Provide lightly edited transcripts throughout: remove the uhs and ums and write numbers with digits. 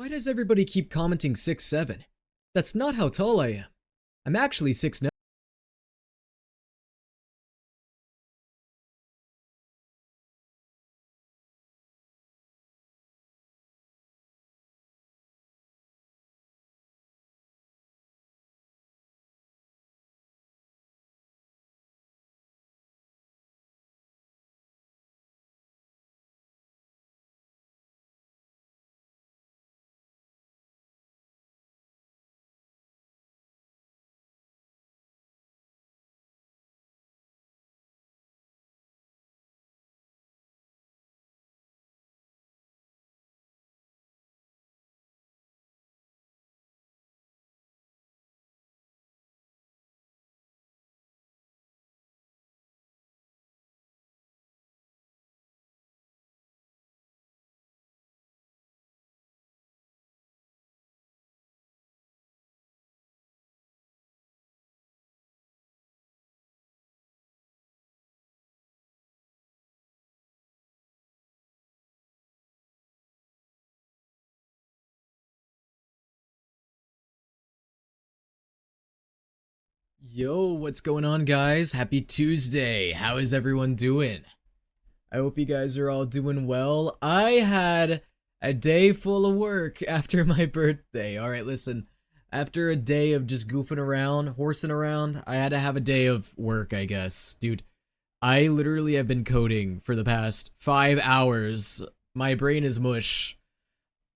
Why does everybody keep commenting 6'7"? That's not how tall I am. I'm actually 6'9". Yo, what's going on, guys? Happy Tuesday. How is everyone doing? I hope you guys are all doing well. I had a day full of work after my birthday. Alright, listen. After a day of just goofing around, horsing around, I had to have a day of work, I guess. Dude, I literally have been coding for the past 5 hours. My brain is mush.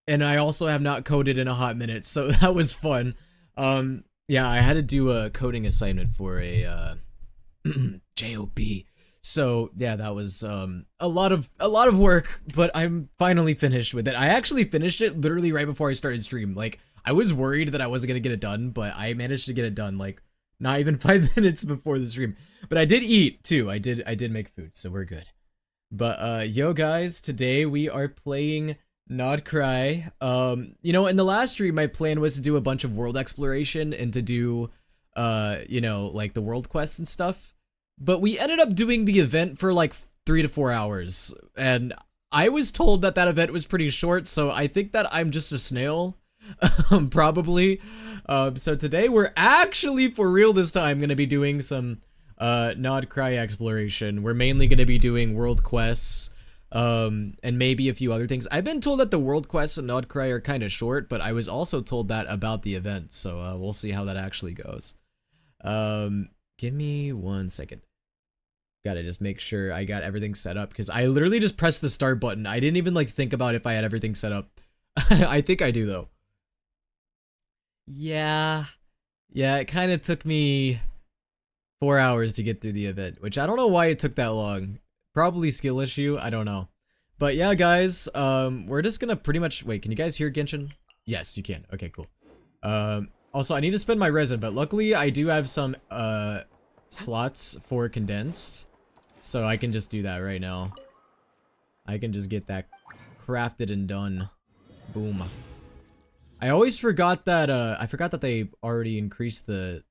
And I also have not coded in a hot minute, so that was fun. Yeah, I had to do a coding assignment for a JOB. So yeah, that was a lot of work, but I'm finally finished with it. I actually finished it literally right before I started stream. Like, I was worried that I wasn't gonna get it done, but I managed to get it done like not even 5 minutes before the stream. But I did eat too. I did make food, so we're good. But yo guys, today we are playing Not Cry. You know, in the last stream, my plan was to do a bunch of world exploration and to do, you know, like the world quests and stuff. But we ended up doing the event for like 3 to 4 hours. And I was told that that event was pretty short, so I think that I'm just a snail. Probably. So today we're actually, for real this time, gonna be doing some, Not Cry exploration. We're mainly gonna be doing world quests. And maybe a few other things. I've been told that the world quests in Not Cry are kind of short, but I was also told that about the event, so we'll see how that actually goes. Give me 1 second. Gotta just make sure I got everything set up, because I literally just pressed the start button. I didn't even like think about if I had everything set up. I think I do though. Yeah, it kind of took me 4 hours to get through the event, which I don't know why it took that long. Probably skill issue, I don't know. But yeah, guys, we're just gonna pretty much, wait, can you guys hear Genshin? Yes, you can. Okay, cool. Also, I need to spend my resin, but luckily I do have some, slots for condensed. So I can just do that right now. I can just get that crafted and done. Boom. I always forgot that, I forgot that they already increased the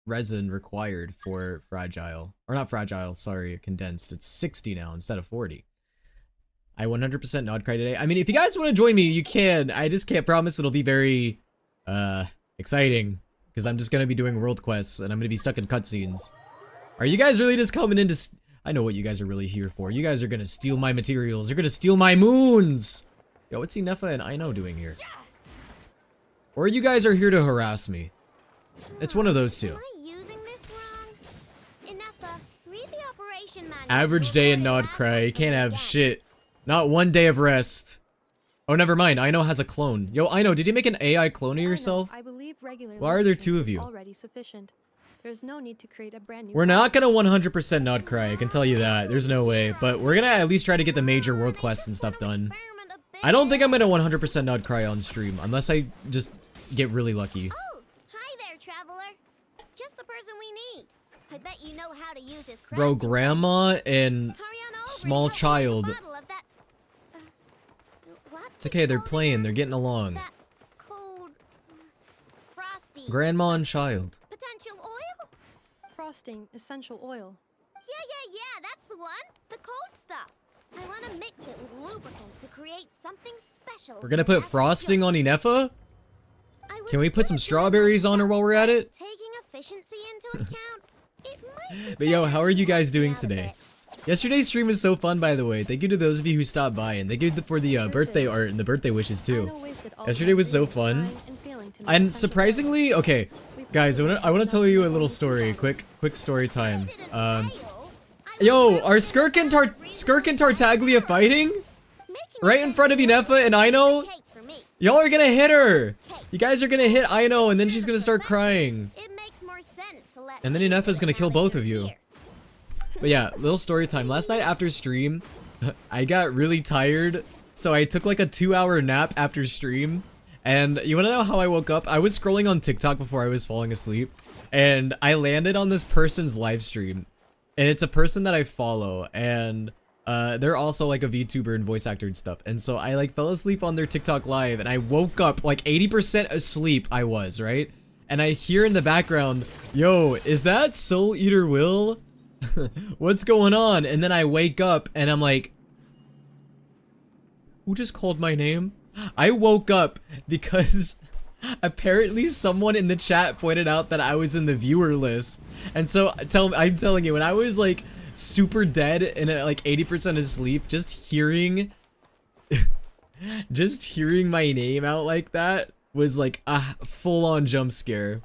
resin required for fragile, or not fragile, sorry, condensed. It's 60 now instead of 40. I 100% Not Cry today. I mean, if you guys want to join me, you can. I just can't promise it'll be very exciting, because I'm just gonna be doing world quests and I'm gonna be stuck in cutscenes. Are you guys really just coming into I know what you guys are really here for. You guys are gonna steal my materials. You're gonna steal my moons. Yo, what's Nefa and Ino doing here? Or you guys are here to harass me. It's one of those two. Average day in Not Cry. You can't have shit. Not 1 day of rest. Oh, never mind. Ino has a clone. Yo, Ino, did you make an AI clone of yourself? Why are there 2 of you? There's no need to create a brand new. We're not gonna 100% Not Cry, I can tell you that. There's no way. But we're gonna at least try to get the major world quests and stuff done. I don't think I'm gonna 100% Not Cry on stream, unless I just get really lucky. Oh, hi there, traveler. Just the person we need. I bet you know how to use his Bro, grandma and small child. It's okay, they're playing, they're getting along. Cold, frosty. Grandma and child. Potential oil? Frosting essential oil. Yeah, that's the one. The cold stuff. I want gonna mix it with lubricant to create something special. We're gonna put frosting on Inefa? I was Can we put some gonna do strawberries on her while we're at it? Taking efficiency into account, it might be But yo, better how are you to guys leave doing out a today? bit. Yesterday's stream was so fun, by the way. Thank you to those of you who stopped by, and thank you for the birthday art and the birthday wishes too. Yesterday was so fun. And surprisingly, okay, guys, I want to tell you a little story. Quick story time. Yo, are Skirk and Tartaglia fighting? Right in front of Inefa and Aino? Cake for me. Y'all are gonna hit her! You guys are gonna hit Aino and then she's gonna start crying. It makes more sense to let And then me Inefa's gonna have kill it both in of you. here. But yeah, little story time. Last night after stream, I got really tired, so I took like a 2-hour nap after stream. And you wanna know how I woke up? I was scrolling on TikTok before I was falling asleep, and I landed on this person's live stream. And it's a person that I follow, and they're also like a VTuber and voice actor and stuff. And so I like fell asleep on their TikTok live, and I woke up like 80% asleep I was, right? And I hear in the background, yo, is that souleaterwill? What's going on? And then I wake up and I'm like, who just called my name? I woke up because apparently someone in the chat pointed out that I was in the viewer list. And so I'm telling you, when I was like super dead and at like 80% asleep, just hearing my name out like that was like a full-on jump scare.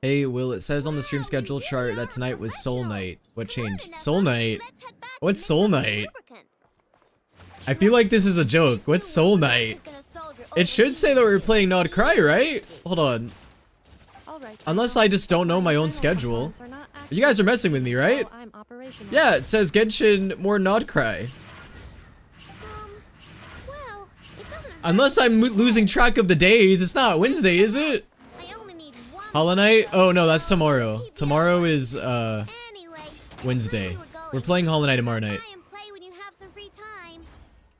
Hey Will, it says on the stream schedule chart that tonight was Soul Night. What changed? Soul Night? Let's head back What's and Soul make some Night? lubricant. I feel like this is a joke. What's Soul Night? Is gonna solve your It should say that we're playing Nod Cry, right? Hold on. Unless I just don't know my own schedule. You guys are messing with me, right? Yeah, it says Genshin more Nod Cry. Well, it doesn't hurt. Unless I'm losing track of the days. It's not Wednesday, is it? I only need one. Hollow Knight? Oh no, that's tomorrow. Tomorrow is Anyway, Wednesday. We're playing Hollow Knight tomorrow night. try and play when you have some free time.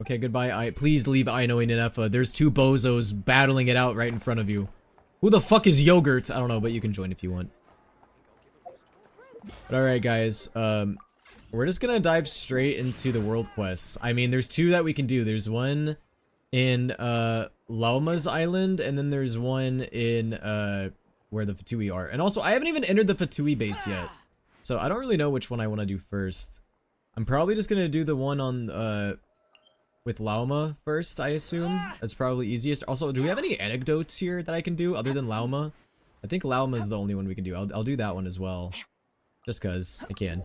Okay, goodbye. Please leave Aino and Inefa. There's two bozos battling it out right in front of you. Who the fuck is Yogurt? I don't know, but you can join if you want. But alright, guys. We're just gonna dive straight into the world quests. I mean, there's two that we can do. There's one in, Lauma's Island, and then there's one in, where the Fatui are. And also, I haven't even entered the Fatui base yet. So, I don't really know which one I want to do first. I'm probably just gonna do the one on, with Lauma first, I assume. That's probably easiest. Also, do we have any anecdotes here that I can do other than Lauma? I think Lauma is the only one we can do. I'll do that one as well. Just cause I can.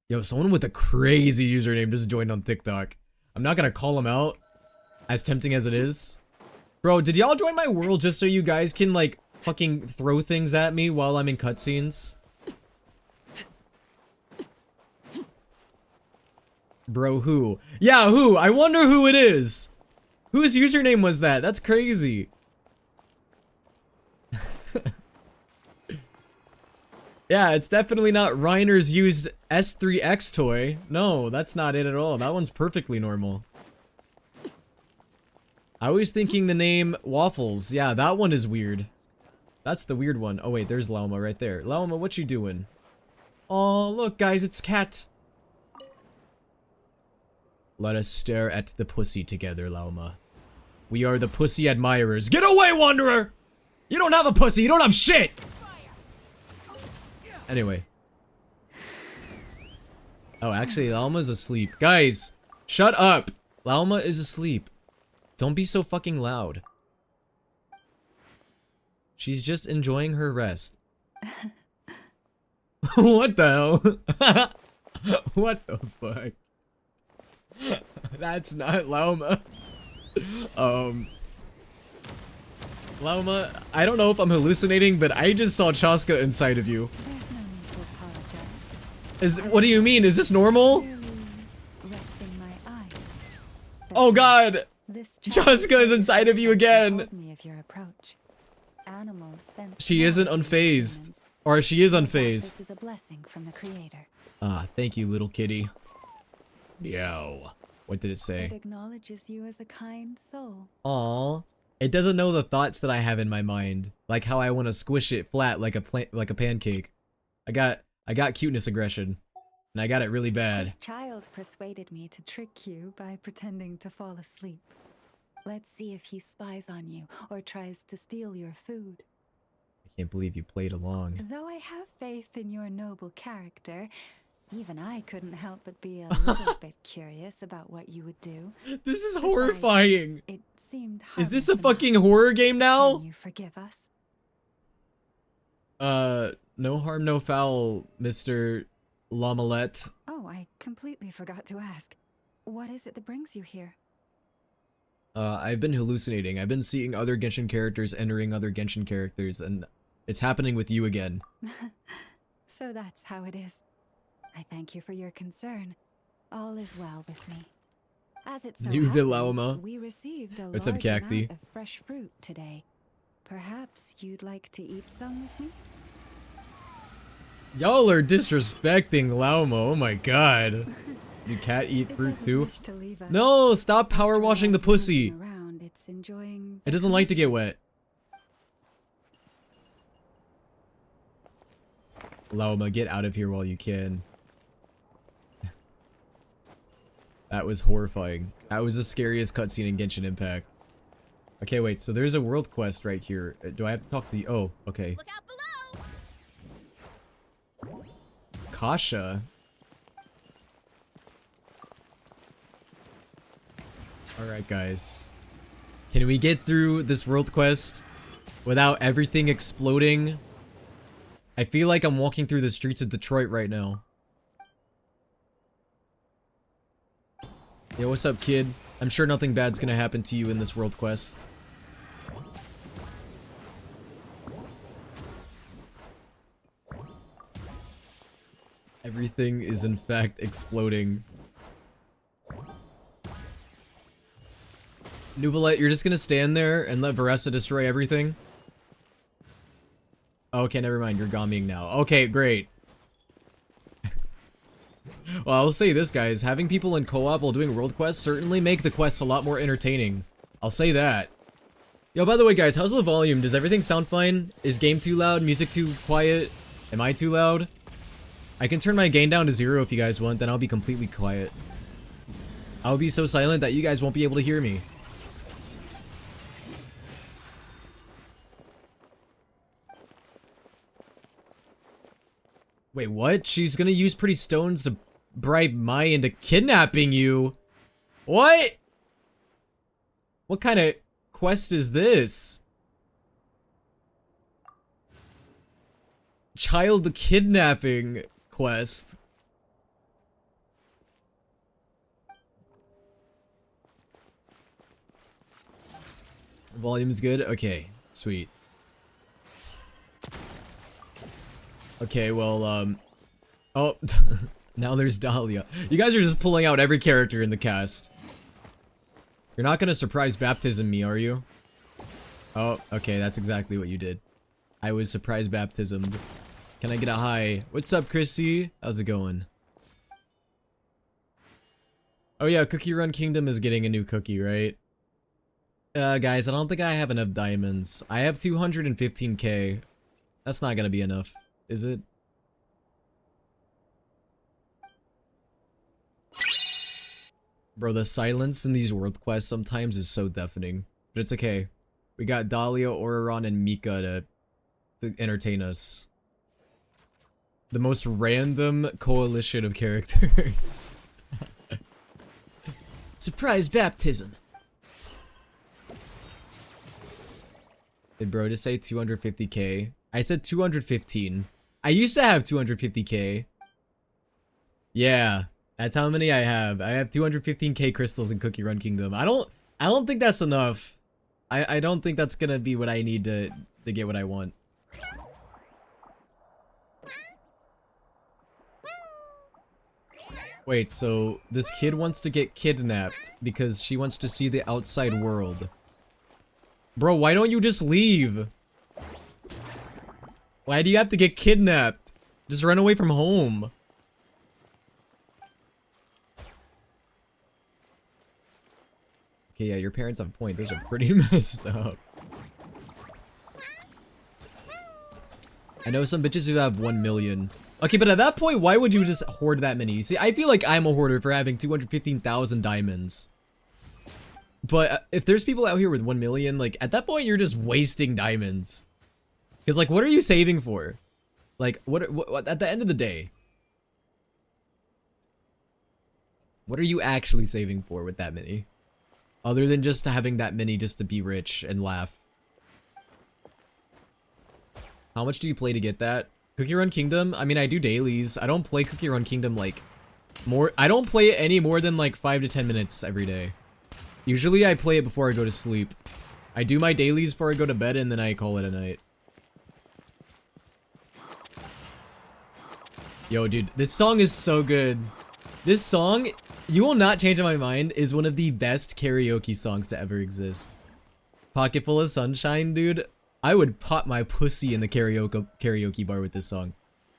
Yo, someone with a crazy username just joined on TikTok. I'm not gonna call him out, as tempting as it is. Bro, did y'all join my world just so you guys can, like, fucking throw things at me while I'm in cutscenes? Bro, who? Yeah, who? I wonder who it is. Whose username was that? That's crazy. Yeah, it's definitely not Reiner's used S3X toy. No, that's not it at all. That one's perfectly normal. I was thinking the name Waffles. Yeah, that one is weird. That's the weird one. Oh wait, there's Lauma right there. Lauma, what you doing? Oh, look guys, it's Cat. Let us stare at the pussy together, Lauma. We are the pussy admirers. Get away, Wanderer! You don't have a pussy, you don't have shit! Anyway. Oh, actually, Lauma's asleep. Guys, shut up! Lauma is asleep. Don't be so fucking loud. She's just enjoying her rest. What the hell? What the fuck? That's not Lauma. Lauma, I don't know if I'm hallucinating, but I just saw Chaska inside of you. There's no need to apologize. What do you mean? Is this normal? Resting my eye. Oh god! This Chaska is inside of you again! told me of your approach. Animals sense She isn't more than unfazed. humans. Or she is This unfazed. is a blessing from the Creator. Ah, thank you, little kitty. Yo. What did it say? It acknowledges you as a kind soul. Aww. It doesn't know the thoughts that I have in my mind. Like how I want to squish it flat like a pancake. I got I got cuteness aggression. And I got it really bad. This child persuaded me to trick you by pretending to fall asleep. Let's see if he spies on you or tries to steal your food. I can't believe you played along. Though I have faith in your noble character, even I couldn't help but be a little bit curious about what you would do. This is horrifying. It seemed Is this a harmless enough. fucking horror game now? Can you forgive us? No harm, no foul, Mr. Lamalette. Oh, I completely forgot to ask. What is it that brings you here? I've been hallucinating. I've been seeing other Genshin characters entering other Genshin characters, and it's happening with you again. So that's how it is. I thank you for your concern. All is well with me. As it so New happens, Villauma. we received a What's up, large Cacti? amount of fresh fruit today. Perhaps you'd like to eat some with me? Y'all are disrespecting Lauma. Oh my god. Do cat eat It fruit doesn't too? wish to leave us. No, stop power After washing the all pussy. moving around, it's enjoying It the doesn't like to get wet. Lauma, get out of here while you can. That was horrifying. That was the scariest cutscene in Genshin Impact. Okay, wait, so there's a world quest right here. Do I have to talk to you? Oh, okay. Look out below! Kasha? Alright, guys. Can we get through this world quest without everything exploding? I feel like I'm walking through the streets of Detroit right now. Yo, what's up, kid? I'm sure nothing bad's gonna happen to you in this world quest. Everything is in fact exploding. Nuvalette, you're just gonna stand there and let Varessa destroy everything? Okay, never mind, you're gommying now. Okay, great. Well, I'll say this, guys. Having people in co-op while doing world quests certainly make the quests a lot more entertaining. I'll say that. Yo, by the way, guys, how's the volume? Does everything sound fine? Is game too loud? Music too quiet? Am I too loud? I can turn my gain down to 0 if you guys want, then I'll be completely quiet. I'll be so silent that you guys won't be able to hear me. Wait, what? She's gonna use pretty stones to bribe Mai into kidnapping you? What? What kind of quest is this? Child kidnapping quest. Volume's good? Okay, sweet. Okay, well, oh, now there's Dahlia. You guys are just pulling out every character in the cast. You're not gonna surprise baptism me, are you? Oh, okay, that's exactly what you did. I was surprise baptismed. Can I get a hi? What's up, Chrissy? How's it going? Oh yeah, Cookie Run Kingdom is getting a new cookie, right? Guys, I don't think I have enough diamonds. I have 215k. That's not gonna be enough, is it? Bro, the silence in these world quests sometimes is so deafening. But it's okay. We got Dahlia, Oraron, and Mika to entertain us. The most random coalition of characters. Surprise baptism! Did bro just say 250k? I said 215. I used to have 250k. Yeah, that's how many I have. I have 215k crystals in Cookie Run Kingdom. I don't think that's enough. I don't think that's gonna be what I need to get what I want. Wait, so this kid wants to get kidnapped because she wants to see the outside world. Bro, why don't you just leave? Why do you have to get kidnapped? Just run away from home. Okay, yeah, your parents have a point. Those are pretty messed up. I know some bitches who have 1 million. Okay, but at that point, why would you just hoard that many? See, I feel like I'm a hoarder for having 215,000 diamonds. But if there's people out here with 1 million, like, at that point, you're just wasting diamonds. Because, like, what are you saving for? Like, what at the end of the day? What are you actually saving for with that many? Other than just having that many just to be rich and laugh. How much do you play to get that? Cookie Run Kingdom? I mean, I do dailies. I don't play Cookie Run Kingdom, like, I don't play it any more than, like, 5 to 10 minutes every day. Usually, I play it before I go to sleep. I do my dailies before I go to bed, and then I call it a night. Yo, dude, this song is so good. This song, you will not change my mind, is one of the best karaoke songs to ever exist. Pocket Full of Sunshine, dude. I would pop my pussy in the karaoke bar with this song.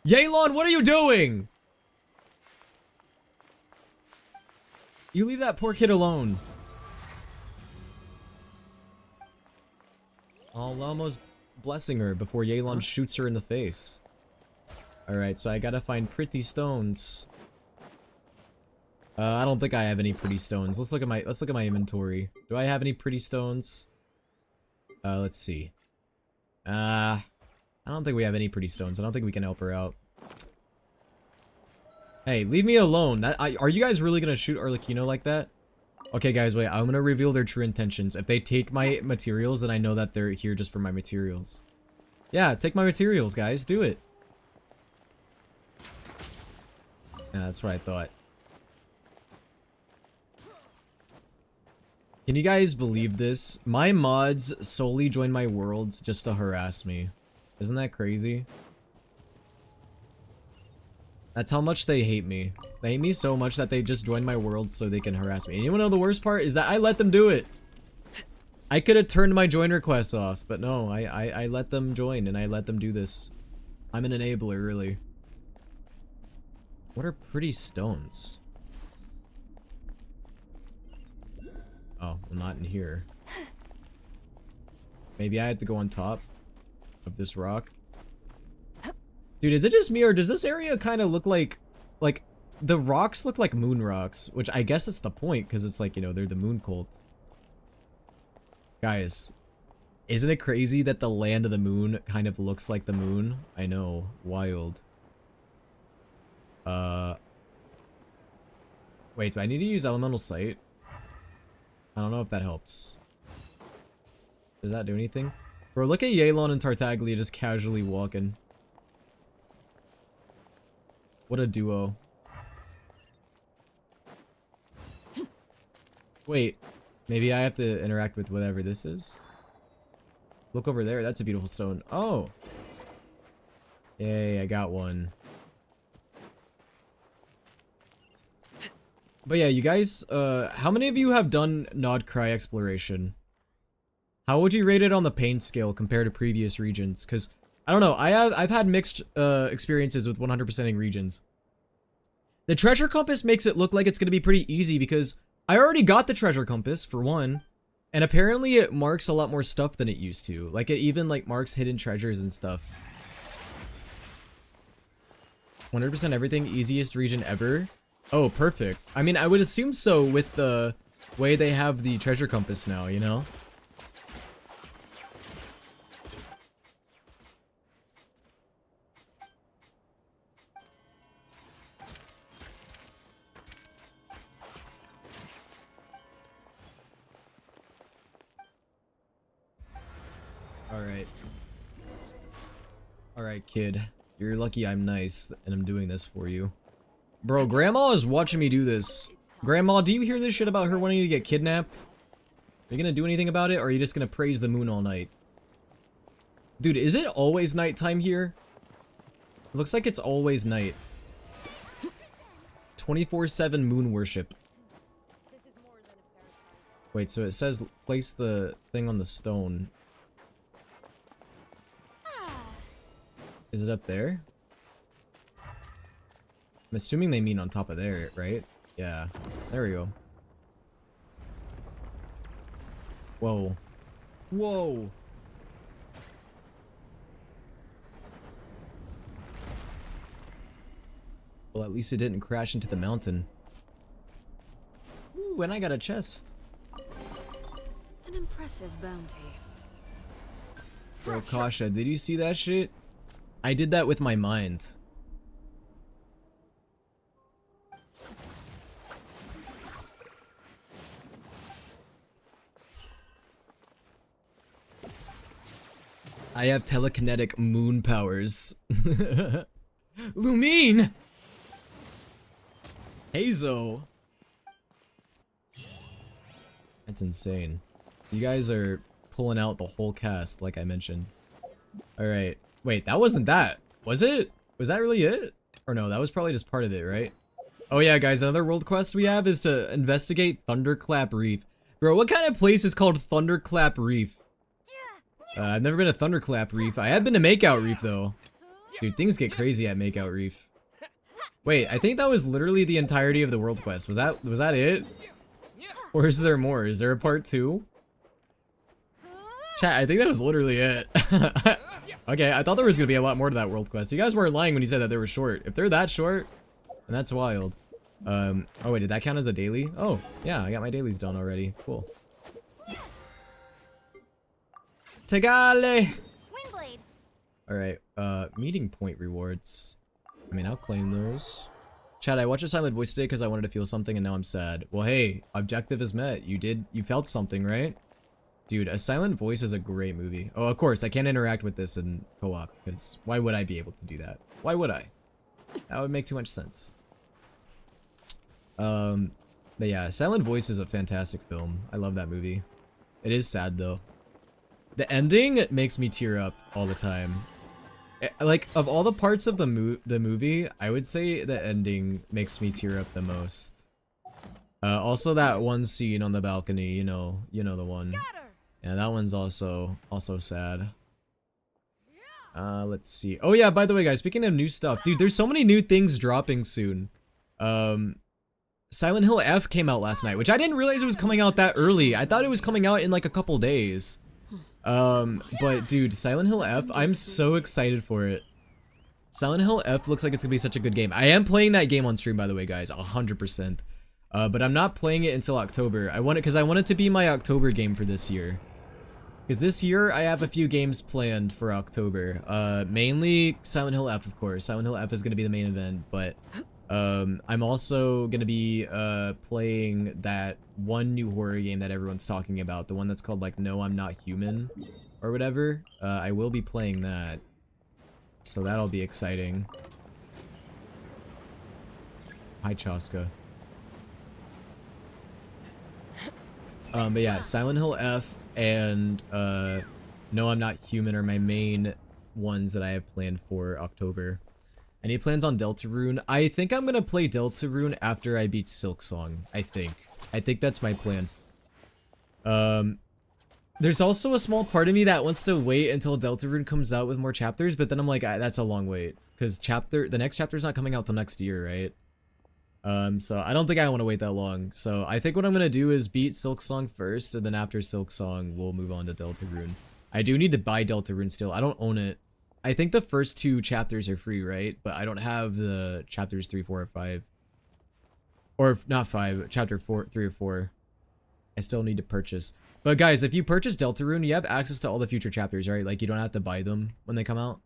Yelan, what are you doing? You leave that poor kid alone. I'll almost blessing her before Yelan shoots her in the face. Alright, so I gotta find pretty stones. I don't think I have any pretty stones. Let's look at my inventory. Do I have any pretty stones? Let's see. I don't think we have any pretty stones. I don't think we can help her out. Hey, leave me alone. Are you guys really gonna shoot Arlecchino like that? Okay, guys, wait. I'm gonna reveal their true intentions. If they take my materials, then I know that they're here just for my materials. Yeah, take my materials, guys. Do it. Yeah, that's what I thought. Can you guys believe this? My mods solely join my worlds just to harass me. Isn't that crazy? That's how much they hate me. They hate me so much that they just join my worlds so they can harass me. And you wanna know the worst part? Is that I let them do it. I could have turned my join requests off, but no, I let them join and I let them do this. I'm an enabler, really. What are pretty stones? Oh, well, not in here. Maybe I have to go on top of this rock. Dude, is it just me or does this area kind of look like the rocks look like moon rocks, which I guess it's the point because it's like, you know, they're the moon cult. Guys, isn't it crazy that the land of the moon kind of looks like the moon? I know, wild. Wait, do I need to use elemental sight? I don't know if that helps. Does that do anything? Bro, look at Yelan and Tartaglia just casually walking. What a duo. Wait, maybe I have to interact with whatever this is? Look over there, that's a beautiful stone. Oh! Yay, I got one. But yeah, you guys, how many of you have done Nod Cry exploration? How would you rate it on the pain scale compared to previous regions? Because, I don't know, I've had mixed experiences with 100%ing regions. The treasure compass makes it look like it's going to be pretty easy because I already got the treasure compass, for one. And apparently it marks a lot more stuff than it used to. Like, it even, like, marks hidden treasures and stuff. 100% everything, easiest region ever. Oh, perfect. I mean, I would assume so with the way they have the treasure compass now, you know? Alright. Alright, kid. You're lucky I'm nice and I'm doing this for you. Bro, Grandma is watching me do this. Grandma, do you hear this shit about her wanting to get kidnapped? Are you gonna do anything about it, or are you just gonna praise the moon all night? Dude, is it always nighttime here? It looks like it's always night. 24/7 moon worship. Wait, so it says place the thing on the stone. Is it up there? I'm assuming they mean on top of there, right? Yeah. There we go. Whoa. Whoa! Well, at least it didn't crash into the mountain. Ooh, and I got a chest. An impressive bounty. Bro, Kasha, did you see that shit? I did that with my mind. I have telekinetic moon powers. Lumine! Hazo! That's insane. You guys are pulling out the whole cast, like I mentioned. Alright. Wait, that wasn't that. Was it? Was that really it? Or no, that was probably just part of it, right? Oh yeah, guys, another world quest we have is to investigate Thunderclap Reef. Bro, what kind of place is called Thunderclap Reef? I've never been to Thunderclap Reef. I have been to Makeout Reef, though. Dude, things get crazy at Makeout Reef. Wait, I think that was literally the entirety of the world quest. Was that it? Or is there more? Is there a part 2? Chat, I think that was literally it. Okay, I thought there was gonna be a lot more to that world quest. You guys weren't lying when you said that they were short. If they're that short, then that's wild. Oh wait, did that count as a daily? Oh, yeah, I got my dailies done already. Cool. Tegale! Windblade. Alright, meeting point rewards. I mean, I'll claim those. Chad, I watched a silent voice today because I wanted to feel something and now I'm sad. Well, hey, objective is met. You felt something, right? Dude, A Silent Voice is a great movie. Oh, of course, I can't interact with this in co-op, because why would I be able to do that? Why would I? That would make too much sense. But yeah, Silent Voice is a fantastic film. I love that movie. It is sad, though. The ending makes me tear up all the time. Like, of all the parts of the movie, I would say the ending makes me tear up the most. Also that one scene on the balcony, you know the one. Yeah, that one's also sad. Let's see. Oh yeah, by the way, guys, speaking of new stuff, dude, there's so many new things dropping soon. Silent Hill F came out last night, which I didn't realize it was coming out that early. I thought it was coming out in like a couple days. But dude, Silent Hill F, I'm so excited for it. Silent Hill F looks like it's gonna be such a good game. I am playing that game on stream, by the way, guys, 100%. But I'm not playing it until October. I want it to be my October game for this year. Because this year, I have a few games planned for October. Mainly Silent Hill F, of course. Silent Hill F is gonna be the main event, but I'm also gonna be playing that one new horror game that everyone's talking about, the one that's called like No, I'm Not Human or whatever. I will be playing that, so that'll be exciting. Hi, Chaska. But yeah, Silent Hill F and No, I'm Not Human are my main ones that I have planned for October. Any plans on Deltarune? I think I'm gonna play Deltarune after I beat Silksong. I think that's my plan. There's also a small part of me that wants to wait until Deltarune comes out with more chapters, but then I'm like, that's a long wait, because the next chapter's not coming out till next year, right? So I don't think I want to wait that long. So I think what I'm gonna do is beat Silksong first, and then after Silksong, we'll move on to Deltarune. I do need to buy Deltarune still. I don't own it. I think the first 2 chapters are free, right? But I don't have the chapters 3, 4, or 5. Or not 5, chapter 4, 3 or 4. I still need to purchase. But guys, if you purchase Deltarune, you have access to all the future chapters, right? Like, you don't have to buy them when they come out.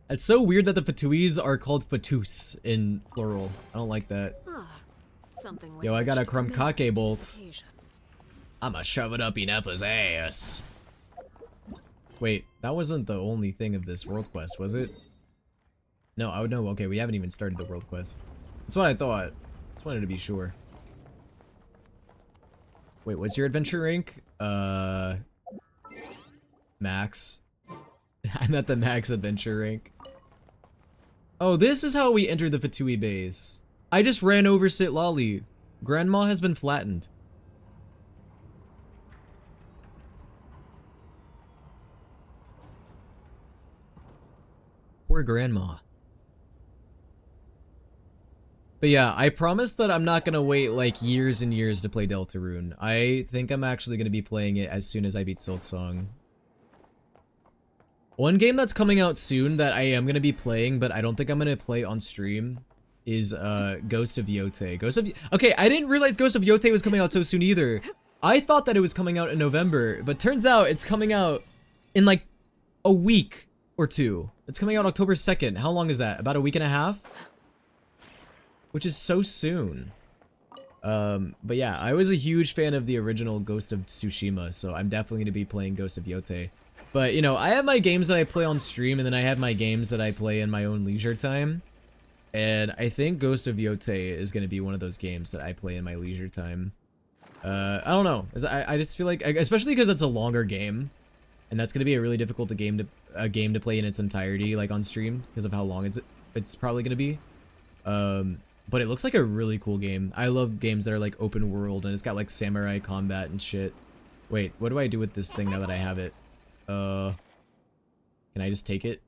It's so weird that the Fatuis are called Fatus in plural. I don't like that. Something Yo, I got a Krumkake bolt. I'ma shove it up Inefla's ass. Wait, that wasn't the only thing of this world quest, was it? No, I would know. Okay, we haven't even started the world quest. That's what I thought. Just wanted to be sure. Wait, what's your adventure rank? Max. I'm at the max adventure rank. Oh, this is how we entered the Fatui base. I just ran over Sitlali. Grandma has been flattened. Poor grandma. But yeah, I promise that I'm not gonna wait like years and years to play Deltarune. I think I'm actually gonna be playing it as soon as I beat Silksong. One game that's coming out soon that I am gonna be playing, but I don't think I'm gonna play on stream, is Ghost of Yote. Okay, I didn't realize Ghost of Yote was coming out so soon either. I thought that it was coming out in November, but turns out it's coming out in like a week or two. It's coming out October 2nd. How long is that? About a week and a half? Which is so soon. But yeah, I was a huge fan of the original Ghost of Tsushima, so I'm definitely gonna be playing Ghost of Yote. But, you know, I have my games that I play on stream, and then I have my games that I play in my own leisure time. And I think Ghost of Yote is going to be one of those games that I play in my leisure time. I don't know. I just feel like, especially because it's a longer game, and that's going to be a really difficult game to play in its entirety, like on stream, because of how long it's probably going to be. But it looks like a really cool game. I love games that are like open world, and it's got like samurai combat and shit. Wait, what do I do with this thing now that I have it? Can I just take it?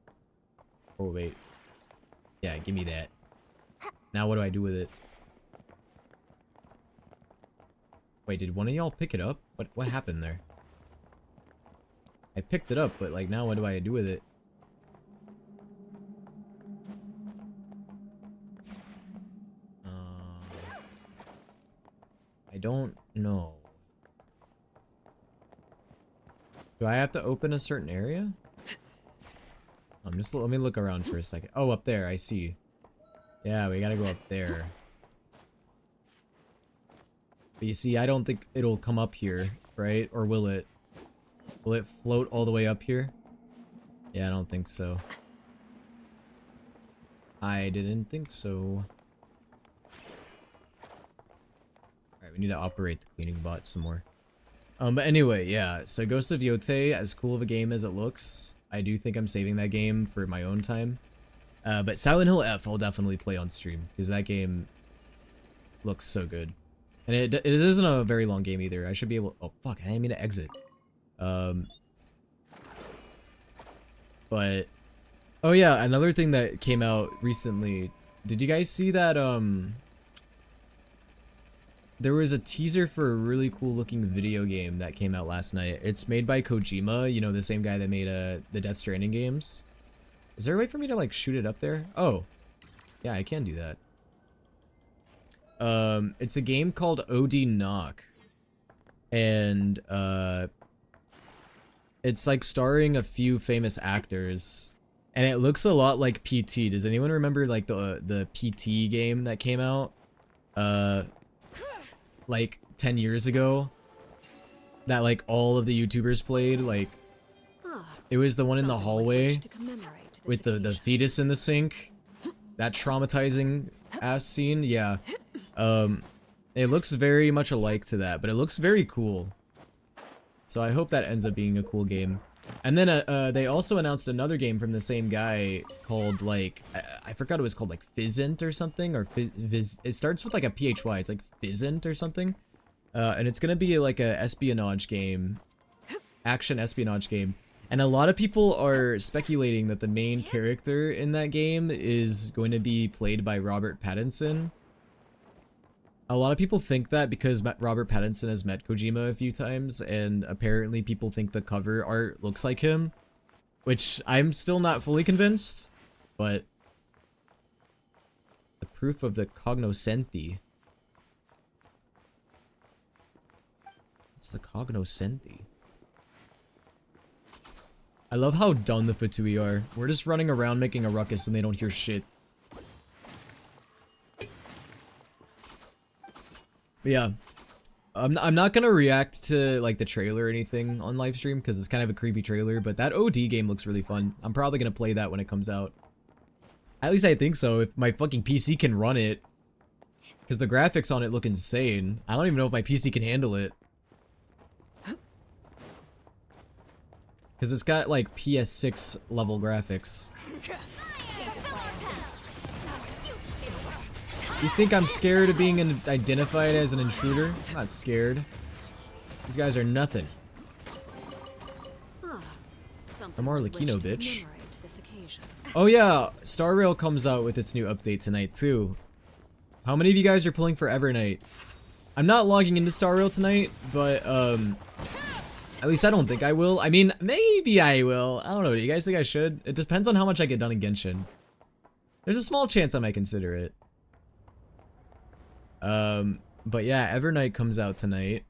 Oh, wait. Yeah, give me that. Now what do I do with it? Wait, did one of y'all pick it up? What happened there? I picked it up, but like now what do I do with it? I don't know. Do I have to open a certain area? Let me look around for a second. Oh, up there, I see. Yeah, we gotta go up there. But you see, I don't think it'll come up here, right? Or will it? Will it float all the way up here? Yeah, I don't think so. I didn't think so. Alright, we need to operate the cleaning bot some more. But anyway, yeah, so Ghost of Yote, as cool of a game as it looks, I do think I'm saving that game for my own time. But Silent Hill F, I'll definitely play on stream, because that game looks so good. And it isn't a very long game either. I should be able... Oh, fuck, I didn't mean to exit. But... Oh yeah, another thing that came out recently. Did you guys see that, there was a teaser for a really cool looking video game that came out last night. It's made by Kojima, you know, the same guy that made the Death Stranding games. Is there a way for me to like shoot it up there? Oh, yeah, I can do that. It's a game called OD Knock. And it's like starring a few famous actors. And it looks a lot like PT. Does anyone remember like the PT game that came out? Like 10 years ago, that like all of the YouTubers played. Like it was the one in the hallway with the fetus in the sink, that traumatizing ass scene. Yeah, it looks very much alike to that, but it looks very cool, so I hope that ends up being a cool game. And then they also announced another game from the same guy called like, I forgot it was called like Fizzant or something, or it starts with like a PHY, it's like Fizzant or something. And it's gonna be like a espionage game, action espionage game. And a lot of people are speculating that the main character in that game is going to be played by Robert Pattinson. A lot of people think that because Robert Pattinson has met Kojima a few times, and apparently people think the cover art looks like him, which I'm still not fully convinced, but the proof of the cognoscenti. What's the cognoscenti? I love how done the Fatui are. We're just running around making a ruckus and they don't hear shit. But yeah, I'm not gonna react to like the trailer or anything on live stream because it's kind of a creepy trailer, but that OD game looks really fun. I'm probably gonna play that when it comes out. At least I think so, if my fucking PC can run it. Because the graphics on it look insane. I don't even know if my PC can handle it. Because it's got like PS6 level graphics. You think I'm scared of being identified as an intruder? I'm not scared. These guys are nothing. I'm Arlecchino, bitch. Oh yeah, Star Rail comes out with its new update tonight too. How many of you guys are pulling for Evernight? I'm not logging into Star Rail tonight, but At least I don't think I will. I mean, maybe I will. I don't know. Do you guys think I should? It depends on how much I get done in Genshin. There's a small chance I might consider it. But yeah, Evernight comes out tonight.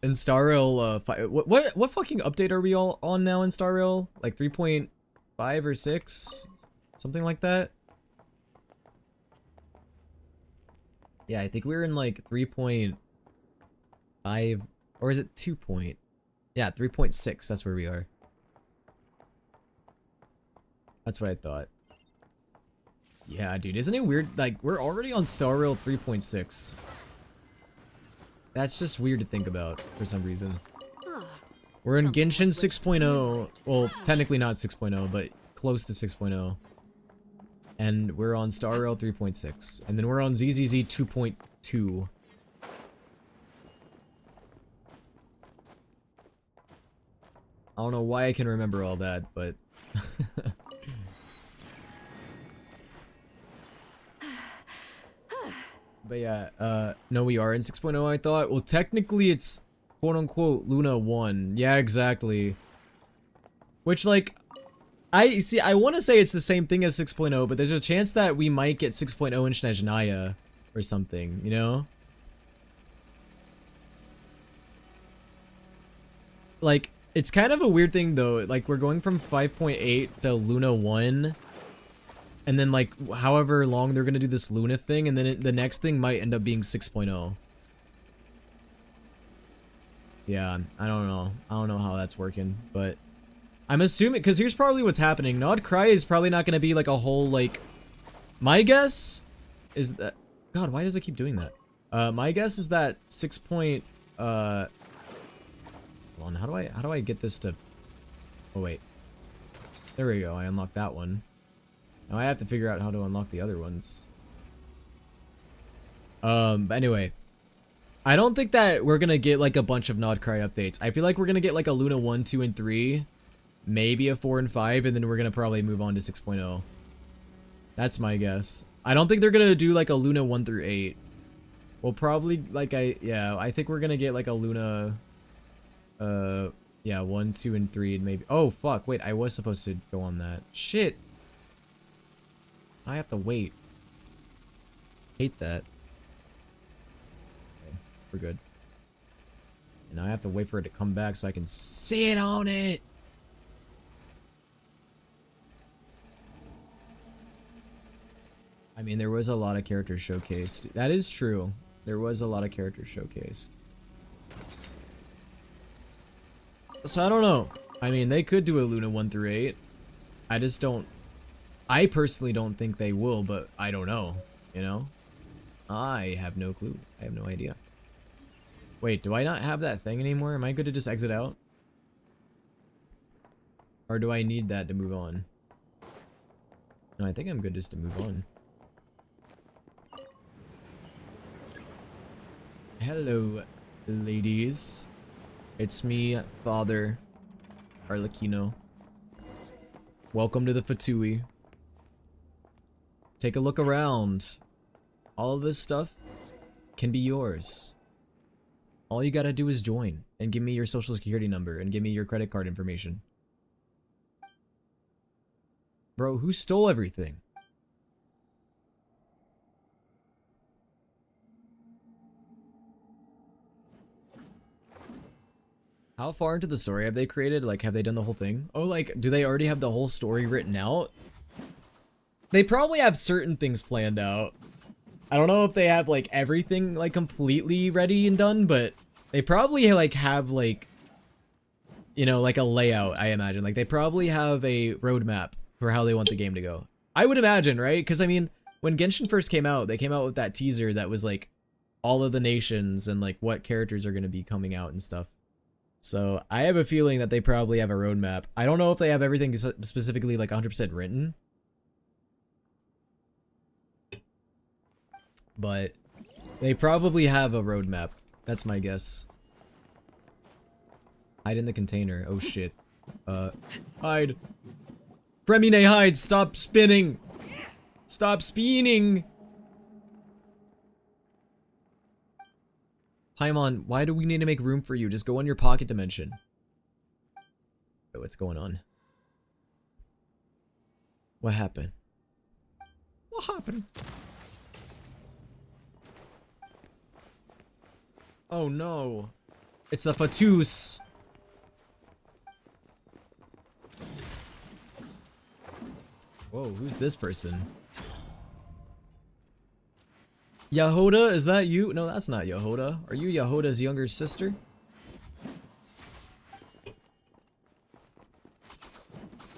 And Star Rail, what fucking update are we all on now in Star Rail? Like 3.5 or 6? Something like that? Yeah, I think we're in like 3.5, or is it 2 point? Yeah, 3.6, that's where we are. That's what I thought. Yeah, dude, isn't it weird? Like, we're already on Star Rail 3.6. That's just weird to think about for some reason. We're in Genshin 6.0. Well, technically not 6.0, but close to 6.0. And we're on Star Rail 3.6. And then we're on ZZZ 2.2. I don't know why I can remember all that, but... But yeah, no, we are in 6.0, I thought. Well, technically it's quote-unquote Luna 1. Yeah, exactly. Which, like, I want to say it's the same thing as 6.0, but there's a chance that we might get 6.0 in Snezhnaya or something, you know? Like, it's kind of a weird thing, though. Like, we're going from 5.8 to Luna 1. And then, like, however long they're gonna do this Luna thing, and then the next thing might end up being 6.0. Yeah, I don't know. I don't know how that's working, but I'm assuming, because here's probably what's happening. Nod Cry is probably not gonna be like a whole, like, my guess is that, God, why does it keep doing that? My guess is that 6. Hold on, how do I get this to, oh wait, there we go. I unlocked that one. Now I have to figure out how to unlock the other ones. But anyway, I don't think that we're gonna get like a bunch of Nod Cry updates. I feel like we're gonna get like a Luna 1, 2, and 3, maybe a 4 and 5, and then we're gonna probably move on to 6.0. That's my guess. I don't think they're gonna do like a Luna 1 through 8. We'll probably like I think we're gonna get like a Luna, yeah, 1, 2, and 3, and maybe. Oh fuck! Wait, I was supposed to go on that. Shit. I have to wait. Hate that. Okay, we're good. And I have to wait for it to come back so I can sit on it. I mean, there was a lot of characters showcased. That is true. There was a lot of characters showcased. So I don't know. I mean, they could do a Luna 1 through 8. I just don't. I personally don't think they will, but I don't know, you know? I have no clue. I have no idea. Wait, do I not have that thing anymore? Am I good to just exit out? Or do I need that to move on? No, I think I'm good just to move on. Hello, ladies. It's me, Father Arlecchino. Welcome to the Fatui. Take a look around. All of this stuff can be yours. All you gotta do is join and give me your social security number and give me your credit card information. Bro, who stole everything? How far into the story have they created? Like, have they done the whole thing? Oh, like, do they already have the whole story written out? They probably have certain things planned out. I don't know if they have, like, everything, like, completely ready and done, but they probably, like, have, like, you know, like a layout, I imagine. Like, they probably have a roadmap for how they want the game to go. I would imagine, right? Because, I mean, when Genshin first came out, they came out with that teaser that was, like, all of the nations and, like, what characters are going to be coming out and stuff. So, I have a feeling that they probably have a roadmap. I don't know if they have everything specifically, like, 100% written. But they probably have a roadmap. That's my guess. Hide in the container. Oh shit. Hide. Fremine, hide! Stop spinning! Stop spinning! Paimon, why do we need to make room for you? Just go on your pocket dimension. Wait, what's going on? What happened? What happened? Oh no. It's the Fatus. Whoa, who's this person? Yahoda, is that you? No, that's not Yahoda. Are you Yahoda's younger sister?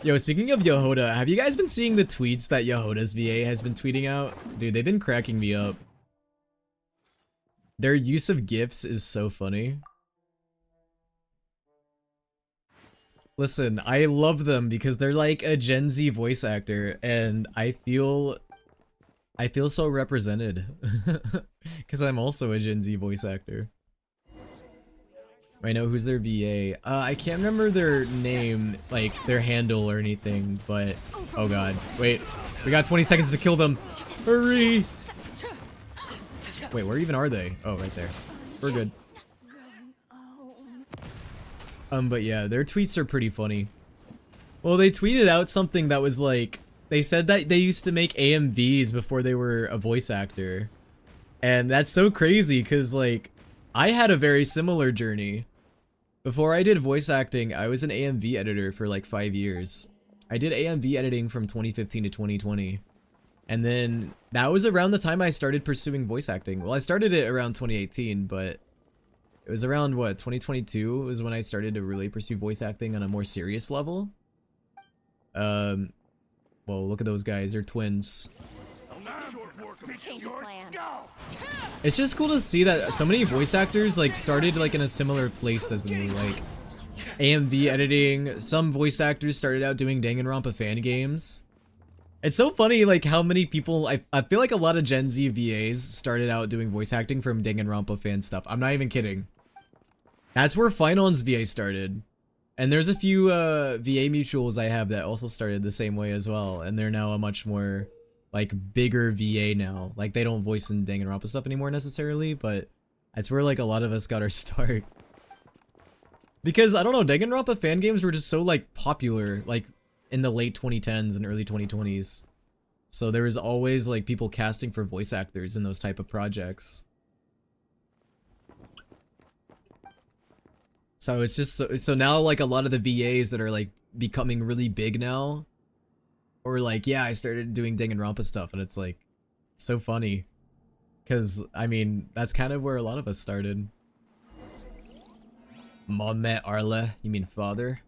Yo, speaking of Yahoda, have you guys been seeing the tweets that Yahoda's VA has been tweeting out? Dude, they've been cracking me up. Their use of GIFs is so funny. Listen, I love them because they're like a Gen Z voice actor, and I feel so represented. Because I'm also a Gen Z voice actor. I know who's their VA. I can't remember their name, like their handle or anything, but oh god. Wait, we got 20 seconds to kill them. Hurry! Wait, where even are they? Oh, right there. We're good. But yeah, their tweets are pretty funny. Well, they tweeted out something that was like, they said that they used to make AMVs before they were a voice actor. And that's so crazy, because like, I had a very similar journey. Before I did voice acting, I was an AMV editor for like 5 years. I did AMV editing from 2015 to 2020. And then that was around the time I started pursuing voice acting. Well, I started it around 2018, but it was around what, 2022 was when I started to really pursue voice acting on a more serious level. Well, look at those guys, they're twins. Change of plan. It's just cool to see that so many voice actors like started like in a similar place as me, like AMV editing. Some voice actors started out doing Danganronpa fan games. It's so funny like how many people, I feel like a lot of Gen Z VAs started out doing voice acting from Danganronpa fan stuff. I'm not even kidding. That's where Finon's VA started. And there's a few VA mutuals I have that also started the same way as well, and they're now a much more like bigger VA now. Like they don't voice in Danganronpa stuff anymore necessarily, but that's where like a lot of us got our start. Because I don't know, Danganronpa fan games were just so like popular like in the late 2010s and early 2020s. So there was always like people casting for voice actors in those type of projects. So it's just so now like a lot of the VAs that are like becoming really big now, or like, yeah, I started doing Danganronpa stuff, and it's like so funny because I mean that's kind of where a lot of us started. Mame Arle, you mean father?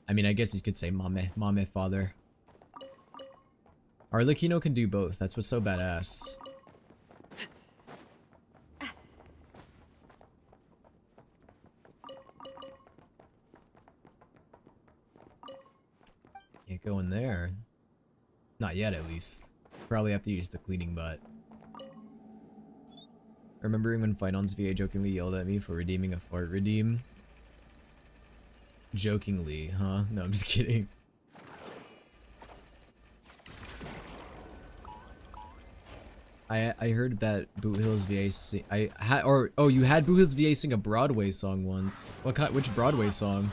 I mean, I guess you could say mame father. Arlecchino can do both. That's what's so badass. Can't go in there. Not yet, at least. Probably have to use the cleaning bot. Remembering when Finon's VA jokingly yelled at me for redeeming a fart redeem? Jokingly, huh? No, I'm just kidding. I heard that Boot Hill's VA sing, you had Boot Hill's VA sing a Broadway song once. What kind? Which Broadway song?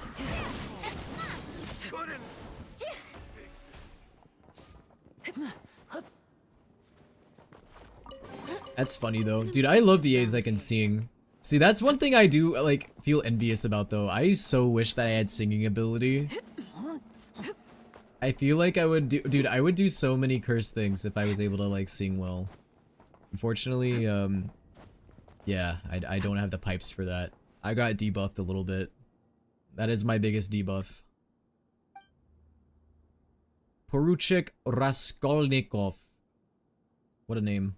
That's funny though. Dude, I love VAs that can sing. See, that's one thing I do like feel envious about though. I so wish that I had singing ability. I feel like I would do, dude, I would do so many cursed things if I was able to like sing well. Unfortunately, yeah, I don't have the pipes for that. I got debuffed a little bit. That is my biggest debuff. Poruchik Raskolnikov. What a name.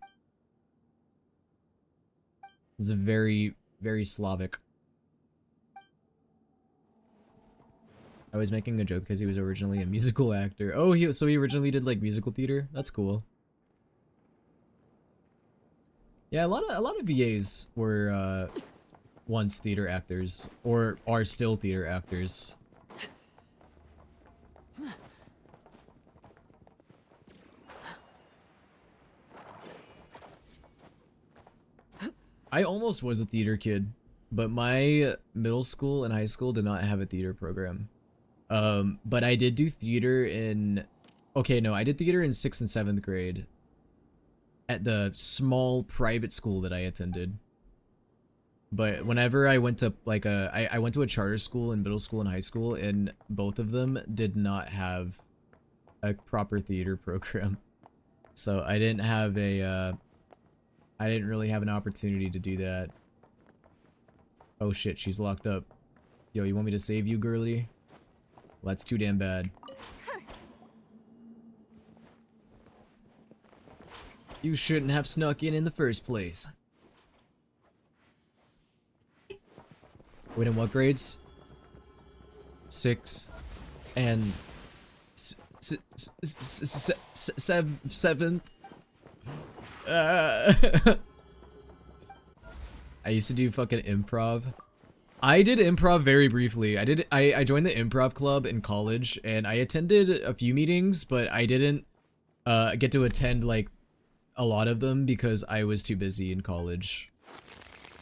It's very, very Slavic. I was making a joke because he was originally a musical actor. Oh, so he originally did like musical theater? That's cool. Yeah, a lot of VAs were once theater actors, or are still theater actors. I almost was a theater kid, but my middle school and high school did not have a theater program. But I did do theater in, okay, no, I did theater in 6th and 7th grade at the small private school that I attended. But whenever I went to like I went to a charter school in middle school and high school, and both of them did not have a proper theater program. So I didn't have a, I didn't really have an opportunity to do that. Oh shit, she's locked up. Yo, you want me to save you, girly? Well, that's too damn bad. You shouldn't have snuck in the first place. Wait, in what grades? 6th and 7th. I used to do fucking improv. I did improv very briefly. I joined the improv club in college, and I attended a few meetings, but I didn't get to attend like a lot of them because I was too busy in college.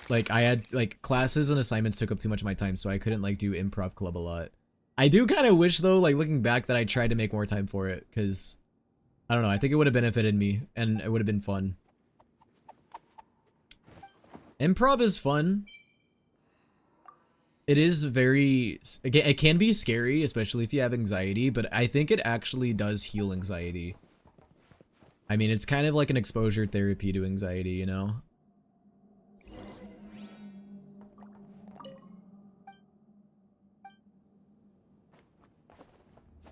Like, I had, like, classes and assignments took up too much of my time, so I couldn't, like, do improv club a lot. I do kind of wish, though, like, looking back, that I tried to make more time for it, because, I don't know, I think it would have benefited me, and it would have been fun. Improv is fun. It is very, it can be scary, especially if you have anxiety, but I think it actually does heal anxiety. I mean, it's kind of like an exposure therapy to anxiety, you know?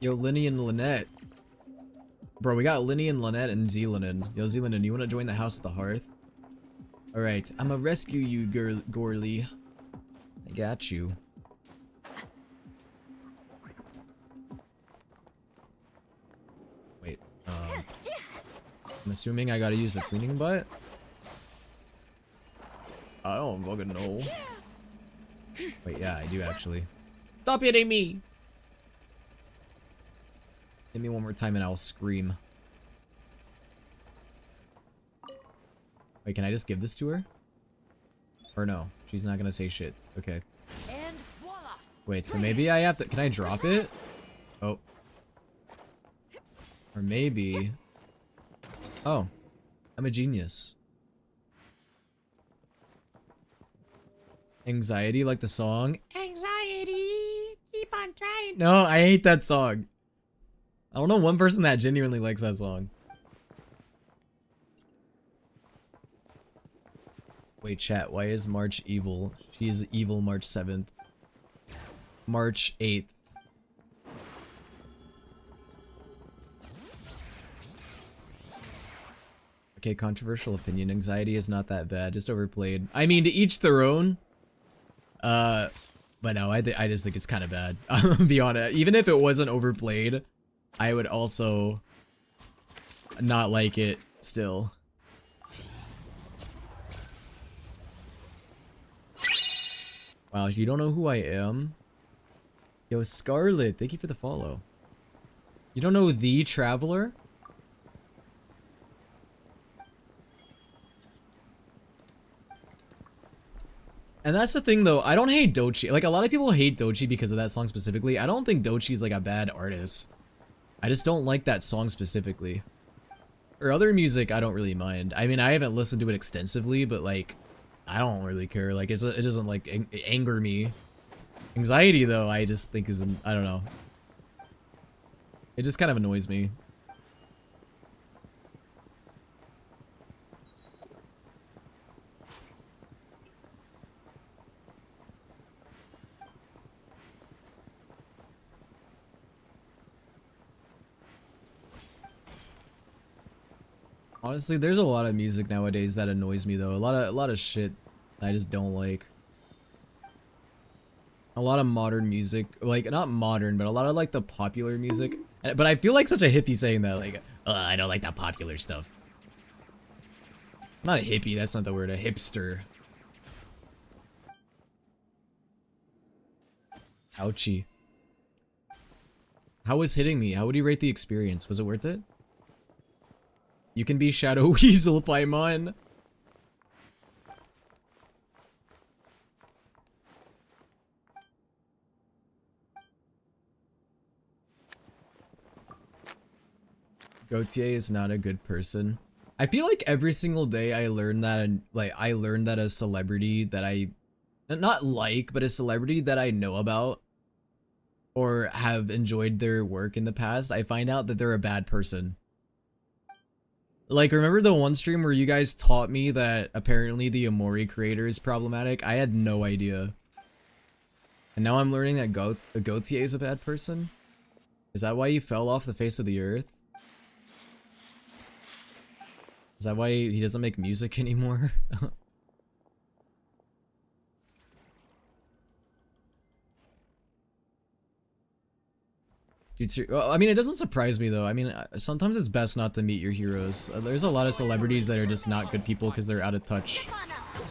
Yo, Linny and Lynette. Bro, we got Linny and Lynette and Zealanin. Yo, Zealanin, you wanna join the House of the Hearth? Alright, I'ma rescue you, Gorley. I got you. Wait, I'm assuming I gotta use the cleaning butt? I don't fucking know. Wait, yeah, I do actually. Stop hitting me! Hit me one more time and I'll scream. Wait, can I just give this to her? Or no, she's not gonna say shit. Okay. And voila. Wait, so maybe I have to, can I drop it? Oh. Or maybe, oh, I'm a genius. Anxiety, like the song? Anxiety, keep on trying. No, I hate that song. I don't know one person that genuinely likes that song. Wait, chat, why is March evil? She is evil March 7th. March 8th. Okay, controversial opinion. Anxiety is not that bad, just overplayed. I mean, to each their own. But no, I just think it's kind of bad. I'm gonna be honest. Even if it wasn't overplayed, I would also not like it still. Wow, you don't know who I am? Yo, Scarlet, thank you for the follow. You don't know The Traveler? And that's the thing though, I don't hate Dochi. Like, a lot of people hate Dochi because of that song specifically. I don't think Dochi's like a bad artist. I just don't like that song specifically. Or other music, I don't really mind. I mean, I haven't listened to it extensively, but like, I don't really care. Like, it doesn't like anger me. Anxiety though, I just think is, I don't know. It just kind of annoys me. Honestly, there's a lot of music nowadays that annoys me though. A lot of shit I just don't like. A lot of modern music, like not modern, but a lot of like the popular music. But I feel like such a hippie saying that, like, I don't like that popular stuff. I'm not a hippie, that's not the word, a hipster. Ouchie. How was hitting me? How would you rate the experience? Was it worth it? You can be Shadow Weasel, Paimon. Gautier is not a good person. I feel like every single day I learn that, and like I learn that a celebrity that I not like, but a celebrity that I know about or have enjoyed their work in the past, I find out that they're a bad person. Like, remember the one stream where you guys taught me that apparently the Amori creator is problematic? I had no idea. And now I'm learning that Gautier is a bad person? Is that why he fell off the face of the earth? Is that why he doesn't make music anymore? Dude, well, I mean, it doesn't surprise me though. I mean, sometimes it's best not to meet your heroes. There's a lot of celebrities that are just not good people because they're out of touch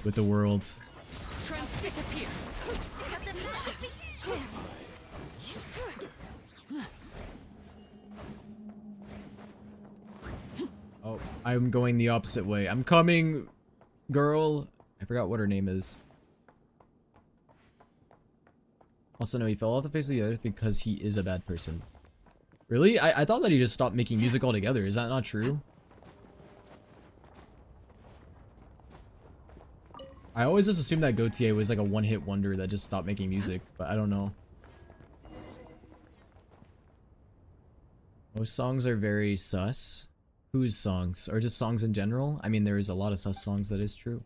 with the world. Oh, I'm going the opposite way. I'm coming, girl. I forgot what her name is. Also, no, he fell off the face of the earth because he is a bad person. Really? I thought that he just stopped making music altogether. Is that not true? I always just assumed that Gautier was like a one-hit wonder that just stopped making music, but I don't know. Most songs are very sus. Whose songs? Or just songs in general? I mean, there is a lot of sus songs, that is true.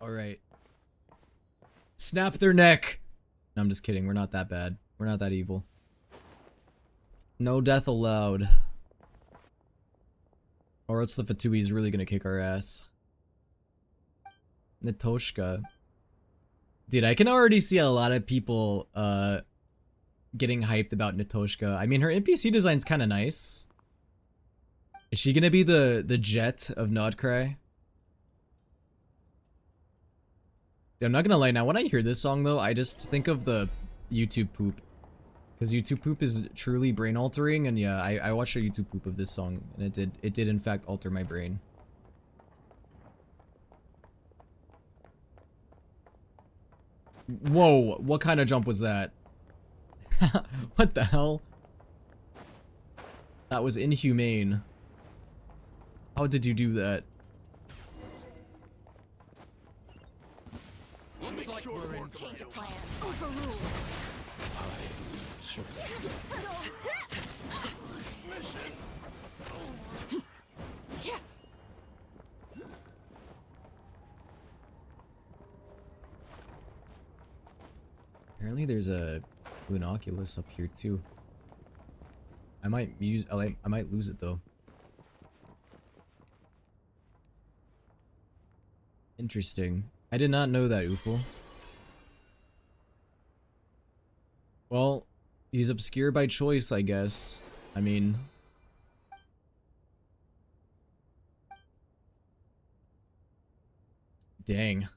Alright. Snap their neck! No, I'm just kidding. We're not that bad. We're not that evil. No death allowed. Or else the Fatui is really gonna kick our ass. Natoshka. Dude, I can already see a lot of people getting hyped about Natoshka. I mean, her NPC design's kind of nice. Is she gonna be the Jet of Nodcry? Dude, I'm not gonna lie, now when I hear this song though, I just think of the YouTube poop. Because YouTube poop is truly brain altering, and yeah, I watched a YouTube poop of this song, and it did in fact alter my brain. Whoa, what kind of jump was that? What the hell? That was inhumane. How did you do that? Change of plan. Overruled. Apparently there's a Lunoculus up here too. I might use I might lose it though. Interesting. I did not know that, Uful. Well, he's obscure by choice, I guess. I mean... Dang.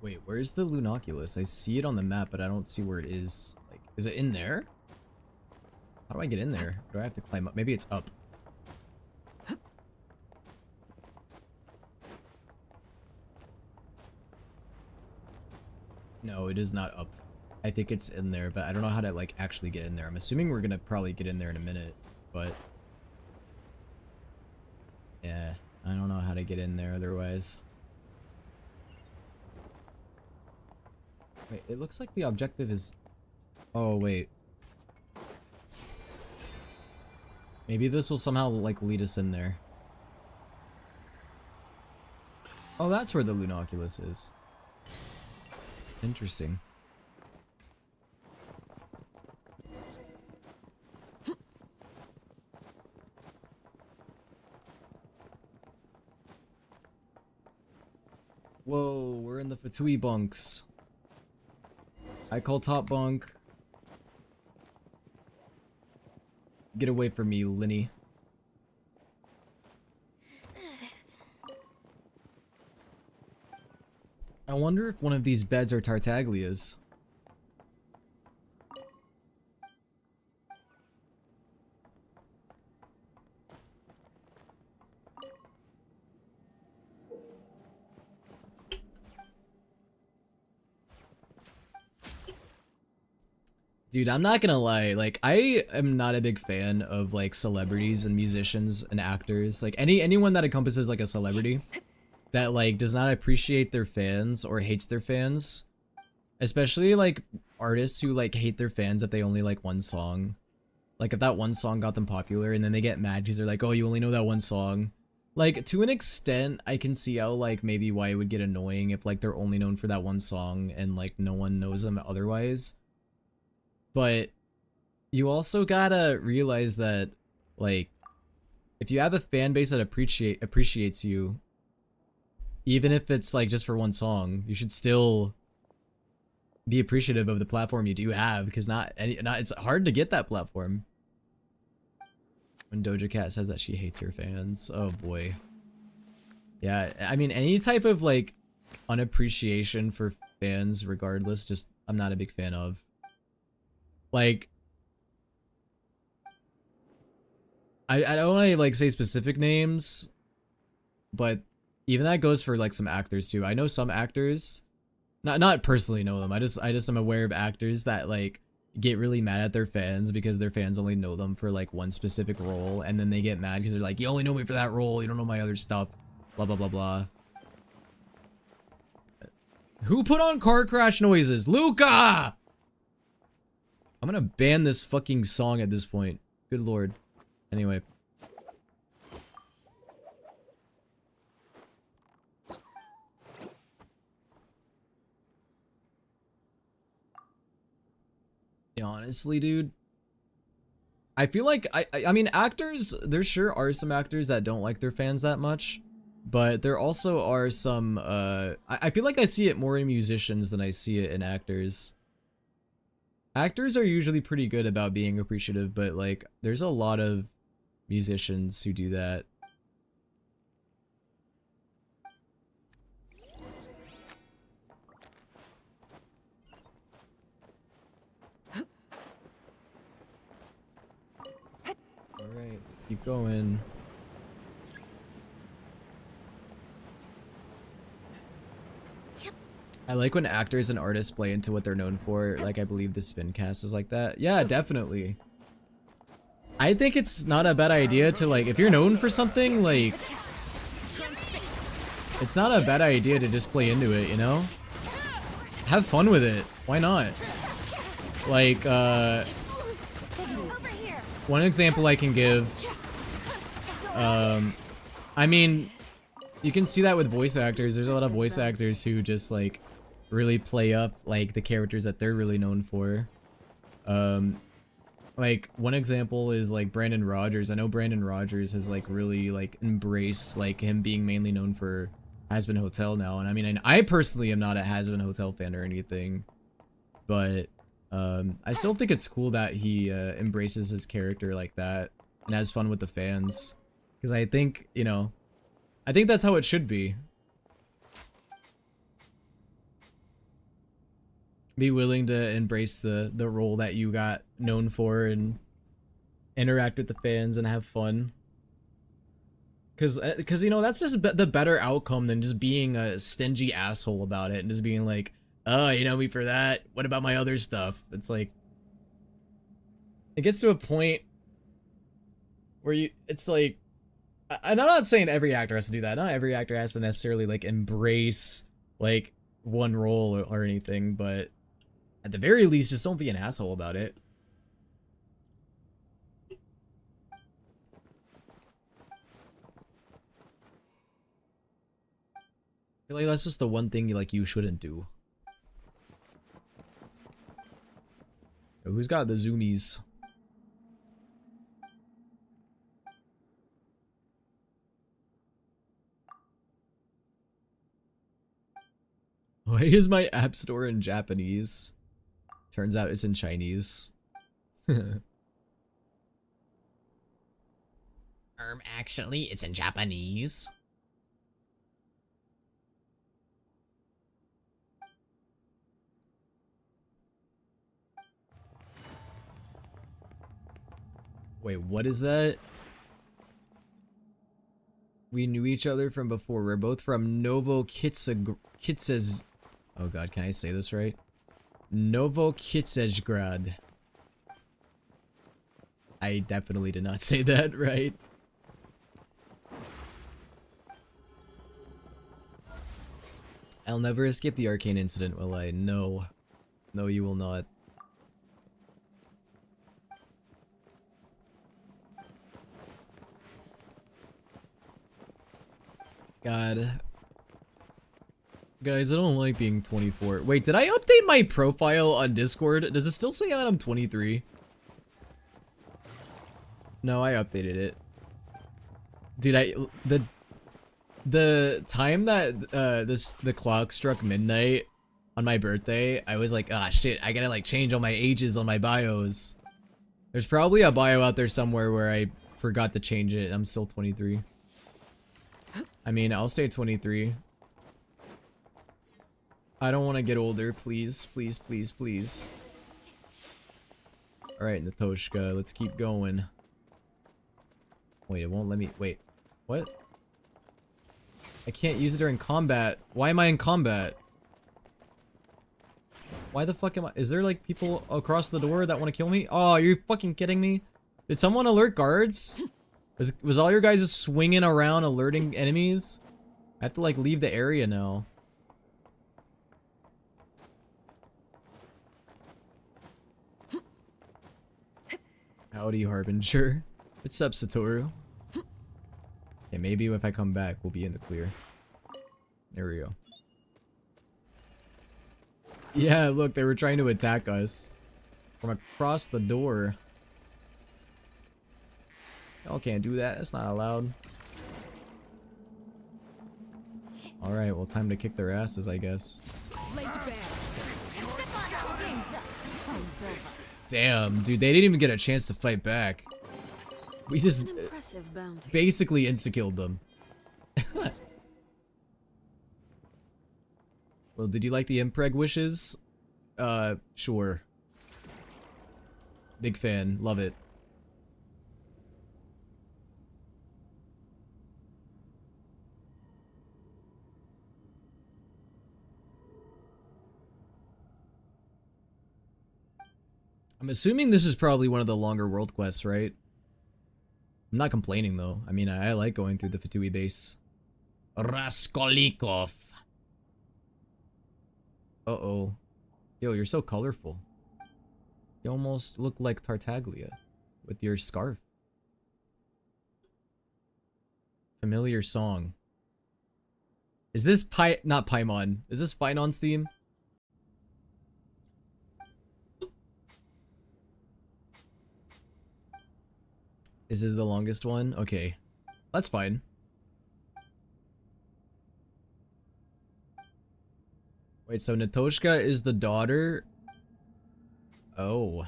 Wait, where's the Lunoculus? I see it on the map, but I don't see where it is. Like, is it in there? How do I get in there? Do I have to climb up? Maybe it's up. No, it is not up. I think it's in there, but I don't know how to like actually get in there. I'm assuming we're gonna probably get in there in a minute, but yeah, I don't know how to get in there otherwise. Wait, it looks like the objective is... Oh, wait. Maybe this will somehow like lead us in there. Oh, that's where the Lunoculus is. Interesting. Whoa, we're in the Fatui bunks. I call top bunk. Get away from me, Linny. I wonder if one of these beds are Tartaglia's. Dude, I'm not gonna lie, like, I am not a big fan of, like, celebrities and musicians and actors. Like, anyone that encompasses, like, a celebrity that, like, does not appreciate their fans or hates their fans. Especially, like, artists who, like, hate their fans if they only like one song. Like, if that one song got them popular and then they get mad because they're like, oh, you only know that one song. Like, to an extent, I can see how, like, maybe why it would get annoying if, like, they're only known for that one song and, like, no one knows them otherwise. But you also gotta realize that, like, if you have a fan base that appreciates you, even if it's, like, just for one song, you should still be appreciative of the platform you do have, because it's hard to get that platform. When Doja Cat says that she hates her fans, oh boy. Yeah, I mean, any type of, like, unappreciation for fans regardless, just, I'm not a big fan of. Like, I don't want to, like, say specific names, but even that goes for, like, some actors too. I know some actors, not personally know them, I just am aware of actors that, like, get really mad at their fans because their fans only know them for, like, one specific role, and then they get mad because they're like, you only know me for that role, you don't know my other stuff, blah blah blah blah. Who put on car crash noises? Luca! I'm gonna ban this fucking song at this point. Good lord. Anyway. Yeah, honestly, dude. I feel like, I mean, actors, there sure are some actors that don't like their fans that much. But there also are some, I feel like I see it more in musicians than I see it in actors. Actors are usually pretty good about being appreciative, but, like, there's a lot of musicians who do that. Alright, let's keep going. I like when actors and artists play into what they're known for. Like, I believe the spin cast is like that. Yeah, definitely. I think it's not a bad idea to, like, if you're known for something, like, it's not a bad idea to just play into it, you know? Have fun with it. Why not? Like, one example I can give, I mean, you can see that with voice actors. There's a lot of voice actors who just, like, really play up, like, the characters that they're really known for. Like, one example is, like, Brandon Rogers. I know Brandon Rogers has, like, really, like, embraced, like, him being mainly known for Hazbin Hotel now. And I mean, I personally am not a Hazbin Hotel fan or anything, but I still think it's cool that he embraces his character like that and has fun with the fans, because I think, you know, I think that's how it should be. Be willing to embrace the role that you got known for and interact with the fans and have fun. Cause you know, that's just the better outcome than just being a stingy asshole about it and just being like, oh, you know me for that, what about my other stuff? It's like, it gets to a point where it's like, and I'm not saying every actor has to do that. Not every actor has to necessarily, like, embrace, like, one role or anything, but at the very least, just don't be an asshole about it. I feel like that's just the one thing you shouldn't do. Who's got the zoomies? Why is my app store in Japanese? Turns out it's in Chinese. Actually, it's in Japanese. Wait, what is that? We knew each other from before. We're both from Kitsez. Oh god, can I say this right? Novokitsezgrad. I definitely did not say that right. I'll never escape the arcane incident, will I? No. No, you will not. God. Guys, I don't like being 24. Wait, did I update my profile on Discord? Does it still say that I'm 23? No, I updated it. Dude, the time that the clock struck midnight on my birthday, I was like, ah shit, I gotta like change all my ages on my bios. There's probably a bio out there somewhere where I forgot to change it. I'm still 23. I mean, I'll stay 23. I don't want to get older, please, please, please, please. Alright, Natoshka, let's keep going. Wait, it won't let me- wait. What? I can't use it during combat. Why am I in combat? Why the fuck am I- is there like people across the door that want to kill me? Oh, you're fucking kidding me? Did someone alert guards? Was all your guys swinging around alerting enemies? I have to like leave the area now. Howdy, Harbinger. What's up, Satoru? Yeah, maybe if I come back, we'll be in the clear. There we go. Yeah, look, they were trying to attack us from across the door. Y'all can't do that. That's not allowed. Alright, well, time to kick their asses, I guess. Damn, dude, they didn't even get a chance to fight back. We just An impressive bounty. basically insta-killed them. Well, did you like the impreg wishes? Sure. Big fan, love it. I'm assuming this is probably one of the longer world quests, right? I'm not complaining though. I mean, I like going through the Fatui base. Raskolikov. Uh-oh. Yo, you're so colorful. You almost look like Tartaglia with your scarf. Familiar song. Is this not Paimon? Is this Finon's theme? This is the longest one? Okay. That's fine. Wait, so Natoshka is the daughter? Oh.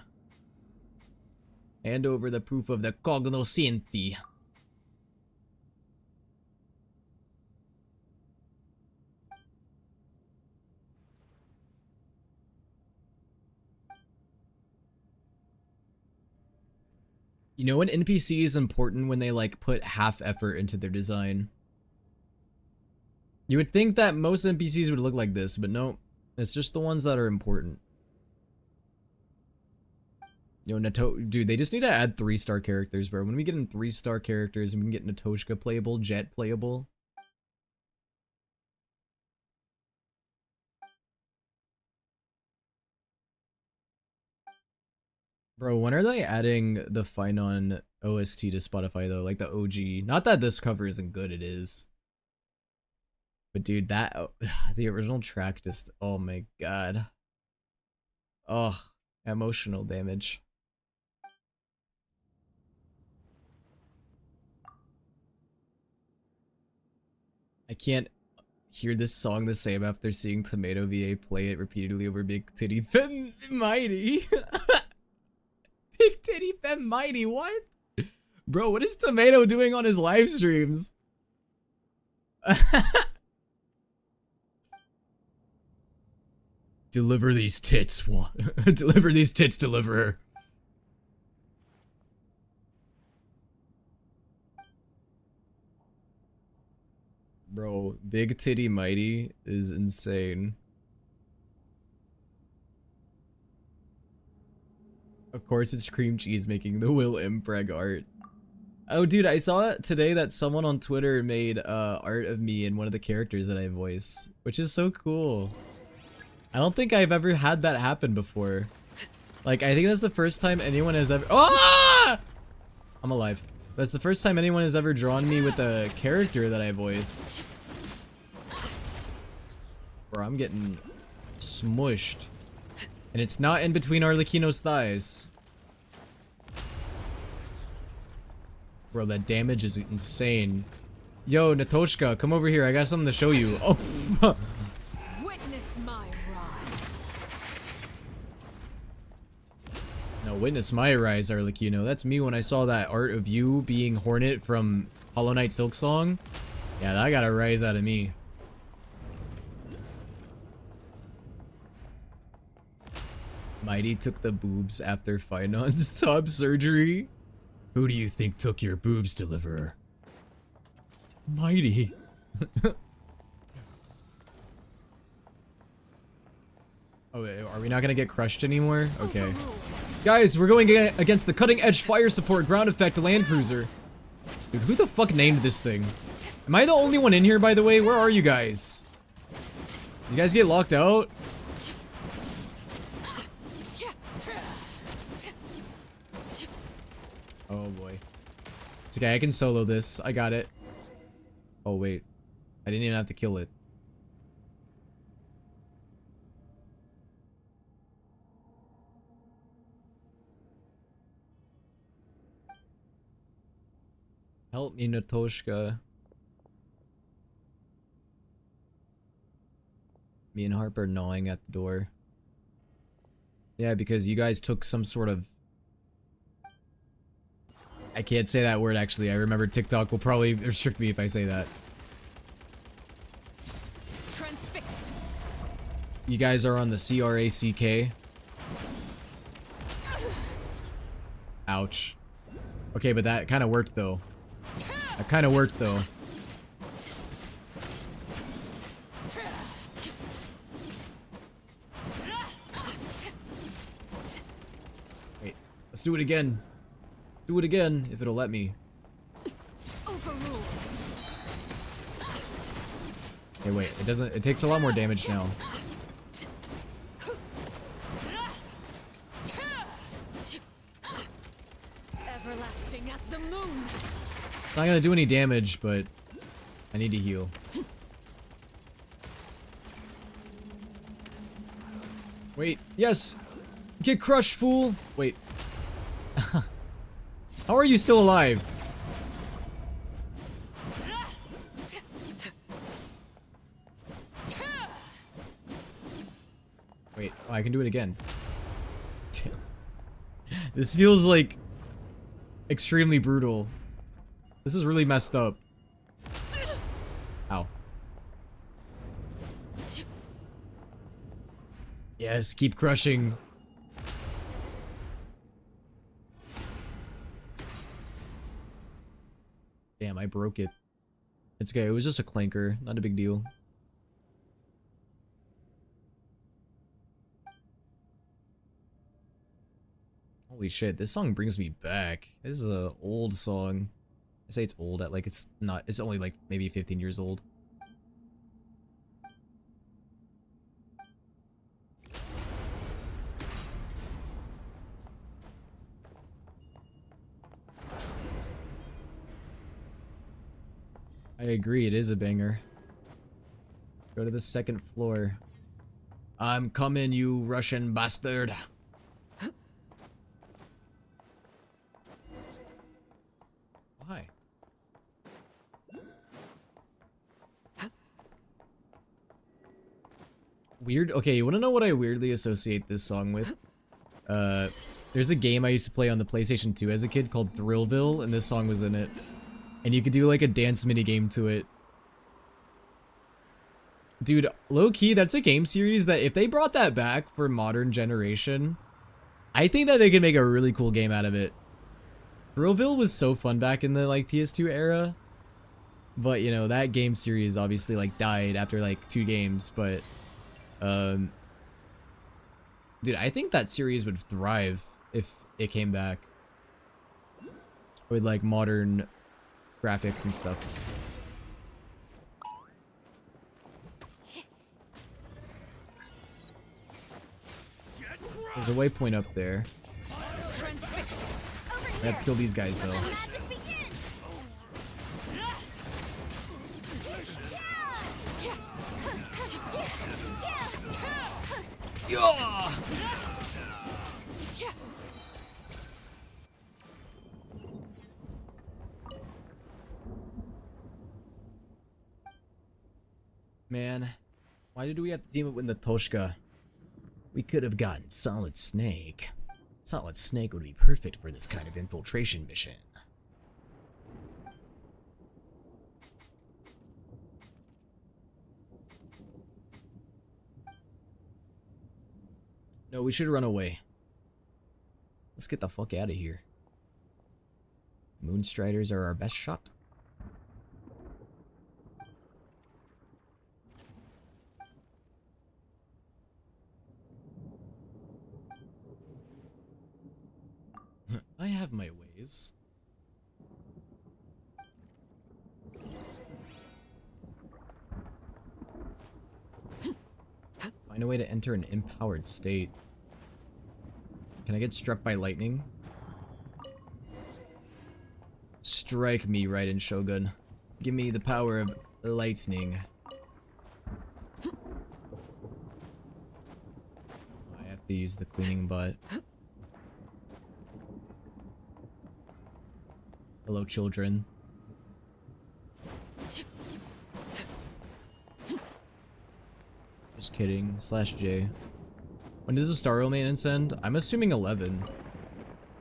Hand over the proof of the cognoscenti. You know, an NPC is important when they like put half effort into their design. You would think that most NPCs would look like this, but no. It's just the ones that are important. Yo, dude, they just need to add 3-star characters, bro. When we get in 3-star characters and we can get Natoshka playable, Jet playable. Bro, when are they adding the Finon OST to Spotify though? Like the OG. Not that this cover isn't good, it is. But dude, that the original track just, oh my god. Oh, emotional damage. I can't hear this song the same after seeing Tomato VA play it repeatedly over Big Titty Fem Mighty. Big Titty Fem Mighty, what? Bro, what is Tomato doing on his live streams? Deliver these tits, deliver these tits, deliverer. Big Titty Mighty is insane. Of course, it's Cream Cheese making the Will Impreg art. Oh, dude, I saw today that someone on Twitter made art of me in one of the characters that I voice, which is so cool. I don't think I've ever had that happen before. Like, I think that's the first time anyone has ever— ah! I'm alive. That's the first time anyone has ever drawn me with a character that I voice. Bro, I'm getting smushed. And it's not in between Arlecchino's thighs. Bro, that damage is insane. Yo, Natoshka, come over here. I got something to show you. Oh, Witness my rise. no, witness my rise, Arlecchino. That's me when I saw that art of you being Hornet from Hollow Knight Silksong. Yeah, that got a rise out of me. Mighty took the boobs after Finance top surgery. Who do you think took your boobs, Deliverer? Mighty. Oh, wait, are we not gonna get crushed anymore? Okay. Guys, we're going against the cutting-edge fire support ground effect land cruiser. Dude, who the fuck named this thing? Am I the only one in here, by the way? Where are you guys? You guys get locked out? Oh boy. It's okay, I can solo this. I got it. Oh wait. I didn't even have to kill it. Help me, Natoshka. Me and Harper gnawing at the door. Yeah, because you guys took some sort of— I can't say that word actually. I remember TikTok will probably restrict me if I say that. Transfixed. You guys are on the CRACK. Ouch. Okay, but that kind of worked though. That kind of worked though. Wait, let's do it again. Do it again, if it'll let me. Overruled. Okay, wait, it doesn't— it takes a lot more damage now. Everlasting as the moon. It's not gonna do any damage, but I need to heal. Wait, yes! Get crushed, fool! Wait. How are you still alive? Wait, oh, I can do it again. This feels like extremely brutal. This is really messed up. Ow. Yes, keep crushing. Damn, I broke it. It's okay, it was just a clanker, not a big deal. Holy shit, this song brings me back. This is an old song. I say it's old at like it's not— it's only like maybe 15 years old. I agree, it is a banger. Go to the second floor. I'm coming, you Russian bastard. Why? Weird. Okay, you wanna know what I weirdly associate this song with? There's a game I used to play on the PlayStation 2 as a kid called Thrillville, and this song was in it. And you could do like a dance minigame to it. Dude, low-key, that's a game series that if they brought that back for modern generation, I think that they could make a really cool game out of it. Thrillville was so fun back in the like PS2 era. But you know, that game series obviously like died after like 2 games, but dude, I think that series would thrive if it came back with like modern graphics and stuff. There's a waypoint up there. I have to kill these guys though. Yeah! Man, why did we have to team up with Natoshka? We could have gotten Solid Snake. Solid Snake would be perfect for this kind of infiltration mission. No, we should run away. Let's get the fuck out of here. Moonstriders are our best shot. I have my ways. Find a way to enter an empowered state. Can I get struck by lightning? Strike me, Raiden Shogun. Give me the power of lightning. I have to use the cleaning butt. Hello, children. Just kidding. /J. When does the Star Rail maintenance end? I'm assuming 11.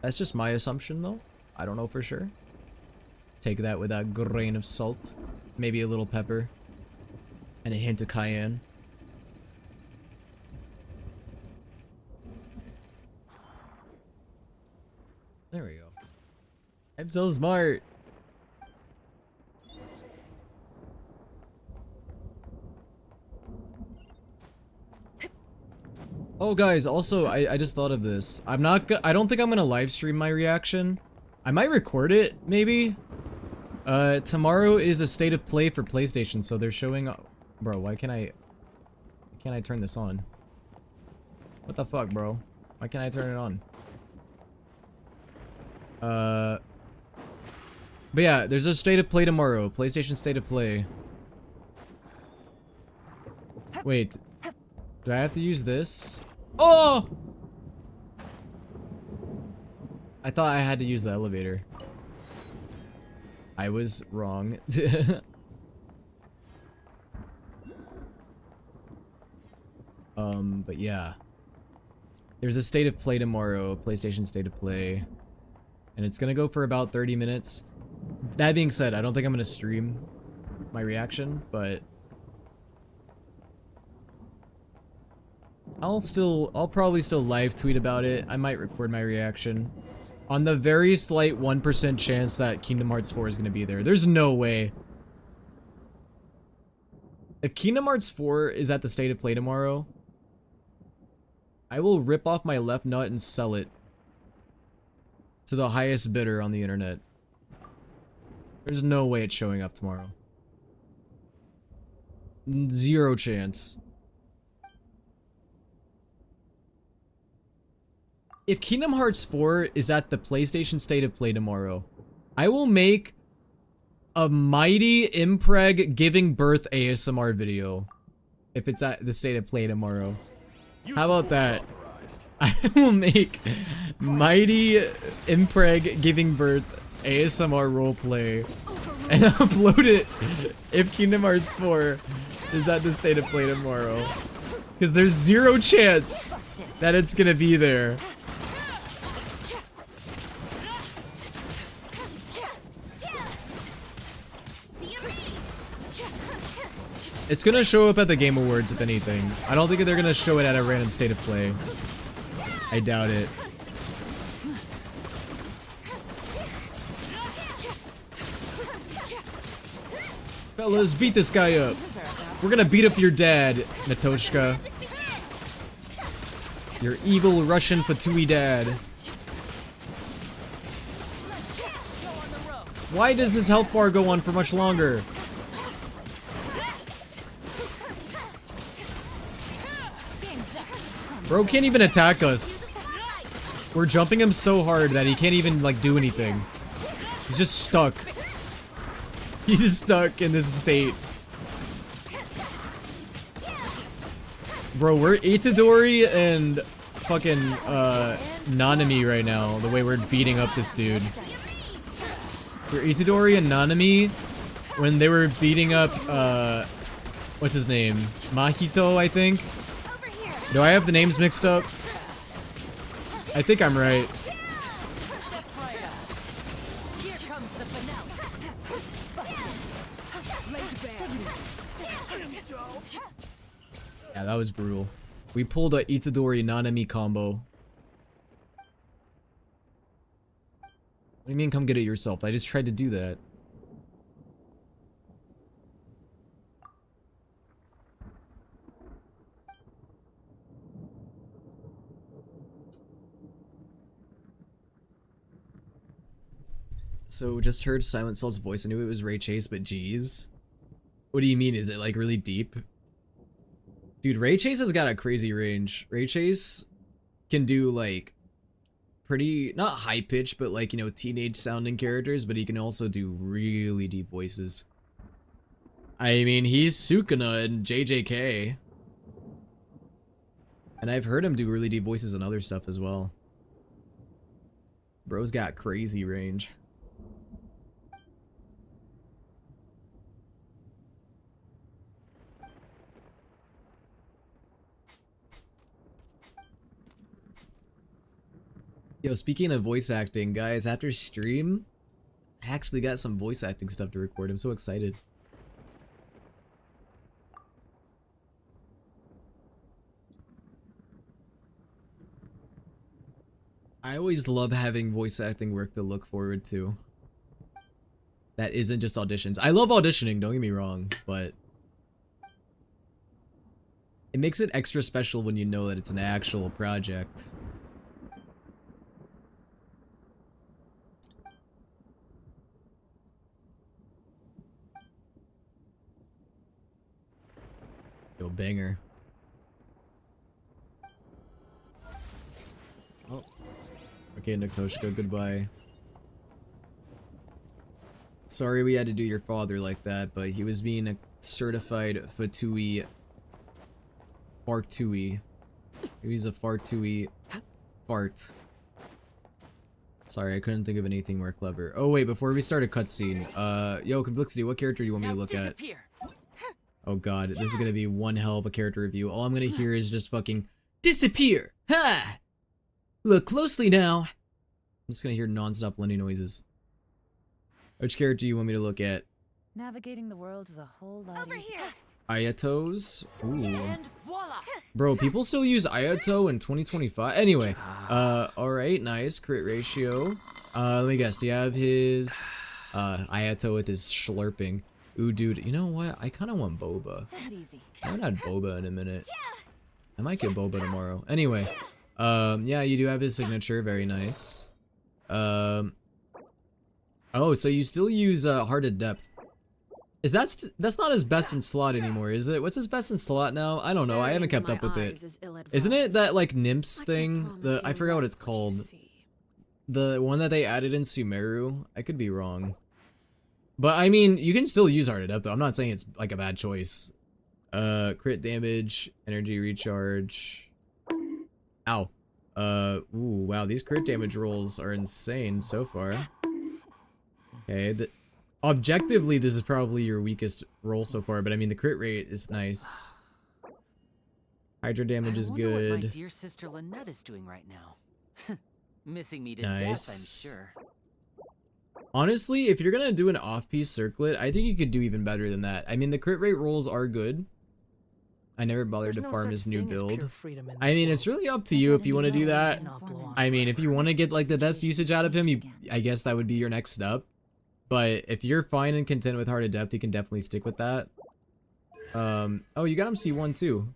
That's just my assumption, though. I don't know for sure. Take that with a grain of salt. Maybe a little pepper. And a hint of cayenne. There we go. I'm so smart. Oh guys, also I just thought of this. I don't think I'm gonna live stream my reaction. I might record it, maybe. Tomorrow is a state of play for PlayStation, so they're showing. Bro, why can't I turn this on? What the fuck, bro? Why can't I turn it on? But yeah, there's a state of play tomorrow. PlayStation state of play. Wait. Do I have to use this? Oh! I thought I had to use the elevator. I was wrong. But yeah. There's a state of play tomorrow, PlayStation state of play. And it's gonna go for about 30 minutes. That being said, I don't think I'm gonna stream my reaction, but I'll probably still live tweet about it. I might record my reaction. On the very slight 1% chance that Kingdom Hearts 4 is gonna be there. There's no way. If Kingdom Hearts 4 is at the state of play tomorrow, I will rip off my left nut and sell it to the highest bidder on the internet. There's no way it's showing up tomorrow. 0 chance. If Kingdom Hearts 4 is at the PlayStation state of play tomorrow, I will make a mighty impreg giving birth ASMR video. If it's at the state of play tomorrow. How about that? I will make mighty impreg giving birth ASMR roleplay and upload it if Kingdom Hearts 4 is at the state of play tomorrow. Because there's 0 chance that it's gonna be there. It's gonna show up at the Game Awards, if anything. I don't think they're gonna show it at a random state of play. I doubt it. Fellas, beat this guy up. We're gonna beat up your dad, Natoshka. Your evil Russian Fatui dad. Why does his health bar go on for much longer? Bro can't even attack us. We're jumping him so hard that he can't even like do anything. He's just stuck. He's just stuck in this state. Bro, we're Itadori and fucking Nanami right now, the way we're beating up this dude. We're Itadori and Nanami when they were beating up what's his name? Mahito, I think. Do I have the names mixed up? I think I'm right. Yeah, that was brutal. We pulled a Itadori Nanami combo. What do you mean come get it yourself? I just tried to do that. So just heard Silent Cell's voice. I knew it was Ray Chase, but geez. What do you mean? Is it like really deep? Dude, Ray Chase has got a crazy range. Ray Chase can do like pretty, not high pitch, but like, you know, teenage sounding characters, but he can also do really deep voices. I mean, he's Sukuna in JJK. And I've heard him do really deep voices and other stuff as well. Bro's got crazy range. Yo, speaking of voice acting, guys, after stream, I actually got some voice acting stuff to record. I'm so excited. I always love having voice acting work to look forward to. That isn't just auditions. I love auditioning, don't get me wrong, but it makes it extra special when you know that it's an actual project. Yo, banger. Oh. Okay, Natoshka, goodbye. Sorry we had to do your father like that, but he was being a certified Fatui Fartui. He was a Fartui fart. Sorry, I couldn't think of anything more clever. Oh wait, before we start a cutscene, yo, Complexity, what character do you want me to look at? Oh god, this is gonna be one hell of a character review. All I'm gonna hear is just fucking disappear! Ha! Look closely now! I'm just gonna hear non-stop Lenny noises. Which character do you want me to look at? Navigating the world is a whole lot Over here. Ayatos? Ooh. Bro, people still use Ayato in 2025? Anyway, alright, nice. Crit ratio. Let me guess, do you have his, Ayato with his slurping? Ooh, dude, you know what? I kinda want Boba. I haven't had Boba in a minute. I might get Boba tomorrow. Anyway, yeah, you do have his signature, very nice. Oh, so you still use, Heart of Depth. Is that's not his best in slot anymore, is it? What's his best in slot now? I don't know, I haven't kept up with it. Isn't it that, like, Nymphs thing? I forgot what it's called. The one that they added in Sumeru? I could be wrong. But, I mean, you can still use Heart of Depth, though. I'm not saying it's, like, a bad choice. Crit damage, energy recharge. Ow. Ooh, wow, these crit damage rolls are insane so far. Okay, objectively, this is probably your weakest roll so far, but I mean, the crit rate is nice. Hydra damage is good. What my dear sister Lynette is doing right now. Missing me to death, I'm sure. Honestly, if you're gonna do an off-piece circlet, I think you could do even better than that. I mean, the crit rate rolls are good. I never bothered to farm his new build. I mean, it's really up to you if you want to do that. I mean, if you want to get like the best usage out of him, I guess that would be your next step. But if you're fine and content with Heart of Depth, you can definitely stick with that. Oh, you got him C1 too.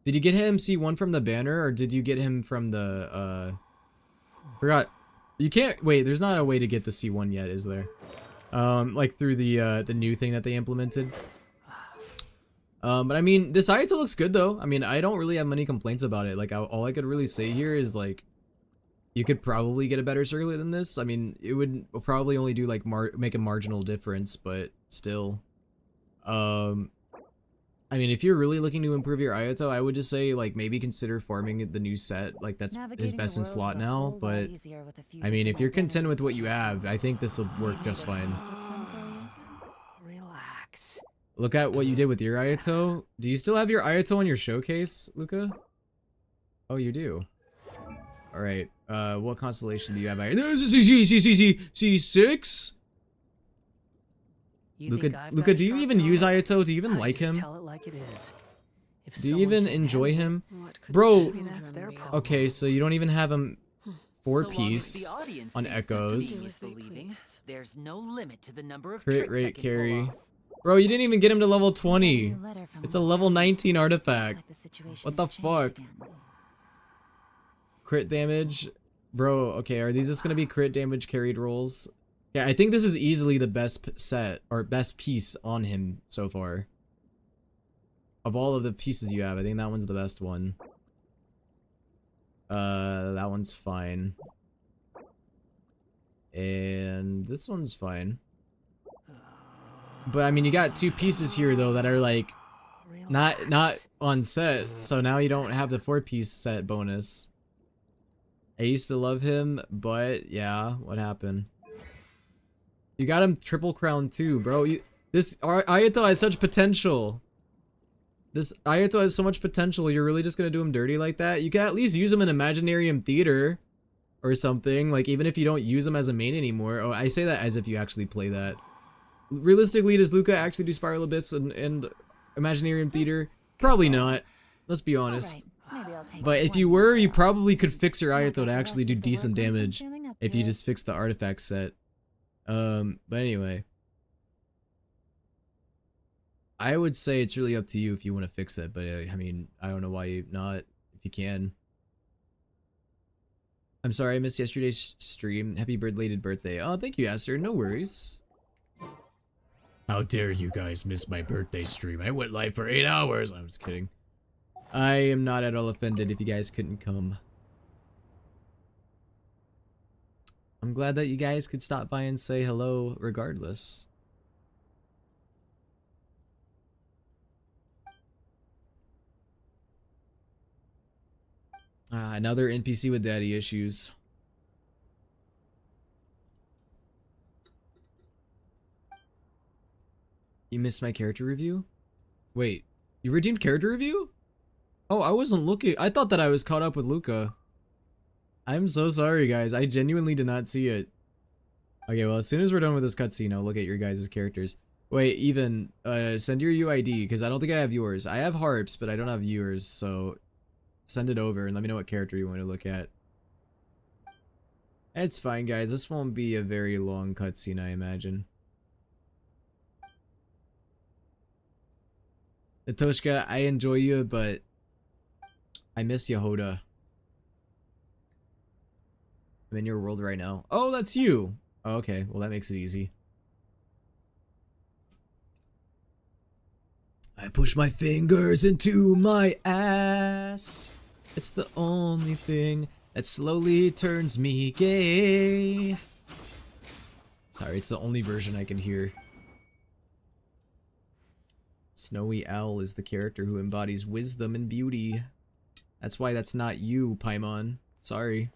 Did you get him C1 from the banner, or did you get him from the, forgot. You can't, wait, there's not a way to get the C1 yet, is there? Like through the new thing that they implemented. But I mean, this Ayato looks good though. I mean, I don't really have many complaints about it. Like, all I could really say here is like, you could probably get a better circlet than this. I mean, it would probably only do like make a marginal difference, but still. I mean, if you're really looking to improve your Ayato, I would just say like maybe consider farming the new set. Like that's his best in slot now. But I mean, if you're content with what you have, I think this will work just fine. Relax. Look at what you did with your Ayato. Do you still have your Ayato on your showcase, Luca? Oh, you do. All right. What constellation do you have? C6. Luca, do you even use Ayato? Do you even like him? Tell it like it is. If Do you someone even can enjoy handle him? What could Bro, the children that's their be? problem. okay, so you don't even have him So four long as piece the audience on thinks that echoes. the is believing, there's no limit to the number of Crit tricks I rate can carry. pull off. Bro, you didn't even get him to level 20. It's a level 19 artifact. What the fuck? Crit damage? Bro, okay, are these just gonna be crit damage carried rolls? Yeah, I think this is easily the best set, or best piece on him so far. Of all of the pieces you have, I think that one's the best one. That one's fine. And this one's fine. But I mean, you got two pieces here though that are like not on set, so now you don't have the 4-piece set bonus. I used to love him, but yeah, what happened? You got him triple crown too, bro. This Ayato has such potential. This Ayato has so much potential. You're really just gonna do him dirty like that? You can at least use him in Imaginarium Theater or something. Like, even if you don't use him as a main anymore. Oh, I say that as if you actually play that. Realistically, does Luca actually do Spiral Abyss and Imaginarium Theater? Probably not. Let's be honest. But if you were, you probably could fix your Ayato to actually do decent damage if you just fix the artifact set. But anyway. I would say it's really up to you if you want to fix it, but I mean, I don't know why you not, if you can. I'm sorry I missed yesterday's stream. Happy belated birthday. Oh, thank you, Aster. No worries. How dare you guys miss my birthday stream? I went live for 8 hours. I'm just kidding. I am not at all offended if you guys couldn't come. I'm glad that you guys could stop by and say hello regardless. Another NPC with daddy issues. You missed my character review? Wait, you redeemed character review? Oh, I wasn't looking. I thought that I was caught up with Luca. I'm so sorry, guys. I genuinely did not see it. Okay, well, as soon as we're done with this cutscene, I'll look at your guys' characters. Wait, even, send your UID, because I don't think I have yours. I have Harps, but I don't have yours, so send it over and let me know what character you want to look at. It's fine, guys. This won't be a very long cutscene, I imagine. Natoshka, I enjoy you, but I miss Yehoda. I'm in your world right now. Oh, that's you! Oh, okay, well that makes it easy. I push my fingers into my ass. It's the only thing that slowly turns me gay. Sorry, it's the only version I can hear. Snowy Owl is the character who embodies wisdom and beauty. That's why that's not you, Paimon. Sorry.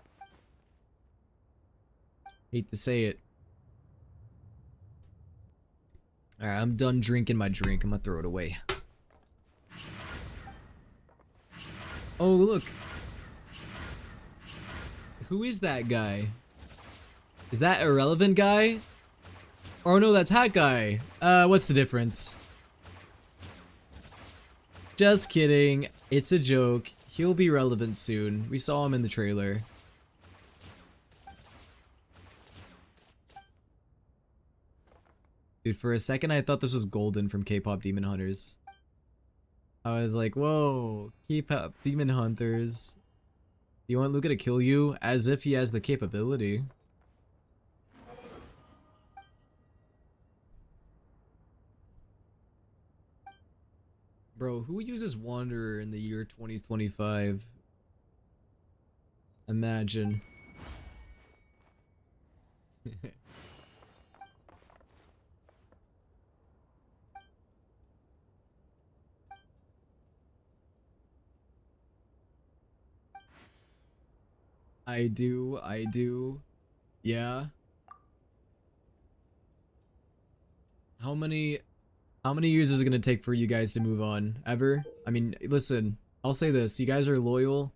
Hate to say it. Alright, I'm done drinking my drink. I'm gonna throw it away. Oh, look. Who is that guy? Is that Irrelevant guy? Oh no, that's Hat guy. What's the difference? Just kidding. It's a joke. He'll be relevant soon. We saw him in the trailer. Dude, for a second I thought this was Golden from K-pop Demon Hunters. I was like, whoa, K-pop Demon Hunters. You want Luca to kill you? As if he has the capability. Bro, who uses Wanderer in the year 2025? Imagine. I do. Yeah. How many years is it gonna take for you guys to move on? Ever? I mean, listen, I'll say this, you guys are loyal,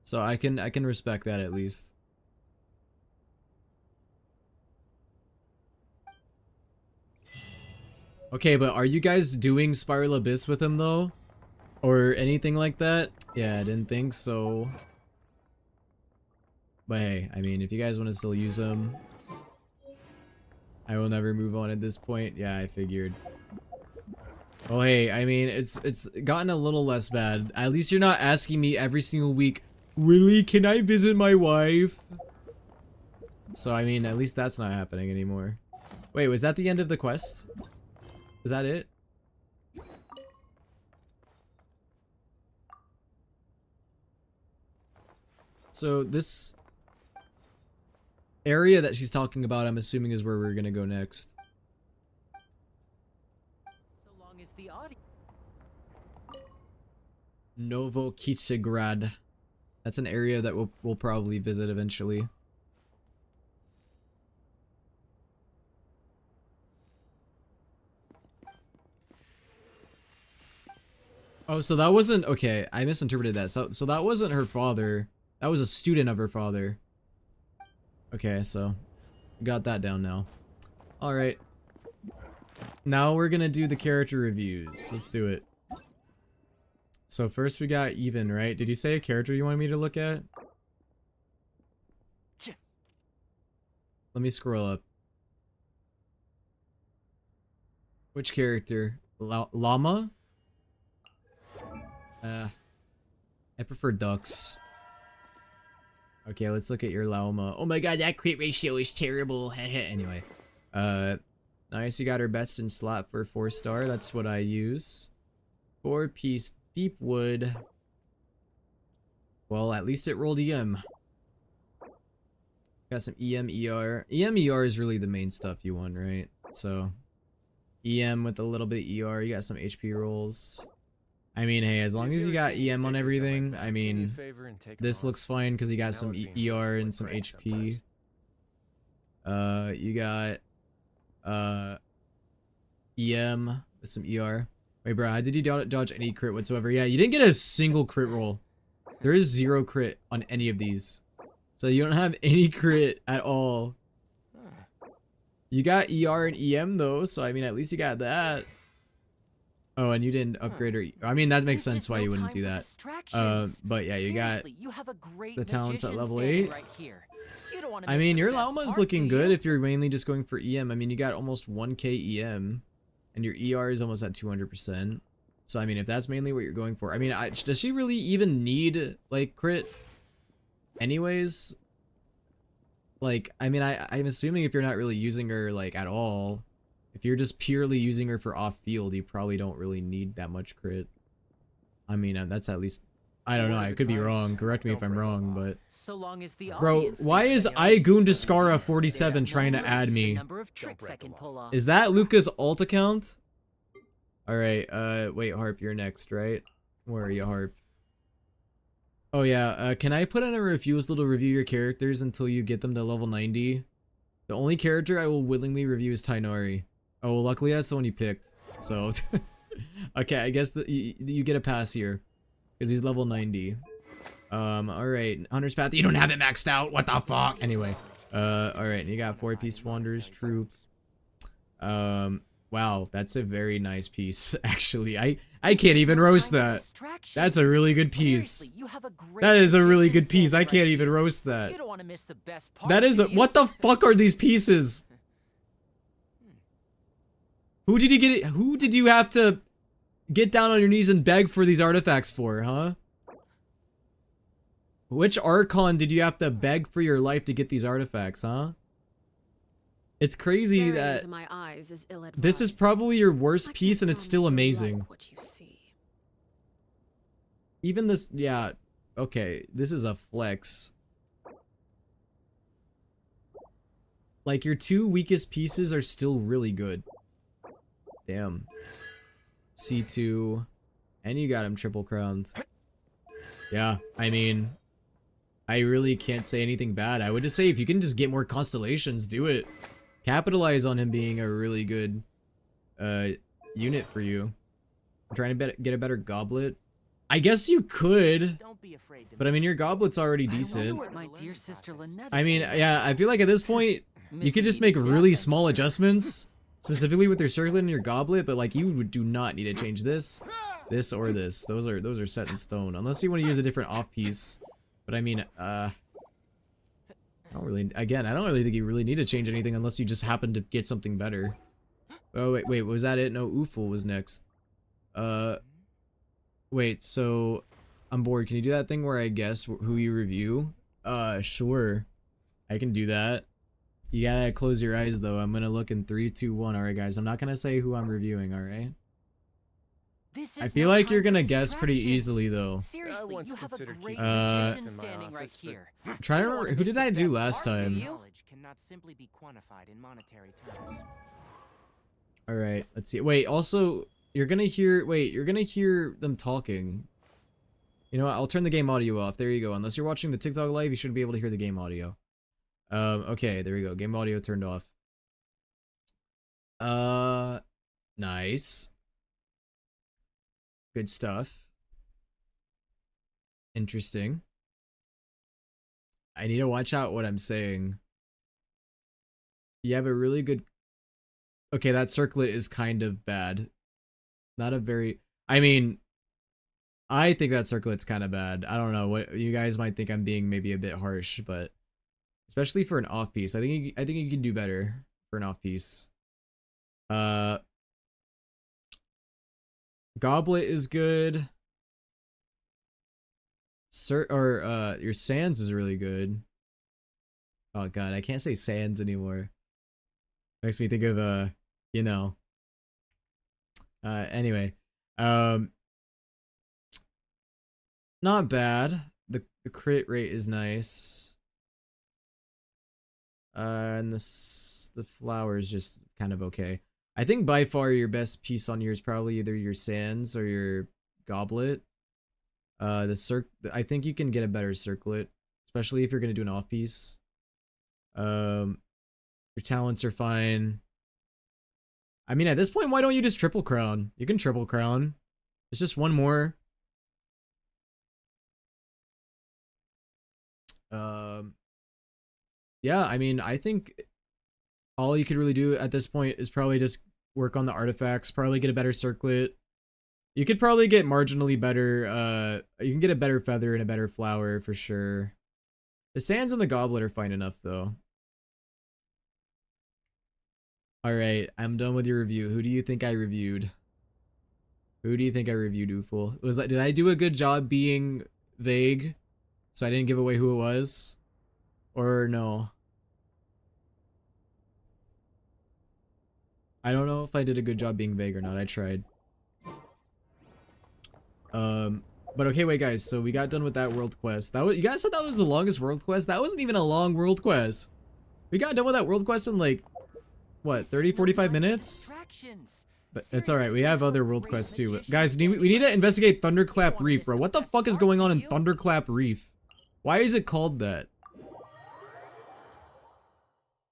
so I can respect that at least. Okay, but are you guys doing Spiral Abyss with him though? Or anything like that? Yeah, I didn't think so. But hey, I mean, if you guys want to still use him, I will never move on at this point. Yeah, I figured. Well, hey, I mean, it's gotten a little less bad. At least you're not asking me every single week, Willie, can I visit my wife? So, I mean, at least that's not happening anymore. Wait, was that the end of the quest? Is that it? So, this area that she's talking about, I'm assuming, is where we're gonna go next. So long as the audience. Novo Kichigrad. That's an area that we'll probably visit eventually. Oh, so that wasn't okay. I misinterpreted that. So that wasn't her father. That was a student of her father. Okay, so got that down now. All right. Now we're gonna do the character reviews. Let's do it. So first we got Even, right? Did you say a character you wanted me to look at? Let me scroll up. Which character? Llama? I prefer ducks. Okay, let's look at your llama. Oh my god, that crit ratio is terrible. Anyway. Nice, you got her best in slot for 4-star. That's what I use. 4-piece deep wood. Well, at least it rolled EM. Got some EM, ER. EM, ER is really the main stuff you want, right? So, EM with a little bit of ER. You got some HP rolls. I mean, hey, as long as you got EM on everything, I mean, this looks fine because you got some ER and some HP. You got EM with some ER. Wait, bro, how did you dodge any crit whatsoever? Yeah, you didn't get a single crit roll. There is 0 crit on any of these. So you don't have any crit at all. You got ER and EM though, so I mean, at least you got that. Oh, and you didn't upgrade her. I mean, that makes sense why you wouldn't do that. But yeah, you got the talents at level 8. I mean, your llama's looking good if you're mainly just going for EM. I mean, you got almost 1k EM, and your ER is almost at 200%. So I mean, if that's mainly what you're going for, I mean, does she really even need like crit? Anyways, like, I mean, I'm assuming if you're not really using her like at all. If you're just purely using her for off-field, you probably don't really need that much crit. I mean, that's at least... I don't know, I could be wrong. Correct me if I'm wrong, but... Bro, why is Igundaskara 47 trying to add me? Is that Luca's alt account? Alright, wait, Harp, you're next, right? Where are you, Harp? Oh yeah, can I put in a refusal to review your characters until you get them to level 90? The only character I will willingly review is Tainari. Oh, well, luckily that's the one you picked. So, okay, I guess you get a pass here. Because he's level 90. Alright. Hunter's Path, you don't have it maxed out, what the fuck? Anyway. Alright, you got 4-piece Wanderer's Troop. Wow, that's a very nice piece, actually. I can't even roast that. That's a really good piece. That is a really good piece, I can't even roast that. That is a- what the fuck are these pieces? Who did you get it? Who did you have to get down on your knees and beg for these artifacts for, huh? Which Archon did you have to beg for your life to get these artifacts, huh? It's crazy Staring that into my eyes is this is ill-advised. probably your worst I piece can't and it's still promise you'll amazing. like what you see. Even this, yeah, okay, this is a flex. Like, your 2 weakest pieces are still really good. Damn. C2. And you got him triple crowned. Yeah, I mean, I really can't say anything bad. I would just say if you can just get more constellations, do it. Capitalize on him being a really good unit for you. I'm trying to get a better goblet. I guess you could, Don't be afraid to but I mean, your goblet's already I wonder decent. what my dear sister Lynette I is mean, doing. yeah, I feel like at this point, you could just make really small adjustments, specifically with your circlet and your goblet, but like you do not need to change this, or this. Those are set in stone, unless you want to use a different off piece. But I mean, I don't really think you really need to change anything unless you just happen to get something better. Oh wait, was that it? No, Uful was next. Wait, so I'm bored. Can you do that thing where I guess who you review? Sure. I can do that. You gotta close your eyes though. I'm gonna look in 3, 2, 1. Alright guys, I'm not gonna say who I'm reviewing, alright? I feel like you're gonna guess pretty easily though. Seriously, once you have a considered great keeping magician secrets in my standing right office, but- here. I'm trying to remember, who did I do last time? Knowledge cannot simply be quantified in monetary terms. Alright, let's see. Wait, also, you're gonna hear them talking. You know what, I'll turn the game audio off. There you go. Unless you're watching the TikTok live, you shouldn't be able to hear the game audio. Okay, there we go. Game audio turned off. Nice. Good stuff. Interesting. I need to watch out what I'm saying. You have a really good... Okay, that circlet is kind of bad. Not a very... I mean, I think that circlet's kind of bad. I don't know, what you guys might think I'm being maybe a bit harsh, but... Especially for an off piece. I think you can do better for an off piece. Goblet is good. Your sands is really good. Oh god, I can't say sands anymore. Makes me think of you know. Anyway. Not bad. The crit rate is nice. And the flower is just kind of okay. I think by far your best piece on here is probably either your sands or your goblet. I think you can get a better circlet, especially if you're gonna do an off piece. Your talents are fine. I mean, at this point, why don't you just triple crown? You can triple crown. It's just one more. Yeah, I mean, I think all you could really do at this point is probably just work on the artifacts, probably get a better circlet. You could probably get marginally better, you can get a better feather and a better flower for sure. The sands and the goblet are fine enough though. Alright, I'm done with your review. Who do you think I reviewed? Who do you think I reviewed, Uful? Did I do a good job being vague so I didn't give away who it was? Or no? I don't know if I did a good job being vague or not. I tried. But okay, wait guys, so we got done with that world quest. You guys said that was the longest world quest? That wasn't even a long world quest. We got done with that world quest in like, what, 30, 45 minutes? But it's alright, we have other world quests too. Guys, we need to investigate Thunderclap Reef, bro. What the fuck is going on in Thunderclap Reef? Why is it called that?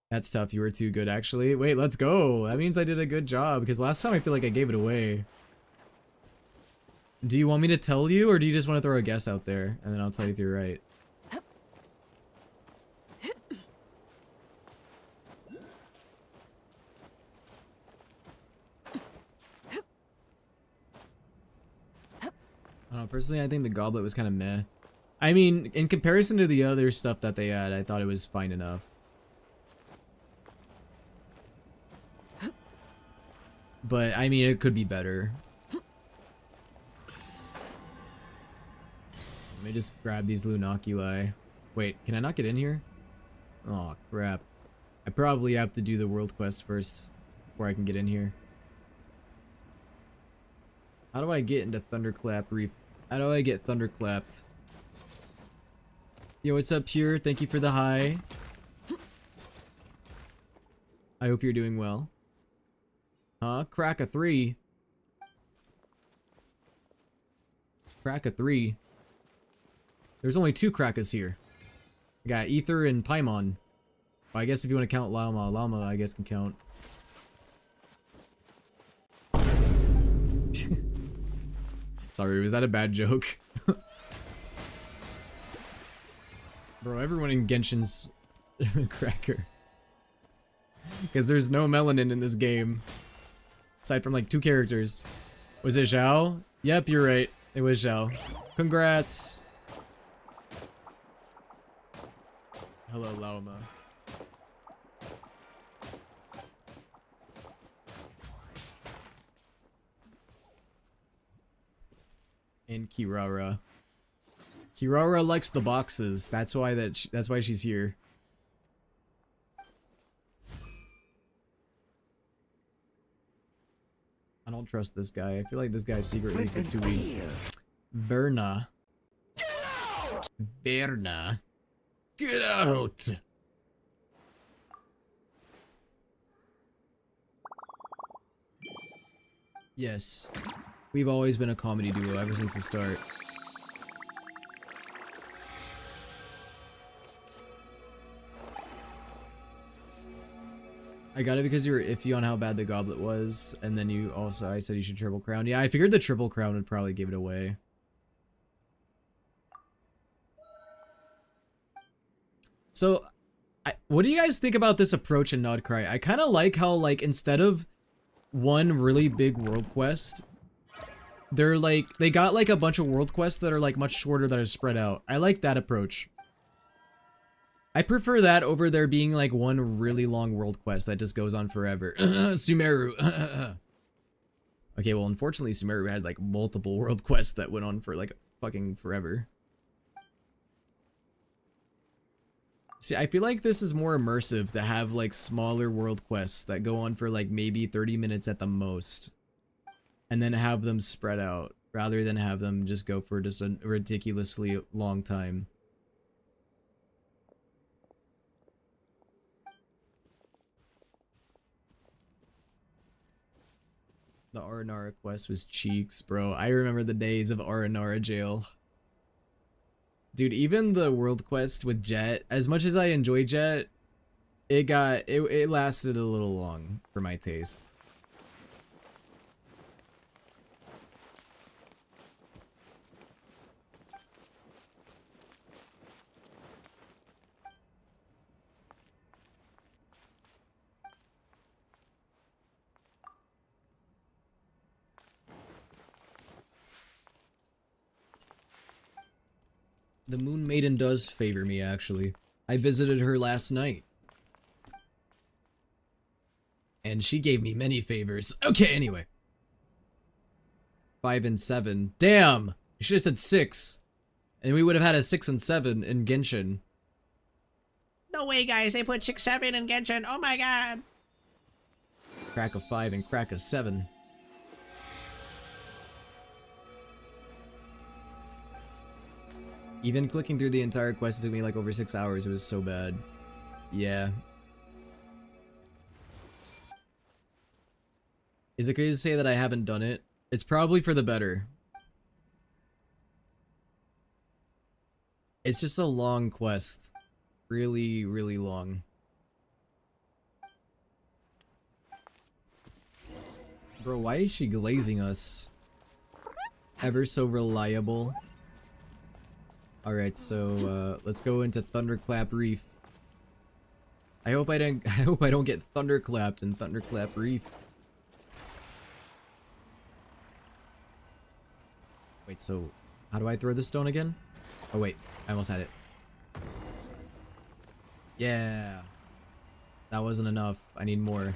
That's tough, you were too good actually. Wait, let's go. That means I did a good job, because last time I feel like I gave it away. Do you want me to tell you, or do you just want to throw a guess out there, and then I'll tell you if you're right? Personally, I think the goblet was kind of meh. I mean, in comparison to the other stuff that they had, I thought it was fine enough. But I mean, it could be better. Let me just grab these Lunoculi. Wait, can I not get in here? Oh crap. I probably have to do the world quest first before I can get in here. How do I get into Thunderclap Reef? How do I get thunderclapped? Yo, what's up, Pure? Thank you for the hi. I hope you're doing well. Huh? Crack a 3. Crack a 3. There's only 2 Krakas here. I got Ether and Paimon. Well, I guess if you want to count Llama, Llama I guess can count. Sorry, was that a bad joke? Bro, everyone in Genshin's cracker. Because there's no melanin in this game. Aside from like 2 characters. Was it Zhao? Yep, you're right. It was Zhao. Congrats. Hello, Laoma. And Kirara. Kirara likes the boxes. That's why that's why she's here. I don't trust this guy. I feel like this guy's secretly too weak. Verna. Verna. Get out! Yes. We've always been a comedy duo ever since the start. I got it because you were iffy on how bad the goblet was, and then you also, I said you should triple crown. Yeah, I figured the triple crown would probably give it away. So, what do you guys think about this approach in Nodcry? I kind of like how, like, instead of one really big world quest, they're like, they got like a bunch of world quests that are like much shorter that are spread out. I like that approach. I prefer that over there being like one really long world quest that just goes on forever. Sumeru. Okay, well, unfortunately, Sumeru had like multiple world quests that went on for like fucking forever. See, I feel like this is more immersive to have like smaller world quests that go on for like maybe 30 minutes at the most. And then have them spread out rather than have them just go for just a ridiculously long time. The Aranara quest was cheeks, bro. I remember the days of Aranara jail. Dude, even the world quest with Jet, as much as I enjoy Jet, it lasted a little long for my taste. The Moon Maiden does favor me, actually. I visited her last night. And she gave me many favors. Okay, anyway. 5 and 7. Damn! You should have said 6. And we would have had a 6 and 7 in Genshin. No way, guys. They put 6, 7 in Genshin. Oh my god. Crack of 5 and crack of 7. Even clicking through the entire quest took me like over 6 hours. It was so bad. Yeah. Is it crazy to say that I haven't done it? It's probably for the better. It's just a long quest. Really, really long. Bro, why is she glazing us? Ever so reliable. Alright, so let's go into Thunderclap Reef. I hope I don't get thunderclapped in Thunderclap Reef. Wait, so how do I throw the stone again? Oh wait, I almost had it. Yeah. That wasn't enough. I need more.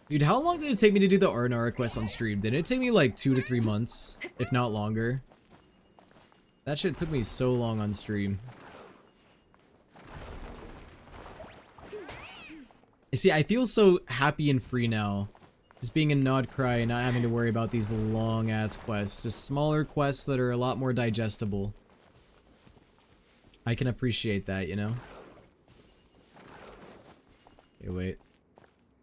Dude, how long did it take me to do the Arnara quest on stream? Did it take me like 2 to 3 months, if not longer? That shit took me so long on stream. You see, I feel so happy and free now. Just being in Nodcry and not having to worry about these long ass quests. Just smaller quests that are a lot more digestible. I can appreciate that, you know? Okay, wait.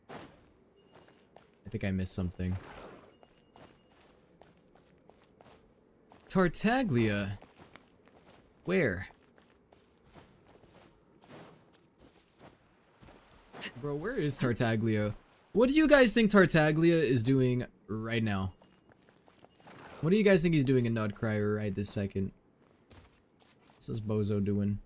I think I missed something. Tartaglia? Where? Bro, where is Tartaglia? What do you guys think Tartaglia is doing right now? What do you guys think he's doing in Nodcry right this second? What's this bozo doing?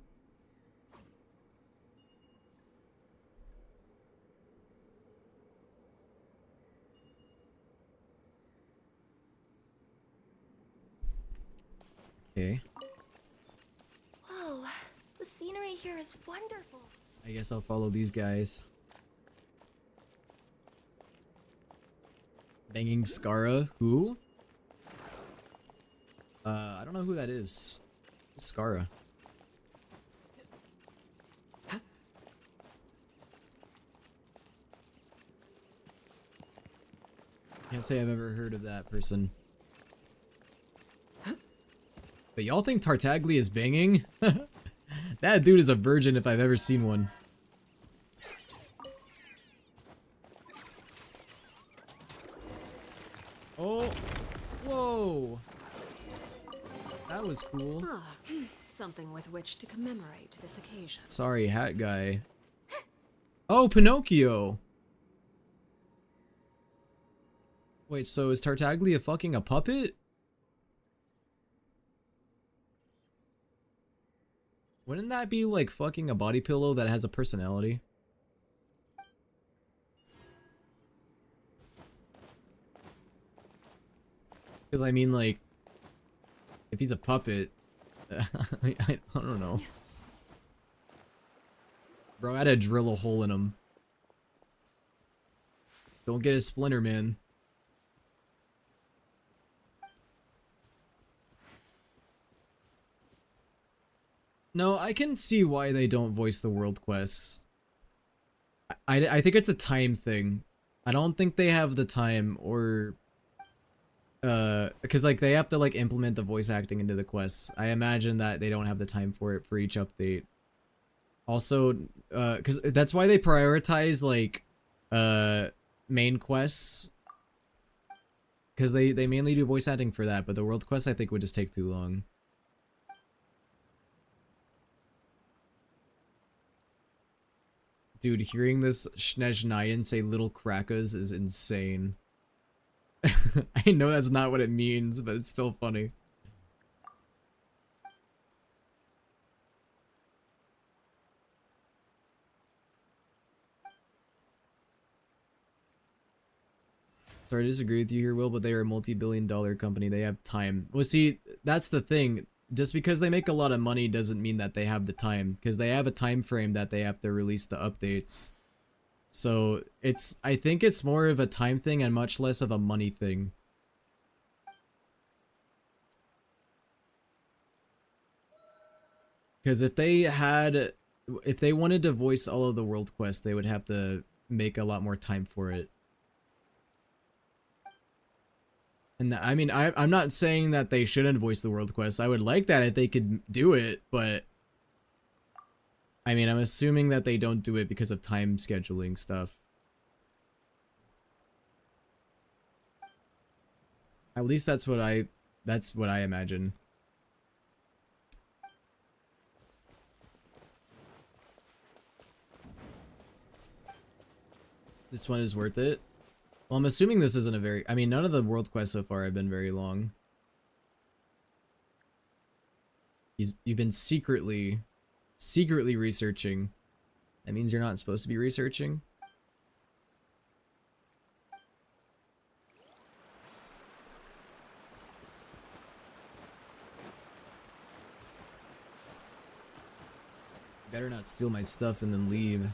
Okay. Whoa, the scenery here is wonderful. I guess I'll follow these guys. Banging Skara? Who? I don't know who that is. Who's Skara? Can't say I've ever heard of that person. But y'all think Tartaglia is banging? That dude is a virgin if I've ever seen one. Oh, whoa. That was cool. Ah, something with which to commemorate this occasion. Sorry, hat guy. Oh, Pinocchio. Wait, so is Tartaglia fucking a puppet? Wouldn't that be like fucking a body pillow that has a personality? Because I mean, like, if he's a puppet, I don't know. Bro, I had to drill a hole in him. Don't get a splinter, man. No, I can see why they don't voice the world quests. I think it's a time thing. I don't think they have the time, or because like they have to like implement the voice acting into the quests. I imagine that they don't have the time for it for each update. Also, because that's why they prioritize like main quests, because they mainly do voice acting for that, but the world quests I think would just take too long. Dude, hearing this Snezhnayan say little crackers is insane. I know that's not what it means, but it's still funny. Sorry to disagree with you here, Will, but they are a multi-billion-dollar company. They have time. Well, see, that's the thing. Just because they make a lot of money doesn't mean that they have the time, because they have a time frame that they have to release the updates. So I think it's more of a time thing and much less of a money thing. Because if they wanted to voice all of the world quests, they would have to make a lot more time for it. And I mean, I'm not saying that they shouldn't voice the world quests. I would like that if they could do it, but I mean, I'm assuming that they don't do it because of time scheduling stuff. At least that's what I imagine. This one is worth it. Well, I'm assuming this isn't a very... I mean, none of the world quests so far have been very long. You've been secretly researching. That means you're not supposed to be researching. Better not steal my stuff and then leave.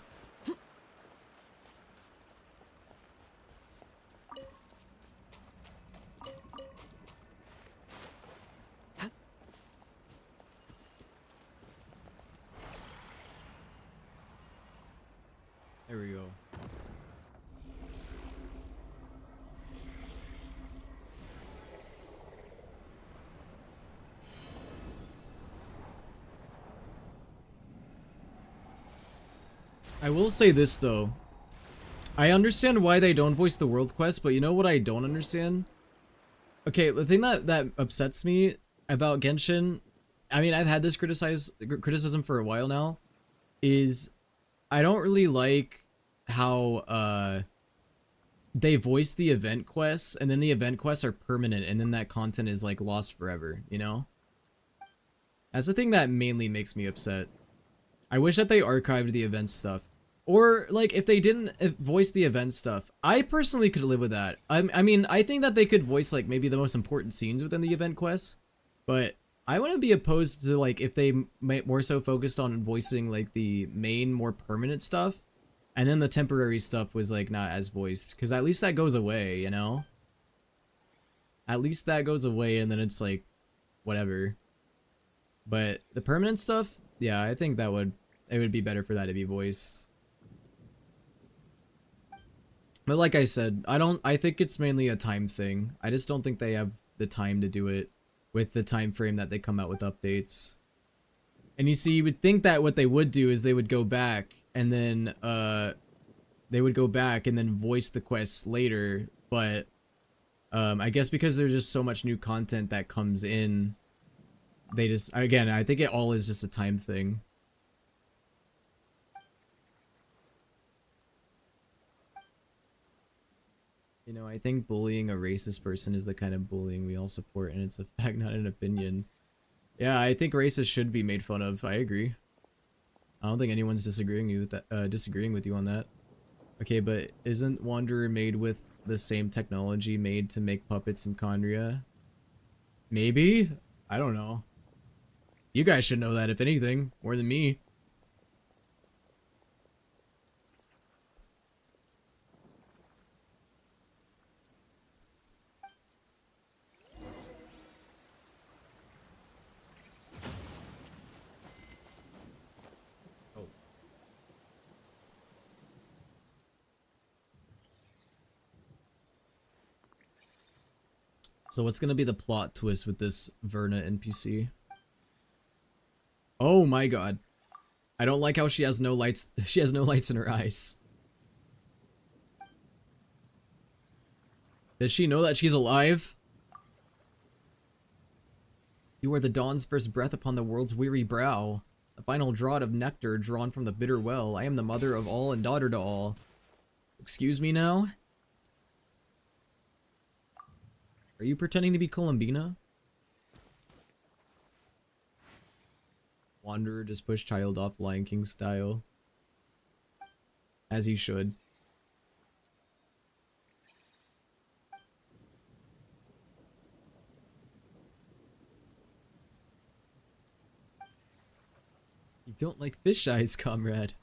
There we go. I will say this though. I understand why they don't voice the world quest, but you know what I don't understand? Okay, the thing that upsets me about Genshin, I mean, I've had this criticism for a while now, is I don't really like how they voice the event quests and then the event quests are permanent and then that content is like lost forever, you know? That's the thing that mainly makes me upset. I wish that they archived the event stuff. Or, like, if they didn't voice the event stuff, I personally could live with that. I mean, I think that they could voice, like, maybe the most important scenes within the event quests, but I wouldn't be opposed to, like, if they more so focused on voicing, like, the main, more permanent stuff, and then the temporary stuff was, like, not as voiced, because at least that goes away, you know? At least that goes away, and then it's, like, whatever. But the permanent stuff, yeah, I think it would be better for that to be voiced. But like I said, I think it's mainly a time thing. I just don't think they have the time to do it with the time frame that they come out with updates. And you see, you would think that what they would do is they would go back and then voice the quests later, but I guess because there's just so much new content that comes in, they just, again, I think it all is just a time thing. You know, I think bullying a racist person is the kind of bullying we all support, and it's a fact, not an opinion. Yeah, I think racists should be made fun of. I agree. I don't think anyone's disagreeing with you on that. Okay, but isn't Wanderer made with the same technology made to make puppets in Khaenri'ah? Maybe? I don't know. You guys should know that, if anything, more than me. So what's gonna be the plot twist with this Verna NPC? Oh my god. I don't like how she has no lights in her eyes. Does she know that she's alive? You are the dawn's first breath upon the world's weary brow. The final draught of nectar drawn from the bitter well. I am the mother of all and daughter to all. Excuse me now? Are you pretending to be Columbina? Wanderer just pushed child off Lion King style. As you should. You don't like fish eyes, comrade.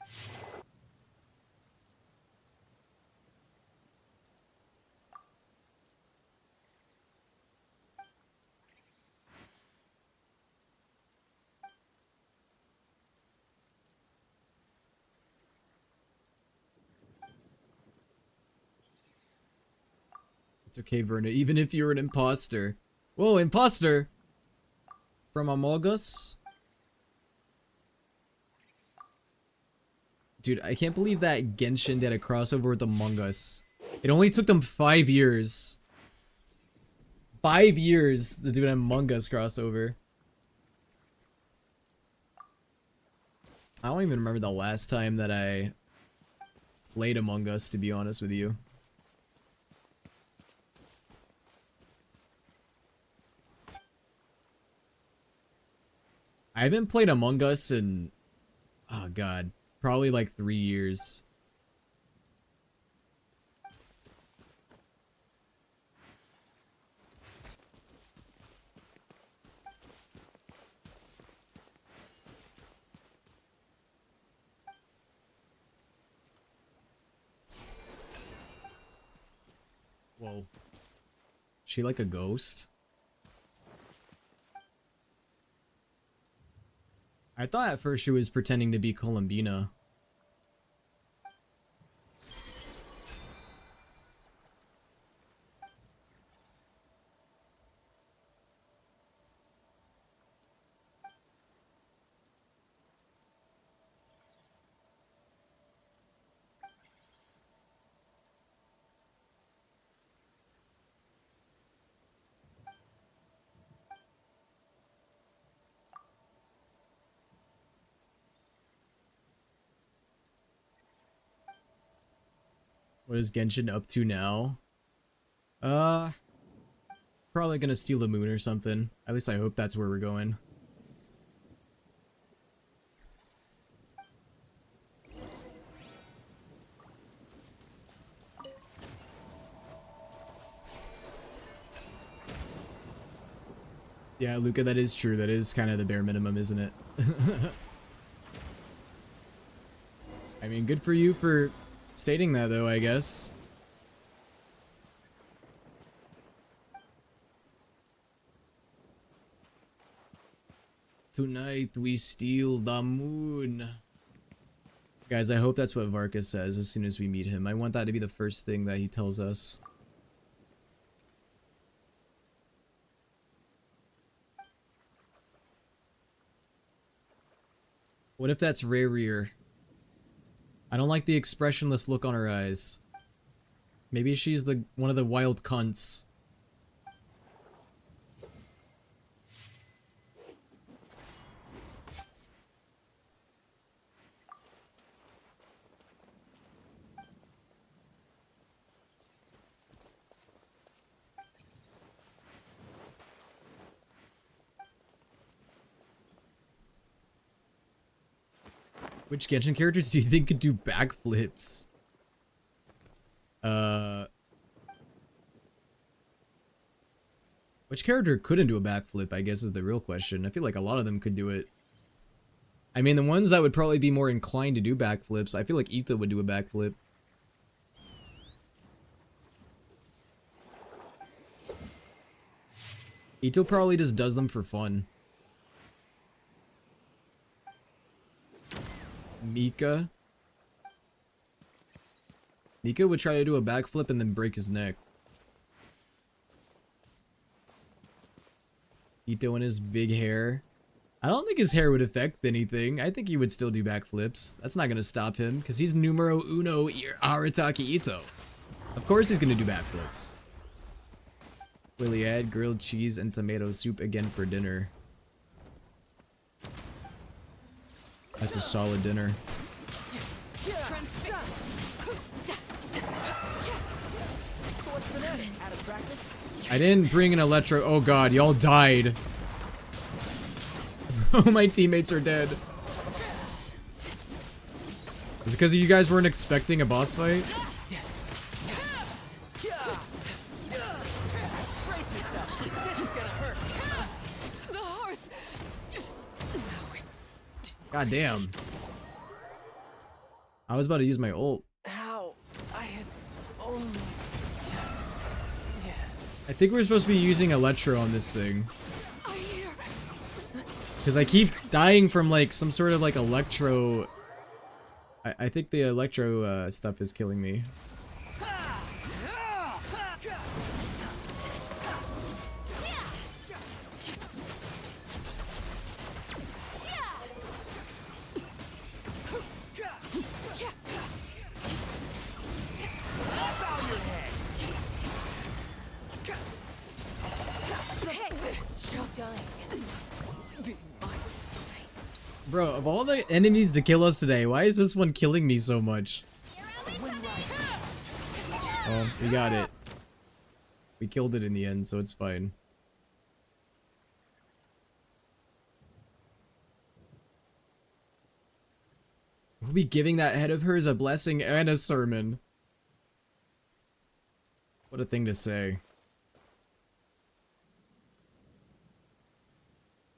It's okay, Verna, even if you're an imposter. Whoa, imposter! From Among Us? Dude, I can't believe that Genshin did a crossover with Among Us. It only took them 5 years. 5 years to do an Among Us crossover. I don't even remember the last time that I played Among Us, to be honest with you. I haven't played Among Us in, oh god, probably like 3 years. Whoa. She like a ghost? I thought at first she was pretending to be Columbina. What is Genshin up to now? Probably gonna steal the moon or something. At least I hope that's where we're going. Yeah, Luca, that is true. That is kind of the bare minimum, isn't it? I mean, good for you for stating that, though, I guess. Tonight we steal the moon. Guys, I hope that's what Varka says as soon as we meet him. I want that to be the first thing that he tells us. What if that's Rarier? I don't like the expressionless look on her eyes. Maybe she's one of the wild cunts. Which Genshin characters do you think could do backflips? Which character couldn't do a backflip, I guess, is the real question. I feel like a lot of them could do it. I mean, the ones that would probably be more inclined to do backflips, I feel like Ito would do a backflip. Ito probably just does them for fun. Mika would try to do a backflip and then break his neck. Ito and his big hair. I don't think his hair would affect anything. I think he would still do backflips. That's not gonna stop him, because he's numero uno Arataki Ito. Of course he's gonna do backflips. Will he add grilled cheese and tomato soup again for dinner? That's a solid dinner. I didn't bring an electro. Oh god, y'all died. Oh, my teammates are dead. Is it because you guys weren't expecting a boss fight? God damn. I was about to use my ult. How? I had only... I think we're supposed to be using Electro on this thing. Because I keep dying from like some sort of like Electro... I think the Electro stuff is killing me. Bro, of all the enemies to kill us today, why is this one killing me so much? Oh, we got it. We killed it in the end, so it's fine. We'll be giving that head of hers a blessing and a sermon. What a thing to say.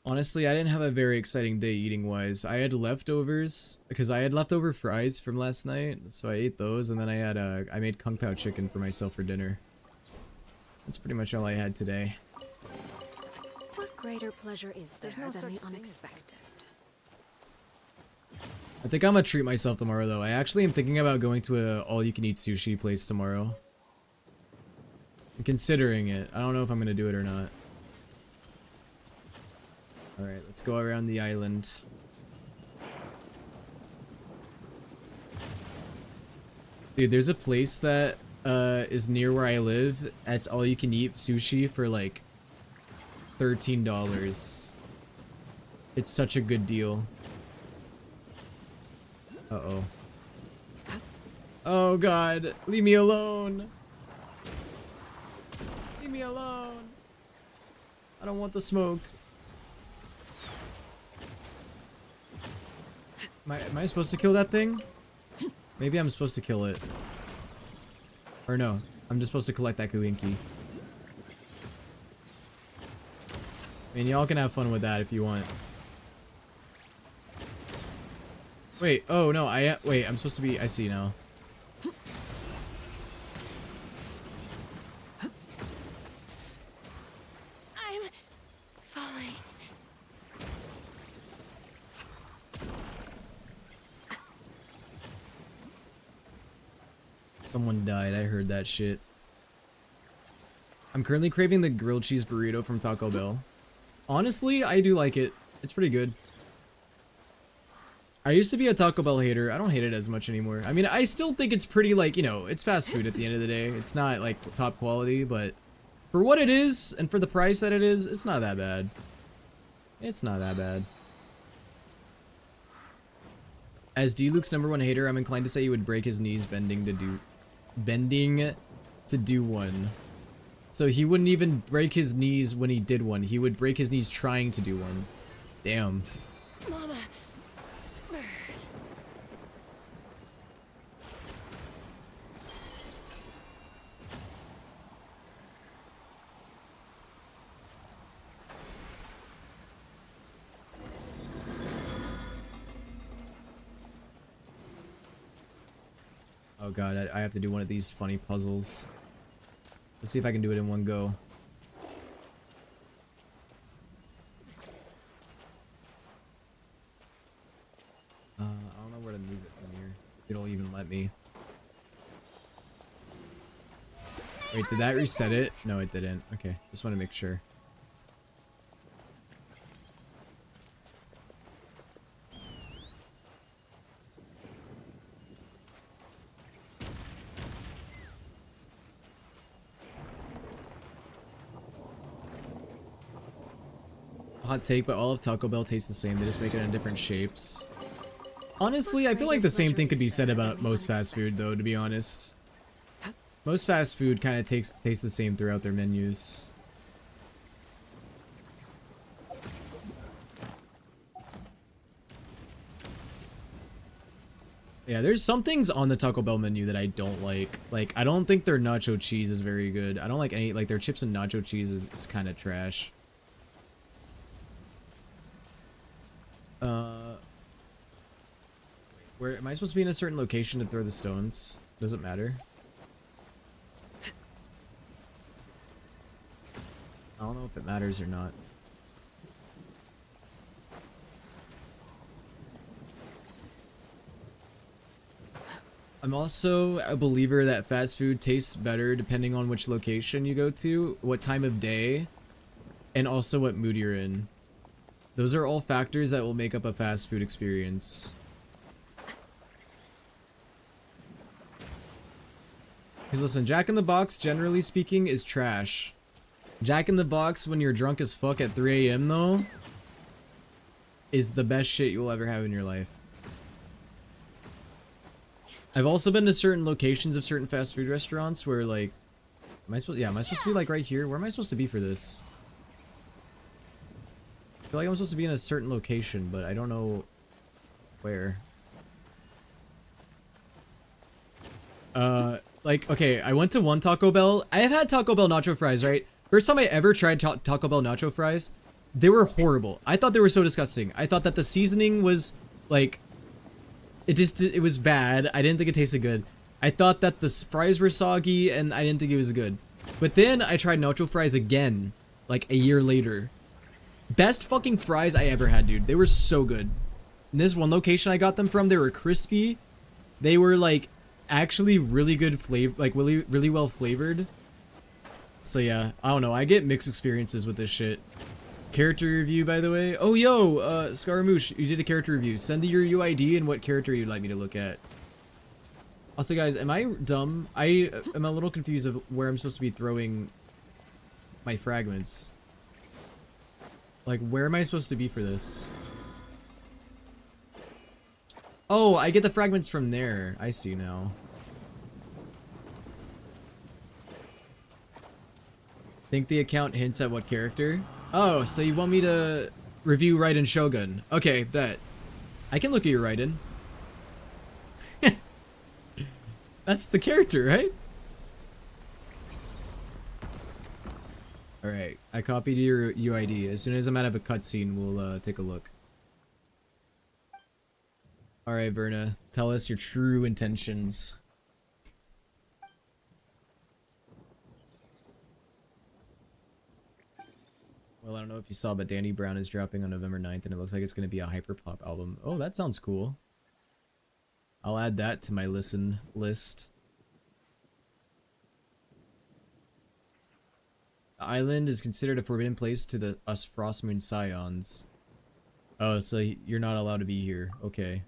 Honestly, I didn't have a very exciting day eating-wise. I had leftovers, because I had leftover fries from last night, so I ate those, and then I had I made Kung Pao chicken for myself for dinner. That's pretty much all I had today. What greater pleasure is there than the unexpected? I think I'm gonna treat myself tomorrow, though. I actually am thinking about going to a all-you-can-eat sushi place tomorrow. I'm considering it. I don't know if I'm gonna do it or not. Alright, let's go around the island. Dude, there's a place that is near where I live. That's all you can eat sushi for like $13. It's such a good deal. Uh-oh. Oh god, leave me alone. Leave me alone. I don't want the smoke. Am I supposed to kill that thing? Maybe I'm supposed to kill it. Or no, I'm just supposed to collect that Kuinki. I mean, y'all can have fun with that if you want. Wait, oh no, wait, I'm supposed to be, I see now. I'm falling. Someone died, I heard that shit. I'm currently craving the grilled cheese burrito from Taco Bell. Honestly, I do like it. It's pretty good. I used to be a Taco Bell hater. I don't hate it as much anymore. I mean, I still think it's pretty, like, you know, it's fast food at the end of the day. It's not, like, top quality, but for what it is, and for the price that it is, it's not that bad. It's not that bad. As D-Luke's #1 hater, I'm inclined to say he would break his knees bending to do one. So he wouldn't even break his knees when he did one. He would break his knees trying to do one. Damn. Mama. Bird. Oh god, I have to do one of these funny puzzles. Let's see if I can do it in one go. I don't know where to move it from here. It'll even let me. Wait, did that reset it? No, it didn't. Okay, just want to make sure. Hot take, but all of Taco Bell tastes the same. They just make it in different shapes. Honestly, I feel like the same thing could be said about most fast food, though, to be honest. Most fast food kind of tastes the same throughout their menus. Yeah, there's some things on the Taco Bell menu that I don't like. Like, I don't think their nacho cheese is very good. I don't like any, like, their chips and nacho cheese is kind of trash. Where am I supposed to be in a certain location to throw the stones? Does it matter? I don't know if it matters or not. I'm also a believer that fast food tastes better depending on which location you go to, what time of day, and also what mood you're in. Those are all factors that will make up a fast food experience. Because listen, Jack in the Box, generally speaking, is trash. Jack in the Box, when you're drunk as fuck at 3 AM though, is the best shit you'll ever have in your life. I've also been to certain locations of certain fast food restaurants where, like, am I supposed to be like right here? Where am I supposed to be for this? I feel like I'm supposed to be in a certain location, but I don't know where. Like, okay, I went to one Taco Bell. I have had Taco Bell nacho fries, right? First time I ever tried Taco Bell nacho fries, they were horrible. I thought they were so disgusting. I thought that the seasoning was, like, it was bad. I didn't think it tasted good. I thought that the fries were soggy, and I didn't think it was good. But then I tried nacho fries again, like, a year later. Best fucking fries I ever had, dude. They were so good. In this one location I got them from, they were crispy. They were, like, actually really good flavor, like, really well flavored. So yeah, I don't know. I get mixed experiences with this shit. Character review, by the way. Oh, yo, Scaramouche, you did a character review. Send your UID and what character you'd like me to look at. Also, guys, am I dumb? I am a little confused of where I'm supposed to be throwing my fragments. Like, where am I supposed to be for this? Oh, I get the fragments from there. I see now. Think the account hints at what character? Oh, so you want me to review Raiden Shogun? Okay, bet. I can look at your Raiden. That's the character, right? Alright, I copied your UID. As soon as I'm out of a cutscene, we'll take a look. Alright, Verna, tell us your true intentions. Well, I don't know if you saw, but Danny Brown is dropping on November 9th, and it looks like it's going to be a hyperpop album. Oh, that sounds cool. I'll add that to my listen list. The island is considered a forbidden place to us Frostmoon Scions. Oh, so you're not allowed to be here. Okay.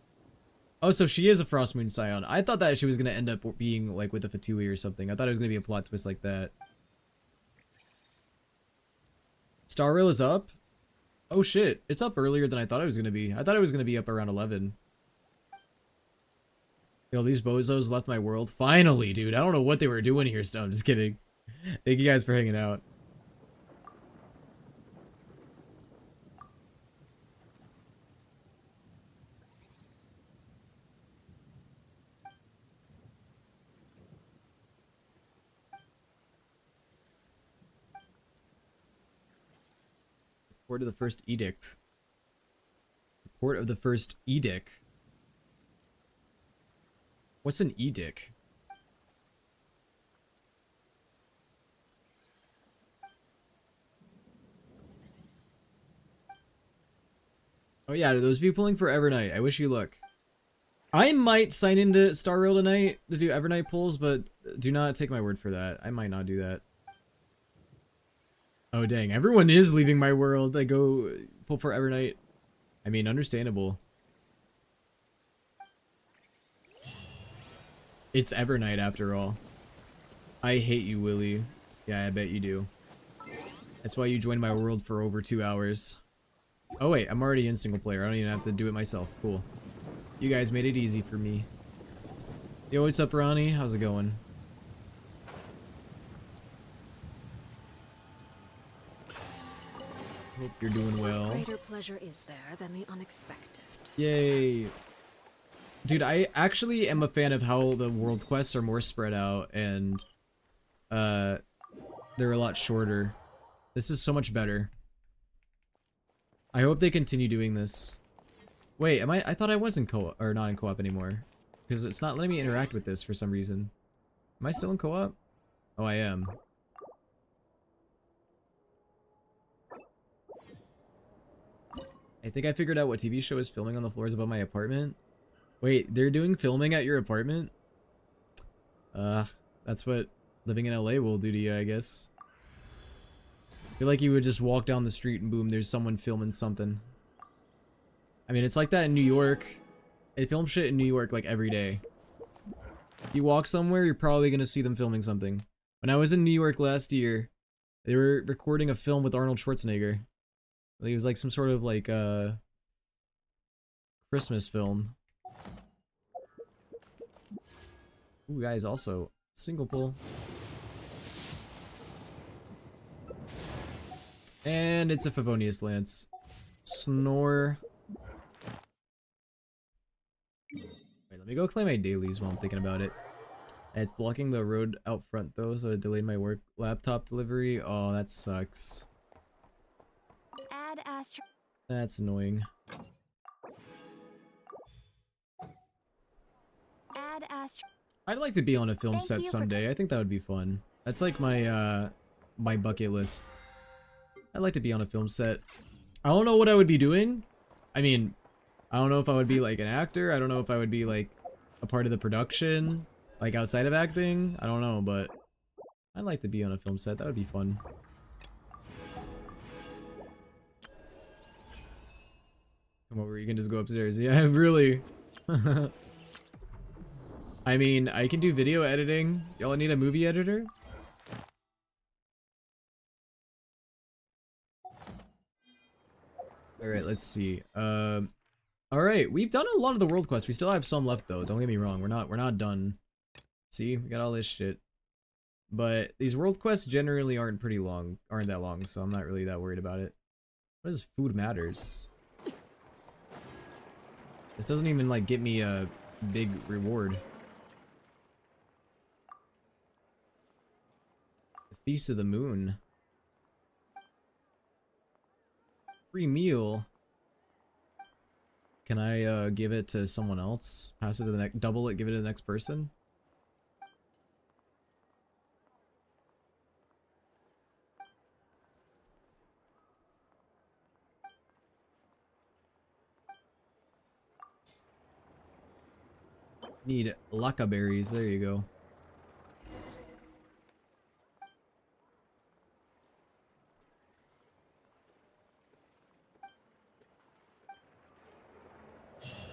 Oh, so she is a Frostmoon Scion. I thought that she was going to end up being, like, with a Fatui or something. I thought it was going to be a plot twist like that. Star Rail is up? Oh shit, it's up earlier than I thought it was gonna be. I thought it was gonna be up around 11. Yo, these bozos left my world. Finally, dude. I don't know what they were doing here, so I'm just kidding. Thank you guys for hanging out. Report of the first edict. Report of the first edict. What's an edict? Oh yeah, those of you pulling for Evernight, I wish you luck. I might sign into Star Rail tonight to do Evernight pulls, but do not take my word for that. I might not do that. Oh dang, everyone is leaving my world. They go pull for Evernight. I mean, understandable. It's Evernight after all. I hate you, Willie. Yeah, I bet you do. That's why you joined my world for over 2 hours. Oh wait, I'm already in single player. I don't even have to do it myself. Cool. You guys made it easy for me. Yo, what's up, Ronnie? How's it going? Hope you're doing well. What greater pleasure is there than the unexpected? Yay. Dude, I actually am a fan of how the world quests are more spread out and they're a lot shorter. This is so much better. I hope they continue doing this. Wait, I thought I was in co-op, or not in co-op anymore. Because it's not letting me interact with this for some reason. Am I still in co-op? Oh, I am. I think I figured out what TV show is filming on the floors above my apartment. Wait, they're doing filming at your apartment? That's what living in LA will do to you, I guess. I feel like you would just walk down the street and boom, there's someone filming something. I mean, it's like that in New York. They film shit in New York like every day. If you walk somewhere, you're probably gonna see them filming something. When I was in New York last year, they were recording a film with Arnold Schwarzenegger. It was like some sort of like Christmas film. Ooh, guys, also single pull. And it's a Favonius Lance. Snore. Wait, let me go claim my dailies while I'm thinking about it. And it's blocking the road out front though, so it delayed my work laptop delivery. Oh, that sucks. Add Astro. That's annoying. Add Astro. I'd like to be on a film Thank set you for someday. I think that would be fun. That's like my my bucket list. I'd like to be on a film set. I don't know what I would be doing. I mean, I don't know if I would be like an actor. I don't know if I would be like a part of the production, like outside of acting. I don't know, but I'd like to be on a film set. That would be fun. Come over, you can just go upstairs. Yeah, really. I mean, I can do video editing. Y'all need a movie editor? Alright, let's see. Alright, we've done a lot of the world quests. We still have some left though. Don't get me wrong. We're not done. See, we got all this shit. But these world quests generally aren't that long, so I'm not really that worried about it. What is food matters? This doesn't even like get me a big reward. The Feast of the Moon. Free meal. Can I give it to someone else? Pass it to the next, double it, give it to the next person? Need laka berries, there you go.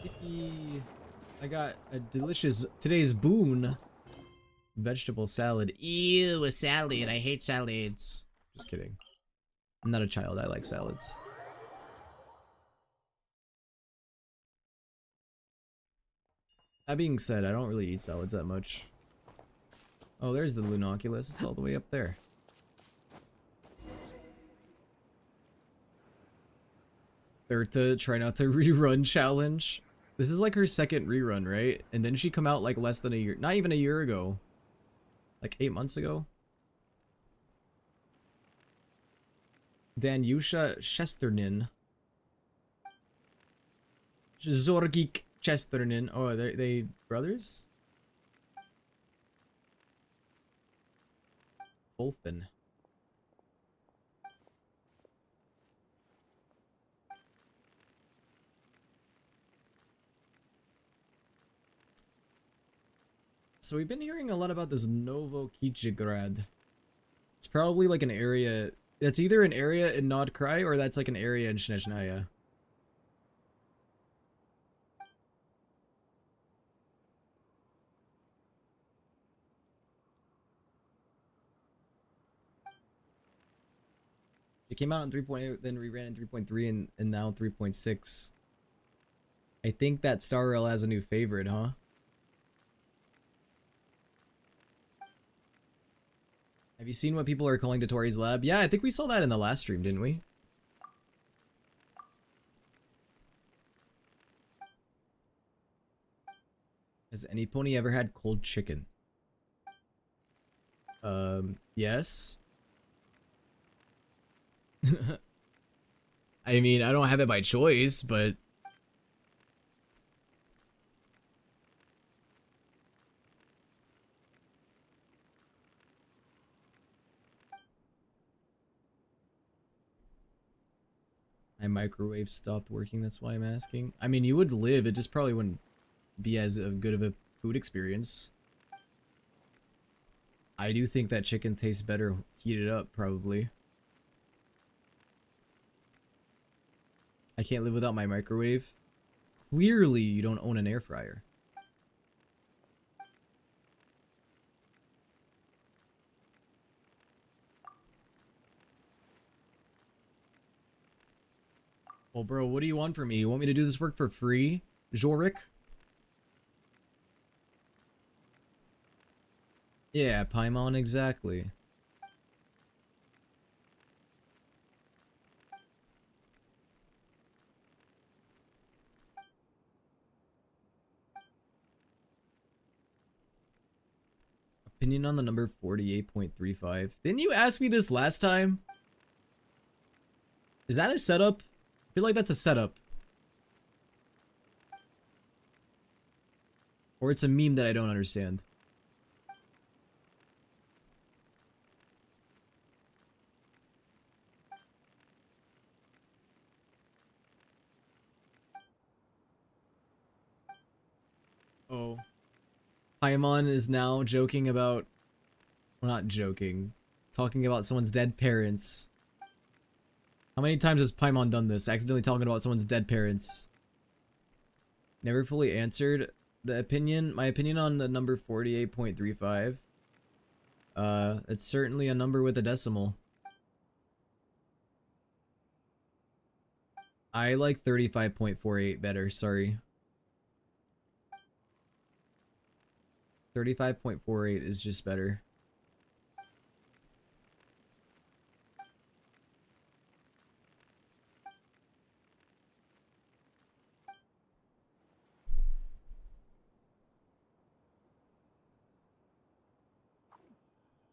Yippee. I got a delicious today's boon. Vegetable salad. Ew, a salad. I hate salads. Just kidding. I'm not a child, I like salads. That being said, I don't really eat salads that much. Oh, there's the Lunoculus. It's all the way up there. Berta, try not to rerun challenge. This is like her second rerun, right? And then she come out like less than a year, not even a year ago. Like 8 months ago. Danyusha Chesternin. Zorgik Chesternin. Oh, are they brothers? Tolfin. So we've been hearing a lot about this Novokichigrad. It's probably like an area. That's either an area in Nodkrai or that's like an area in Snezhnaya. It came out in 3.8, then reran in 3.3, and now 3.6. I think that Star Rail has a new favorite, huh? Have you seen what people are calling Dotori's lab? Yeah, I think we saw that in the last stream, didn't we? Has any pony ever had cold chicken? Yes. I mean, I don't have it by choice, but... My microwave stopped working, that's why I'm asking. I mean, you would live, it just probably wouldn't be as good of a food experience. I do think that chicken tastes better heated up, probably. I can't live without my microwave. Clearly, you don't own an air fryer. Well, bro, what do you want from me? You want me to do this work for free? Jorik? Yeah, Paimon, exactly. Opinion on the number 48.35. Didn't you ask me this last time? Is that a setup? I feel like that's a setup. Or it's a meme that I don't understand. Oh. Paimon is now joking about... Well, not joking. Talking about someone's dead parents. How many times has Paimon done this? Accidentally talking about someone's dead parents. Never fully answered the opinion. My opinion on the number 48.35. It's certainly a number with a decimal. I like 35.48 better, sorry. 35.48 is just better.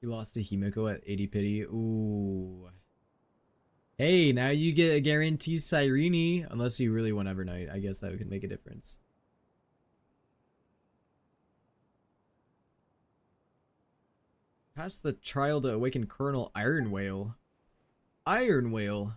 You lost to Himiko at 80 pity. Ooh. Hey, now you get a guaranteed Cyrene, unless you really want Evernight. I guess that could make a difference. Pass the trial to awaken Colonel Iron Whale. Iron Whale.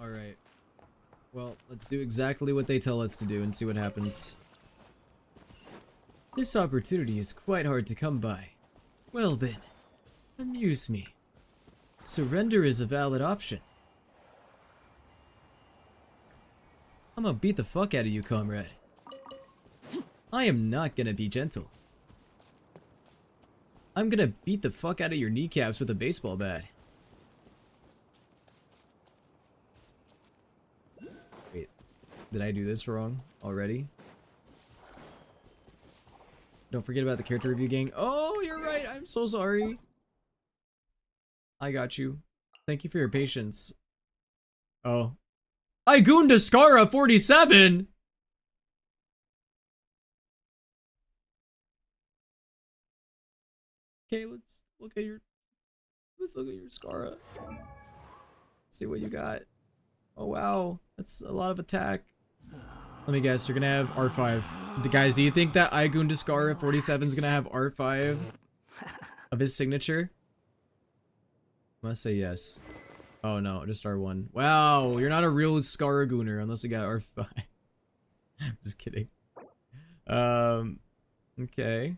Alright. Well, let's do exactly what they tell us to do and see what happens. This opportunity is quite hard to come by. Well then, amuse me. Surrender is a valid option. I'm gonna beat the fuck out of you, comrade. I am not gonna be gentle. I'm gonna beat the fuck out of your kneecaps with a baseball bat. Wait, did I do this wrong already? Don't forget about the character review, gang. Oh, you're right. I'm so sorry. I got you. Thank you for your patience. Oh. Igun Descara 47! Okay, let's look at your Scara. See what you got. Oh wow, that's a lot of attack. Let me guess, you're gonna have R5. Guys, do you think that Igun Descara 47 is gonna have R5 of his signature? I must say yes. Oh no, just R1. Wow, you're not a real Scara Gooner unless you got R5. Just kidding. Okay.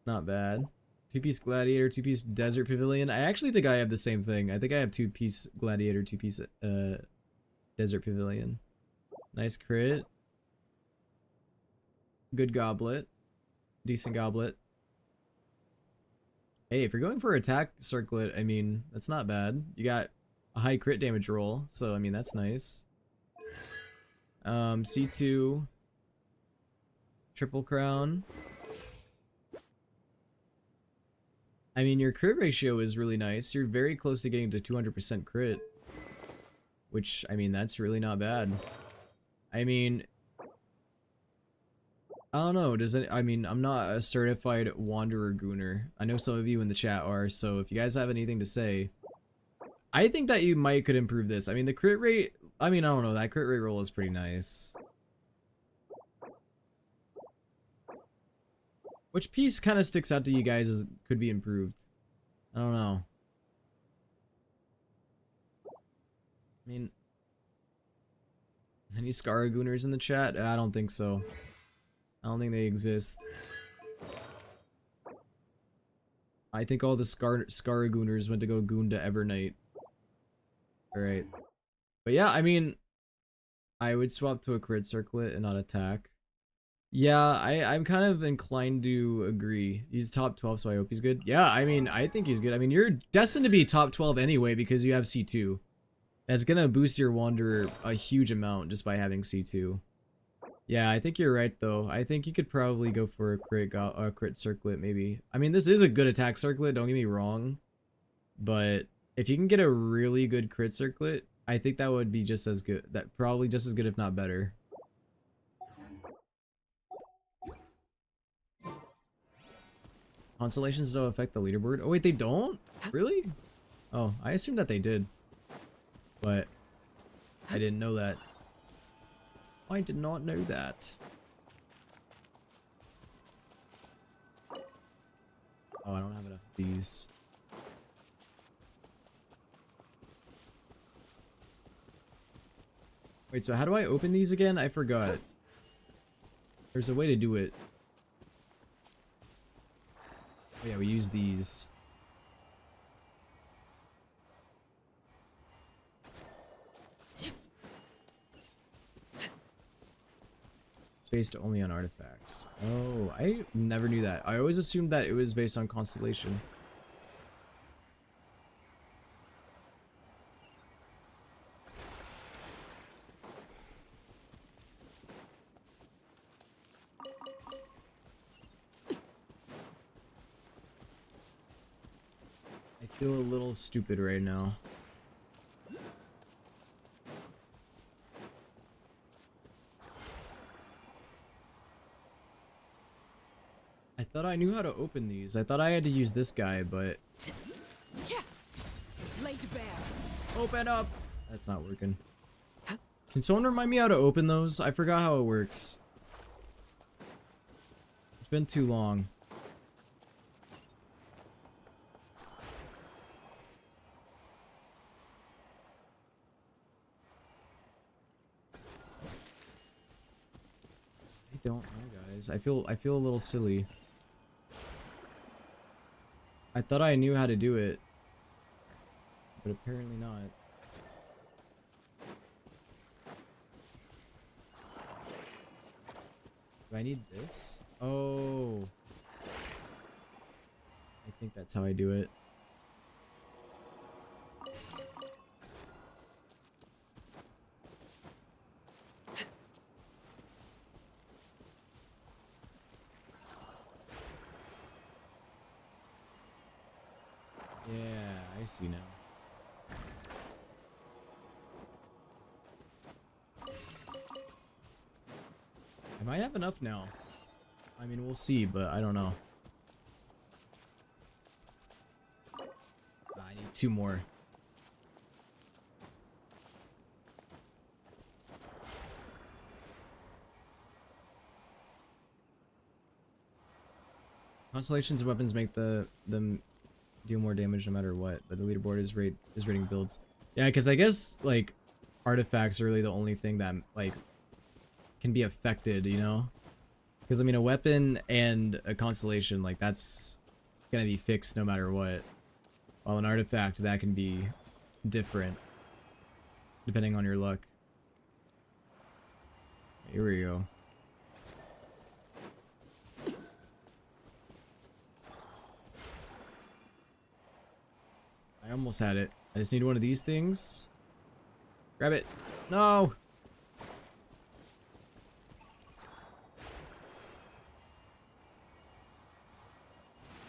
Not bad. Two-piece Gladiator, two-piece Desert Pavilion. I actually think I have the same thing. I think I have two-piece Gladiator, two-piece Desert Pavilion. Nice crit. Good goblet. Decent goblet. Hey, if you're going for attack circlet, I mean, that's not bad. You got a high crit damage roll, so I mean, that's nice. C2. Triple Crown. I mean, your crit ratio is really nice. You're very close to getting to 200% crit. Which, I mean, that's really not bad. I mean, I don't know, does it, I mean, I'm not a certified Wanderer Gooner. I know some of you in the chat are, so if you guys have anything to say, I think that you could improve this. I mean, the crit rate, I mean, I don't know, that crit rate roll is pretty nice. Which piece kind of sticks out to you guys as could be improved? I don't know. I mean, any Scara Gooners in the chat? I don't think so. I don't think they exist. I think all the Scara Gooners went to go goon to Evernight. Alright. But yeah, I mean, I would swap to a crit circlet and not attack. Yeah, I'm kind of inclined to agree. He's top 12, so I hope he's good. Yeah, I mean, I think he's good. I mean, you're destined to be top 12 anyway because you have C2. That's gonna boost your Wanderer a huge amount just by having C2. Yeah, I think you're right though. I think you could probably go for a crit circlet maybe. I mean, this is a good attack circlet, don't get me wrong. But if you can get a really good crit circlet, I think that would be just as good. That probably just as good if not better. Constellations don't affect the leaderboard. Oh wait, they don't? Really? Oh, I assumed that they did. But I didn't know that. I did not know that. Oh, I don't have enough of these. Wait, so how do I open these again? I forgot. There's a way to do it. Oh yeah, we use these. It's based only on artifacts. Oh, I never knew that. I always assumed that it was based on constellation. Feel a little stupid right now. I thought I knew how to open these. I thought I had to use this guy, but... Laid bare. Open up! That's not working. Can someone remind me how to open those? I forgot how it works. It's been too long. I don't know, guys. I feel a little silly. I thought I knew how to do it, but apparently not. Do I need this? Oh. I think that's how I do it. Yeah, I see now. I might have enough now. I mean, we'll see, but I don't know. I need 2 more. Constellations and weapons make them deal more damage no matter what, but the leaderboard is rating builds. Yeah, because I guess like artifacts are really the only thing that like can be affected, you know? Because I mean, a weapon and a constellation, like that's gonna be fixed no matter what, while an artifact, that can be different depending on your luck. Here we go. I almost had it. I just need one of these things. Grab it. No!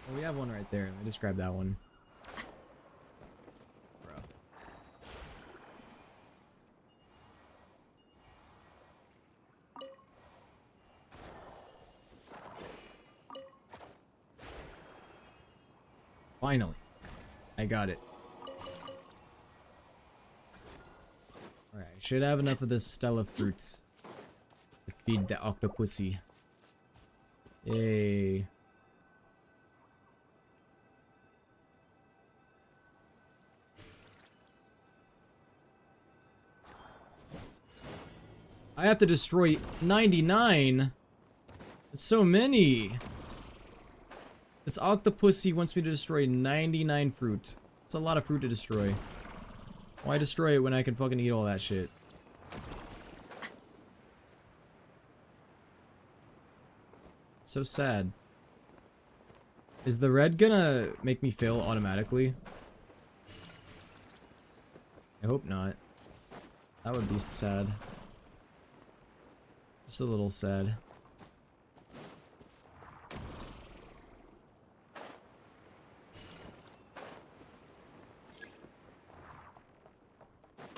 Oh, we have one right there. Let me just grab that one. Bro. Finally. I got it. Alright, I should have enough of this Stella fruits to feed the octopussy. Yay. I have to destroy 99? That's so many. This octopussy wants me to destroy 99 fruit. It's a lot of fruit to destroy. Why destroy it when I can fucking eat all that shit? It's so sad. Is the red gonna make me fail automatically? I hope not. That would be sad. Just a little sad.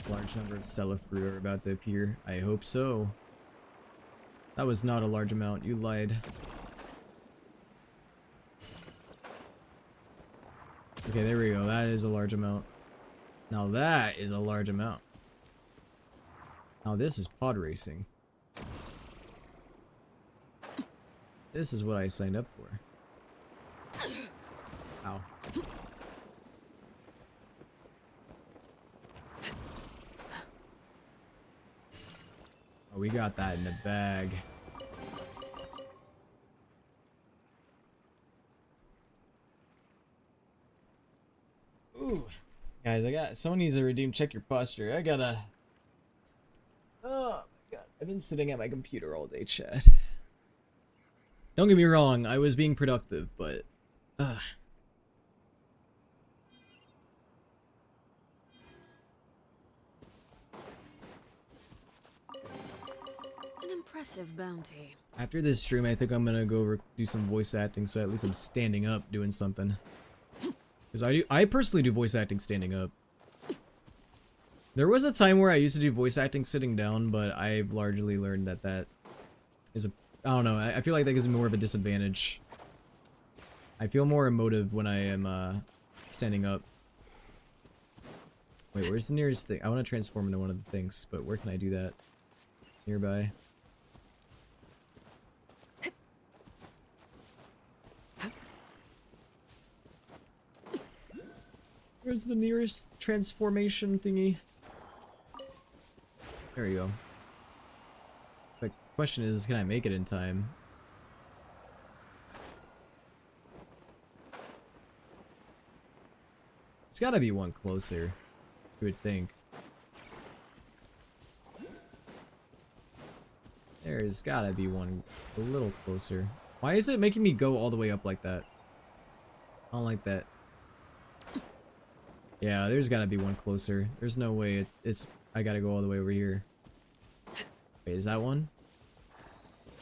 Large number of Stella fruit are about to appear. I hope so. That was not a large amount. You lied. Okay, there we go. That is a large amount. Now that is a large amount. Now this is pod racing. This is what I signed up for. Ow. Oh, we got that in the bag. Ooh. Guys, someone needs to redeem check your posture. I gotta... Oh my god. I've been sitting at my computer all day, chat. Don't get me wrong, I was being productive, but... An impressive bounty. After this stream, I think I'm gonna go do some voice acting, so at least I'm standing up doing something. Because I personally do voice acting standing up. There was a time where I used to do voice acting sitting down, but I've largely learned that that is a... I don't know, I feel like that gives me more of a disadvantage. I feel more emotive when I am standing up. Wait, where's the nearest thing? I want to transform into one of the things, but where can I do that? Nearby. Where's the nearest transformation thingy? There we go. The question is, can I make it in time? There's gotta be one closer, you would think. There's gotta be one a little closer. Why is it making me go all the way up like that? I don't like that. Yeah, there's gotta be one closer. There's no way it's... I gotta go all the way over here. Wait, is that one?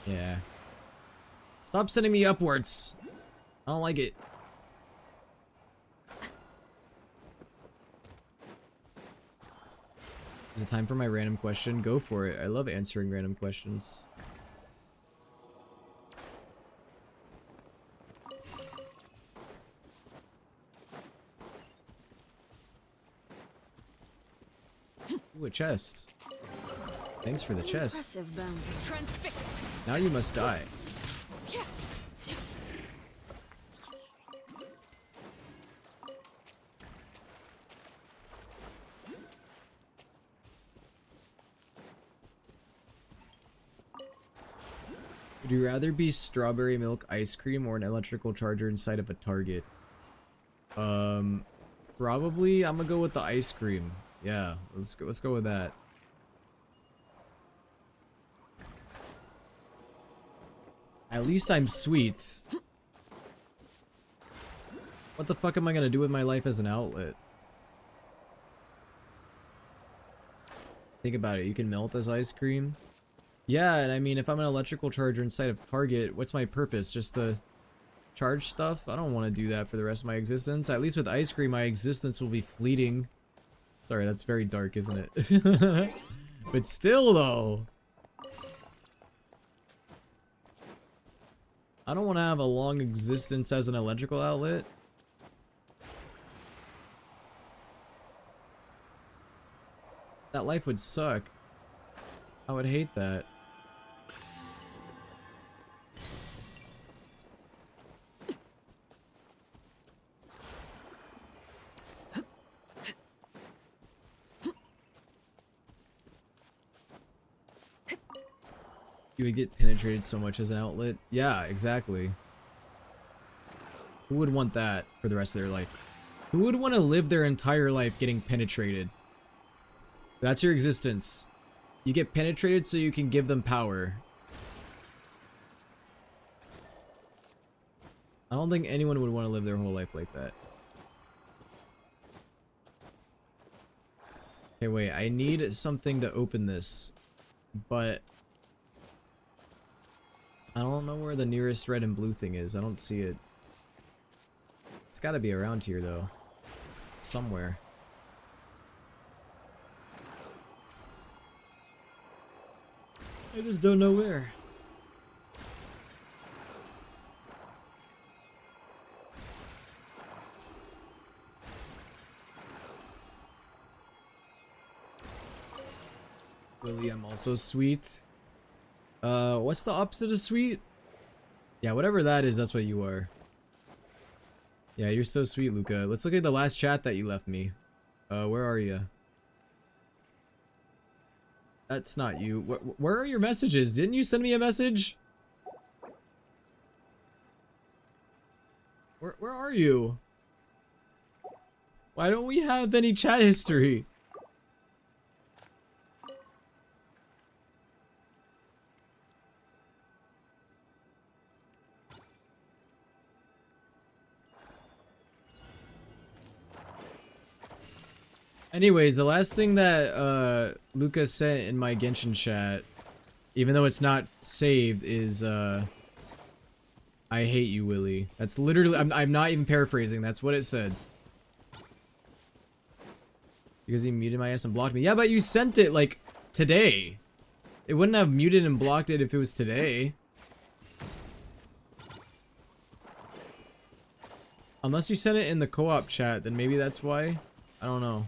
Yeah. Stop sending me upwards! I don't like it. Is it time for my random question? Go for it. I love answering random questions. Ooh, a chest. Thanks for the chest. Impressive bounty. Transfixed. Now you must die. Would you rather be strawberry milk ice cream or an electrical charger inside of a Target? Probably I'm gonna go with the ice cream. Yeah, let's go with that. At least I'm sweet. What the fuck am I gonna do with my life as an outlet? Think about it, you can melt as ice cream. Yeah, and I mean, if I'm an electrical charger inside of Target, what's my purpose? Just to charge stuff? I don't want to do that for the rest of my existence. At least with ice cream, my existence will be fleeting. Sorry, that's very dark, isn't it? But still, though. I don't want to have a long existence as an electrical outlet. That life would suck. I would hate that. You would get penetrated so much as an outlet. Yeah, exactly. Who would want that for the rest of their life? Who would want to live their entire life getting penetrated? That's your existence. You get penetrated so you can give them power. I don't think anyone would want to live their whole life like that. Okay, wait. I need something to open this. But... I don't know where the nearest red and blue thing is. I don't see it. It's gotta be around here, though. Somewhere. I just don't know where. Willie, I'm also sweet. What's the opposite of sweet? Yeah, whatever that is, that's what you are. Yeah, you're so sweet, Luca. Let's look at the last chat that you left me. Where are you? That's not you. Where are your messages? Didn't you send me a message? Where are you? Why don't we have any chat history? Anyways, the last thing that Lucas sent in my Genshin chat, even though it's not saved, is I hate you, Willie. That's literally, I'm not even paraphrasing, that's what it said. Because he muted my ass and blocked me. Yeah, but you sent it, like, today. It wouldn't have muted and blocked it if it was today. Unless you sent it in the co-op chat, then maybe that's why. I don't know.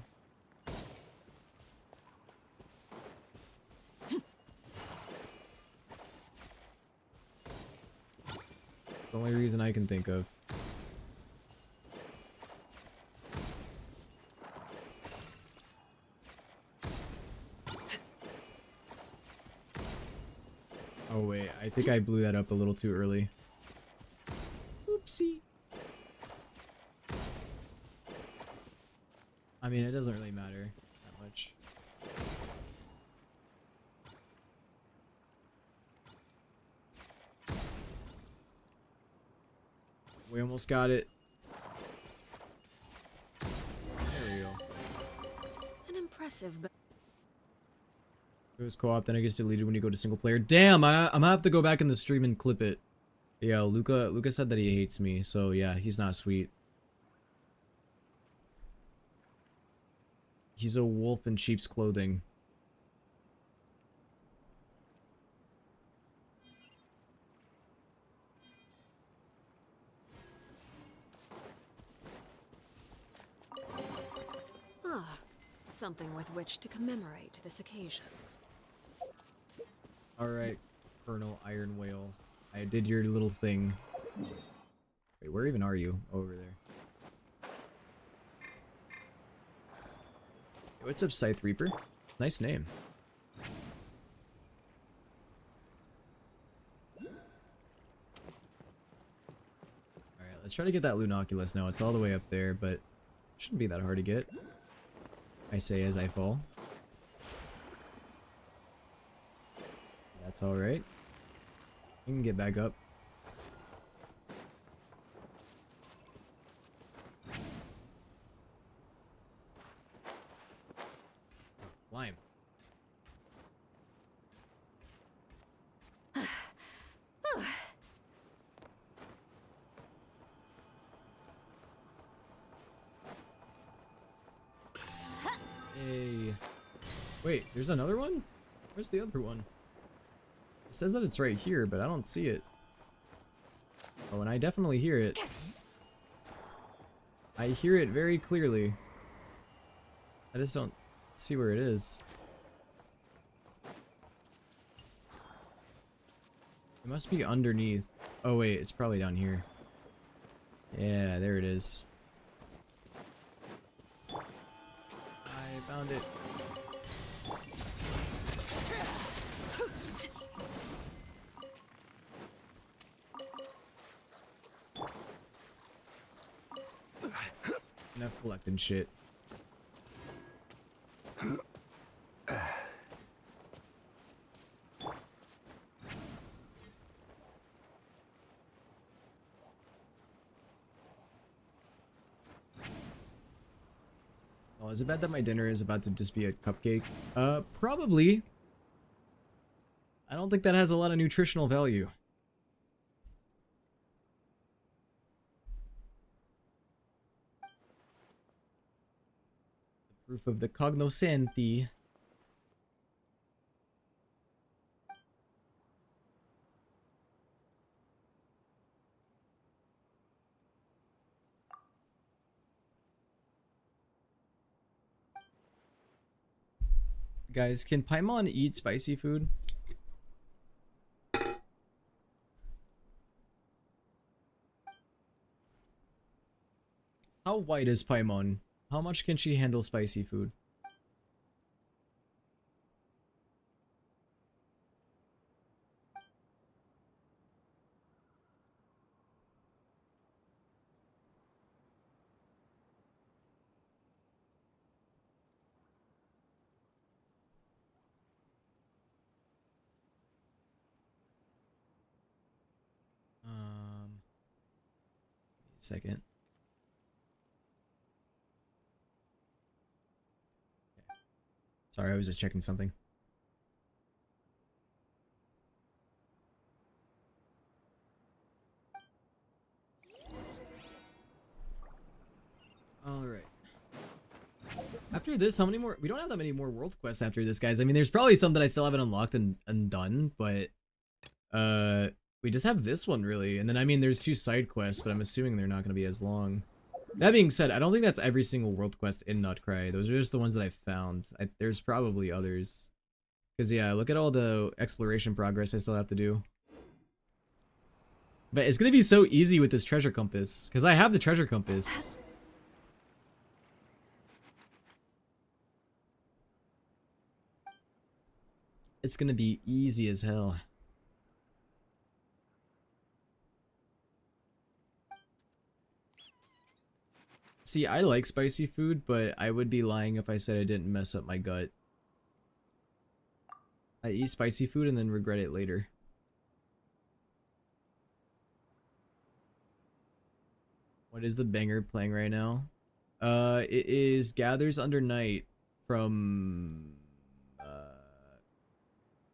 It's the only reason I can think of. Oh wait, I think I blew that up a little too early. Oopsie. I mean, it doesn't really matter that much. We almost got it. There we go. An impressive but It was co-op, then it gets deleted when you go to single player. Damn, I'm gonna have to go back in the stream and clip it. Yeah, Luca said that he hates me, so yeah, he's not sweet. He's a wolf in sheep's clothing. something with which to commemorate this occasion. Alright, Colonel Iron Whale. I did your little thing. Wait, where even are you? Over there. Hey, what's up, Scythe Reaper? Nice name. Alright, let's try to get that Lunoculus now. It's all the way up there, but shouldn't be that hard to get. I say as I fall. That's alright. We can get back up. Climb. Hey. Wait, there's another one? Where's the other one? It says that it's right here, but I don't see it. Oh, and I definitely hear it. I hear it very clearly. I just don't see where it is. It must be underneath. Oh wait, it's probably down here. Yeah, there it is. I found it. Enough collecting shit. Oh, is it bad that my dinner is about to just be a cupcake? Probably. I don't think that has a lot of nutritional value. The proof of the cognoscenti. Guys, can Paimon eat spicy food? How white is Paimon? How much can she handle spicy food? Second. Sorry, I was just checking something. Alright. After after this, how many more? We don't have that many more world quests after this, guys. I mean, there's probably some that I still haven't unlocked and done, but we just have this one really. And then I mean, there's 2 side quests, but I'm assuming they're not going to be as long. That being said, I don't think that's every single world quest in Nutcry. Those are just the ones that I found. There's probably others. Because yeah, look at all the exploration progress I still have to do. But it's going to be so easy with this treasure compass. Because I have the treasure compass. It's going to be easy as hell. See, I like spicy food, but I would be lying if I said I didn't mess up my gut. I eat spicy food and then regret it later. What is the banger playing right now? It is Gathers Under Night from...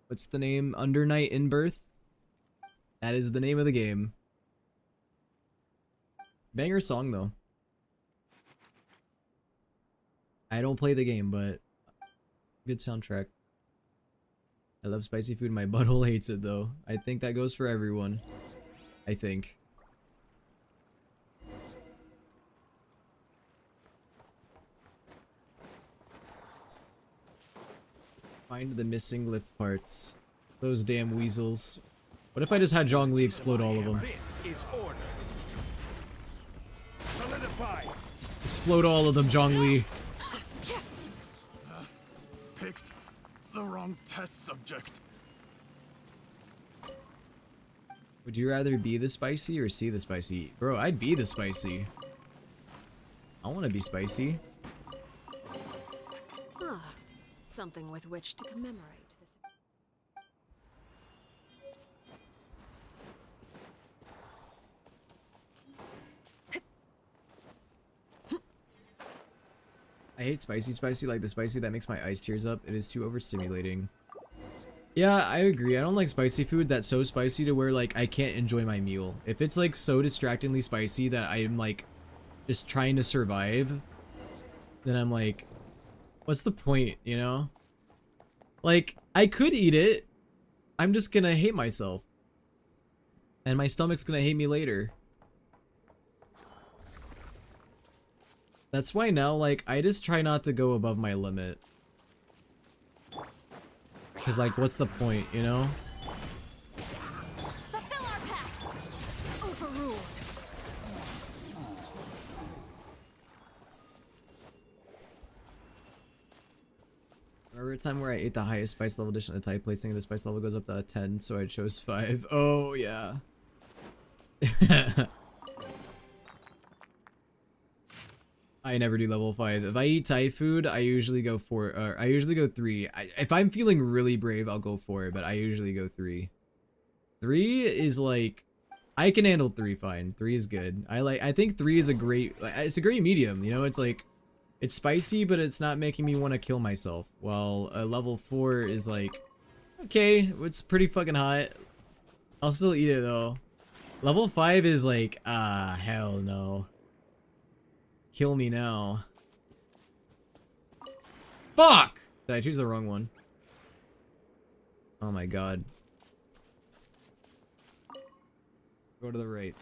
what's the name? Under Night in Birth? That is the name of the game. Banger song, though. I don't play the game, but good soundtrack. I love spicy food. My butthole hates it, though. I think that goes for everyone. I think. Find the missing lift parts. Those damn weasels. What if I just had Zhongli explode all of them? This is order. Solidify. Explode all of them, Zhongli. Picked the wrong test subject. Would you rather be the spicy or see the spicy? Bro, I'd be the spicy. I want to be spicy. Ah, something with which to commemorate this. I hate spicy, like the spicy that makes my eyes tears up. It is too overstimulating. Yeah, I agree. I don't like spicy food that's so spicy to where like I can't enjoy my meal. If it's like so distractingly spicy that I'm like just trying to survive, then I'm like, what's the point, you know? Like, I could eat it. I'm just gonna hate myself. And my stomach's gonna hate me later. That's why now, like, I just try not to go above my limit. Cause like, what's the point, you know? Fulfill our pact. Overruled. Remember a time where I ate the highest spice level dish in a Thai place thinking the spice level goes up to a 10, so I chose 5. Oh, yeah. I never do level 5. If I eat Thai food, I usually go 4, or I usually go 3. If I'm feeling really brave, I'll go 4, but I usually go 3. 3 is like, I can handle 3 fine. 3 is good. I think 3 is a great, it's a great medium, you know, it's like, it's spicy, but it's not making me want to kill myself. While level 4 is like, okay, it's pretty fucking hot. I'll still eat it though. Level 5 is like, hell no. Kill me now. Fuck! Did I choose the wrong one? Oh my god. Go to the right.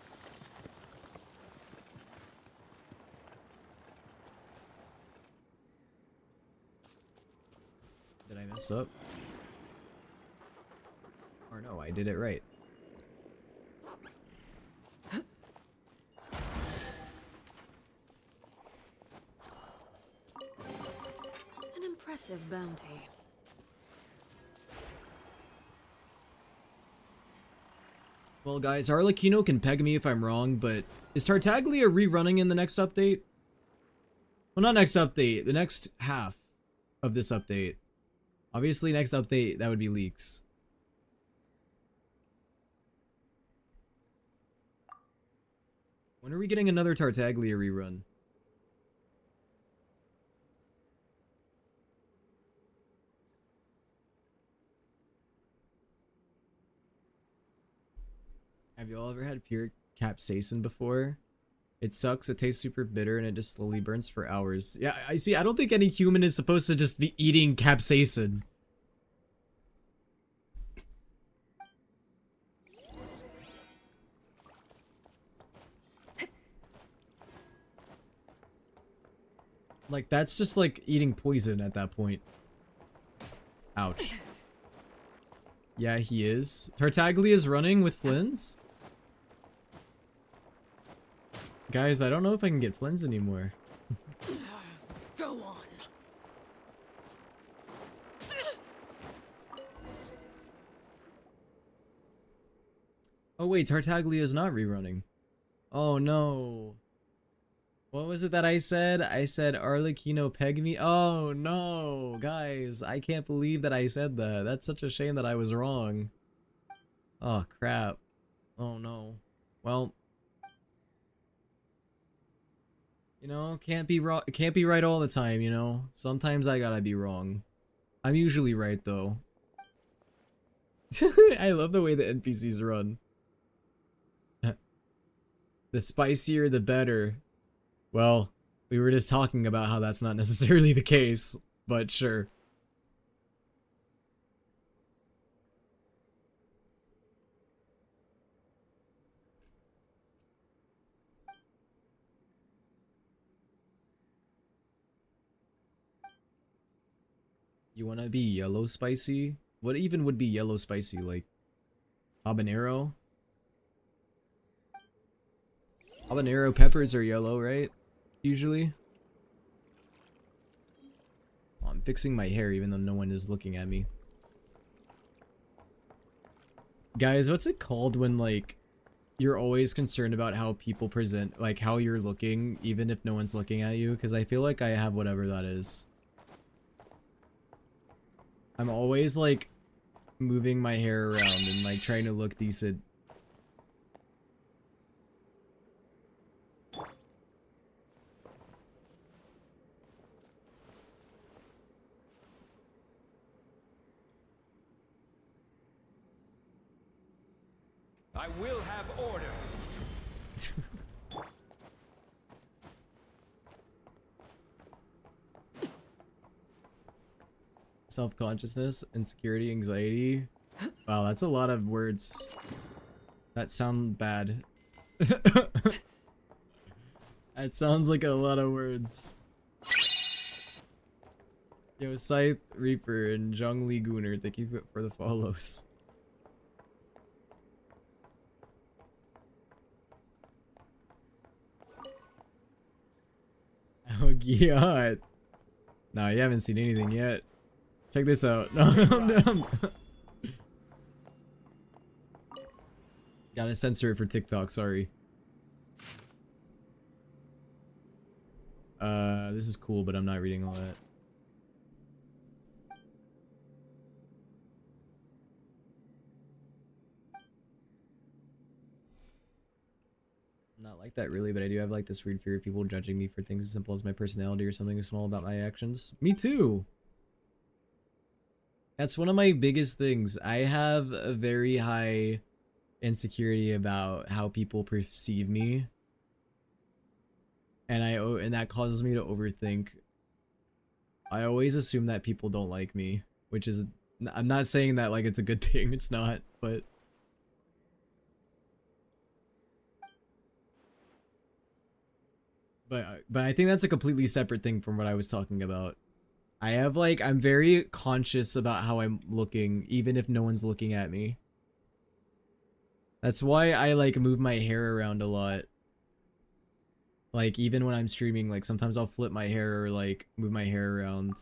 Did I mess up? Or no, I did it right. An impressive bounty. Well guys, Arlecchino can peg me if I'm wrong, but is Tartaglia rerunning in the next update? Well, not next update, the next half of this update. Obviously, next update, that would be leaks. When are we getting another Tartaglia rerun? Have you all ever had pure capsaicin before? It sucks, it tastes super bitter, and it just slowly burns for hours. Yeah, I see, I don't think any human is supposed to just be eating capsaicin. Like, that's just like eating poison at that point. Ouch. Yeah, he is. Tartaglia is running with Flynn's? Guys, I don't know if I can get Flynn's anymore. Go on. Oh wait, Tartaglia is not rerunning. Oh no. What was it that I said? I said Arlecchino peg me? Oh no, guys, I can't believe that I said that. That's such a shame that I was wrong. Oh crap. Oh no. Well, you know, can't be right all the time, you know? Sometimes I gotta be wrong. I'm usually right though. I love the way the NPCs run. The spicier the better. Well, we were just talking about how that's not necessarily the case, but sure. You wanna be yellow spicy? What even would be yellow spicy? Like habanero? Habanero peppers are yellow, right? Usually. Oh, I'm fixing my hair even though no one is looking at me. Guys, what's it called when like you're always concerned about how people present, like how you're looking even if no one's looking at you? Because I feel like I have whatever that is. I'm always like moving my hair around and like trying to look decent. I will have order. Self-consciousness, insecurity, anxiety. Wow, that's a lot of words that sound bad. That sounds like a lot of words. Yo, Scythe, Reaper, and Zhongli Gunner, thank you for the follows. Oh god. Nah, you haven't seen anything yet. Check this out. No, I'm dumb. Gotta censor it for TikTok, sorry. This is cool, but I'm not reading all that. Not like that really, but I do have like this weird fear of people judging me for things as simple as my personality or something small about my actions. Me too! That's one of my biggest things. I have a very high insecurity about how people perceive me. And that causes me to overthink. I always assume that people don't like me, which is, I'm not saying that like it's a good thing, it's not, but I think that's a completely separate thing from what I was talking about. I have like, I'm very conscious about how I'm looking, even if no one's looking at me. That's why I like move my hair around a lot. Like even when I'm streaming, like sometimes I'll flip my hair or like move my hair around,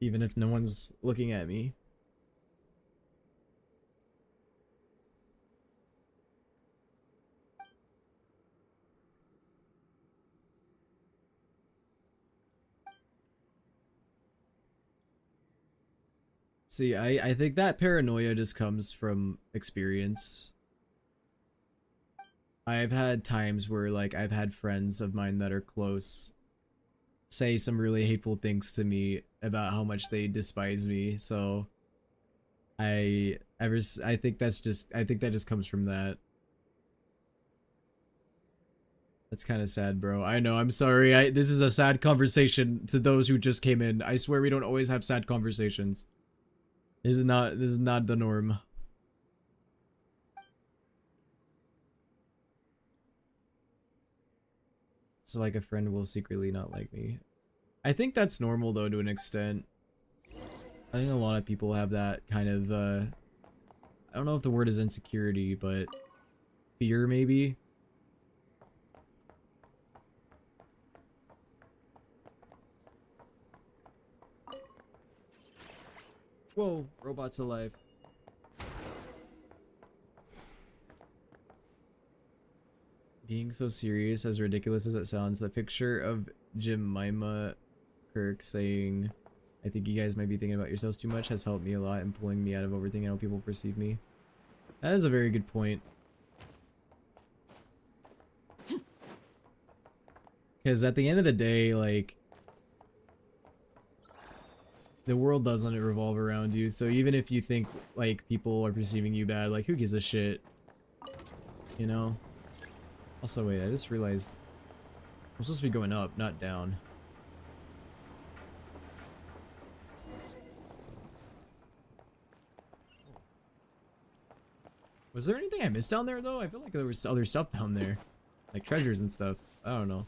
even if no one's looking at me. See, I think that paranoia just comes from experience. I've had times where like I've had friends of mine that are close say some really hateful things to me about how much they despise me, so I think that just comes from that. That's kind of sad, bro. I know, I'm sorry. This is a sad conversation to those who just came in. I swear we don't always have sad conversations. This is not the norm. So like a friend will secretly not like me. I think that's normal though to an extent. I think a lot of people have that kind of I don't know if the word is insecurity, but fear maybe. Whoa, robots alive. Being so serious, as ridiculous as it sounds, the picture of Jemima Kirk saying, "I think you guys might be thinking about yourselves too much," has helped me a lot in pulling me out of overthinking how people perceive me. That is a very good point. Because at the end of the day, like, the world doesn't revolve around you, so even if you think, like, people are perceiving you bad, like, who gives a shit? You know? Also, wait, I just realized I'm supposed to be going up, not down. Was there anything I missed down there, though? I feel like there was other stuff down there. Like treasures and stuff. I don't know.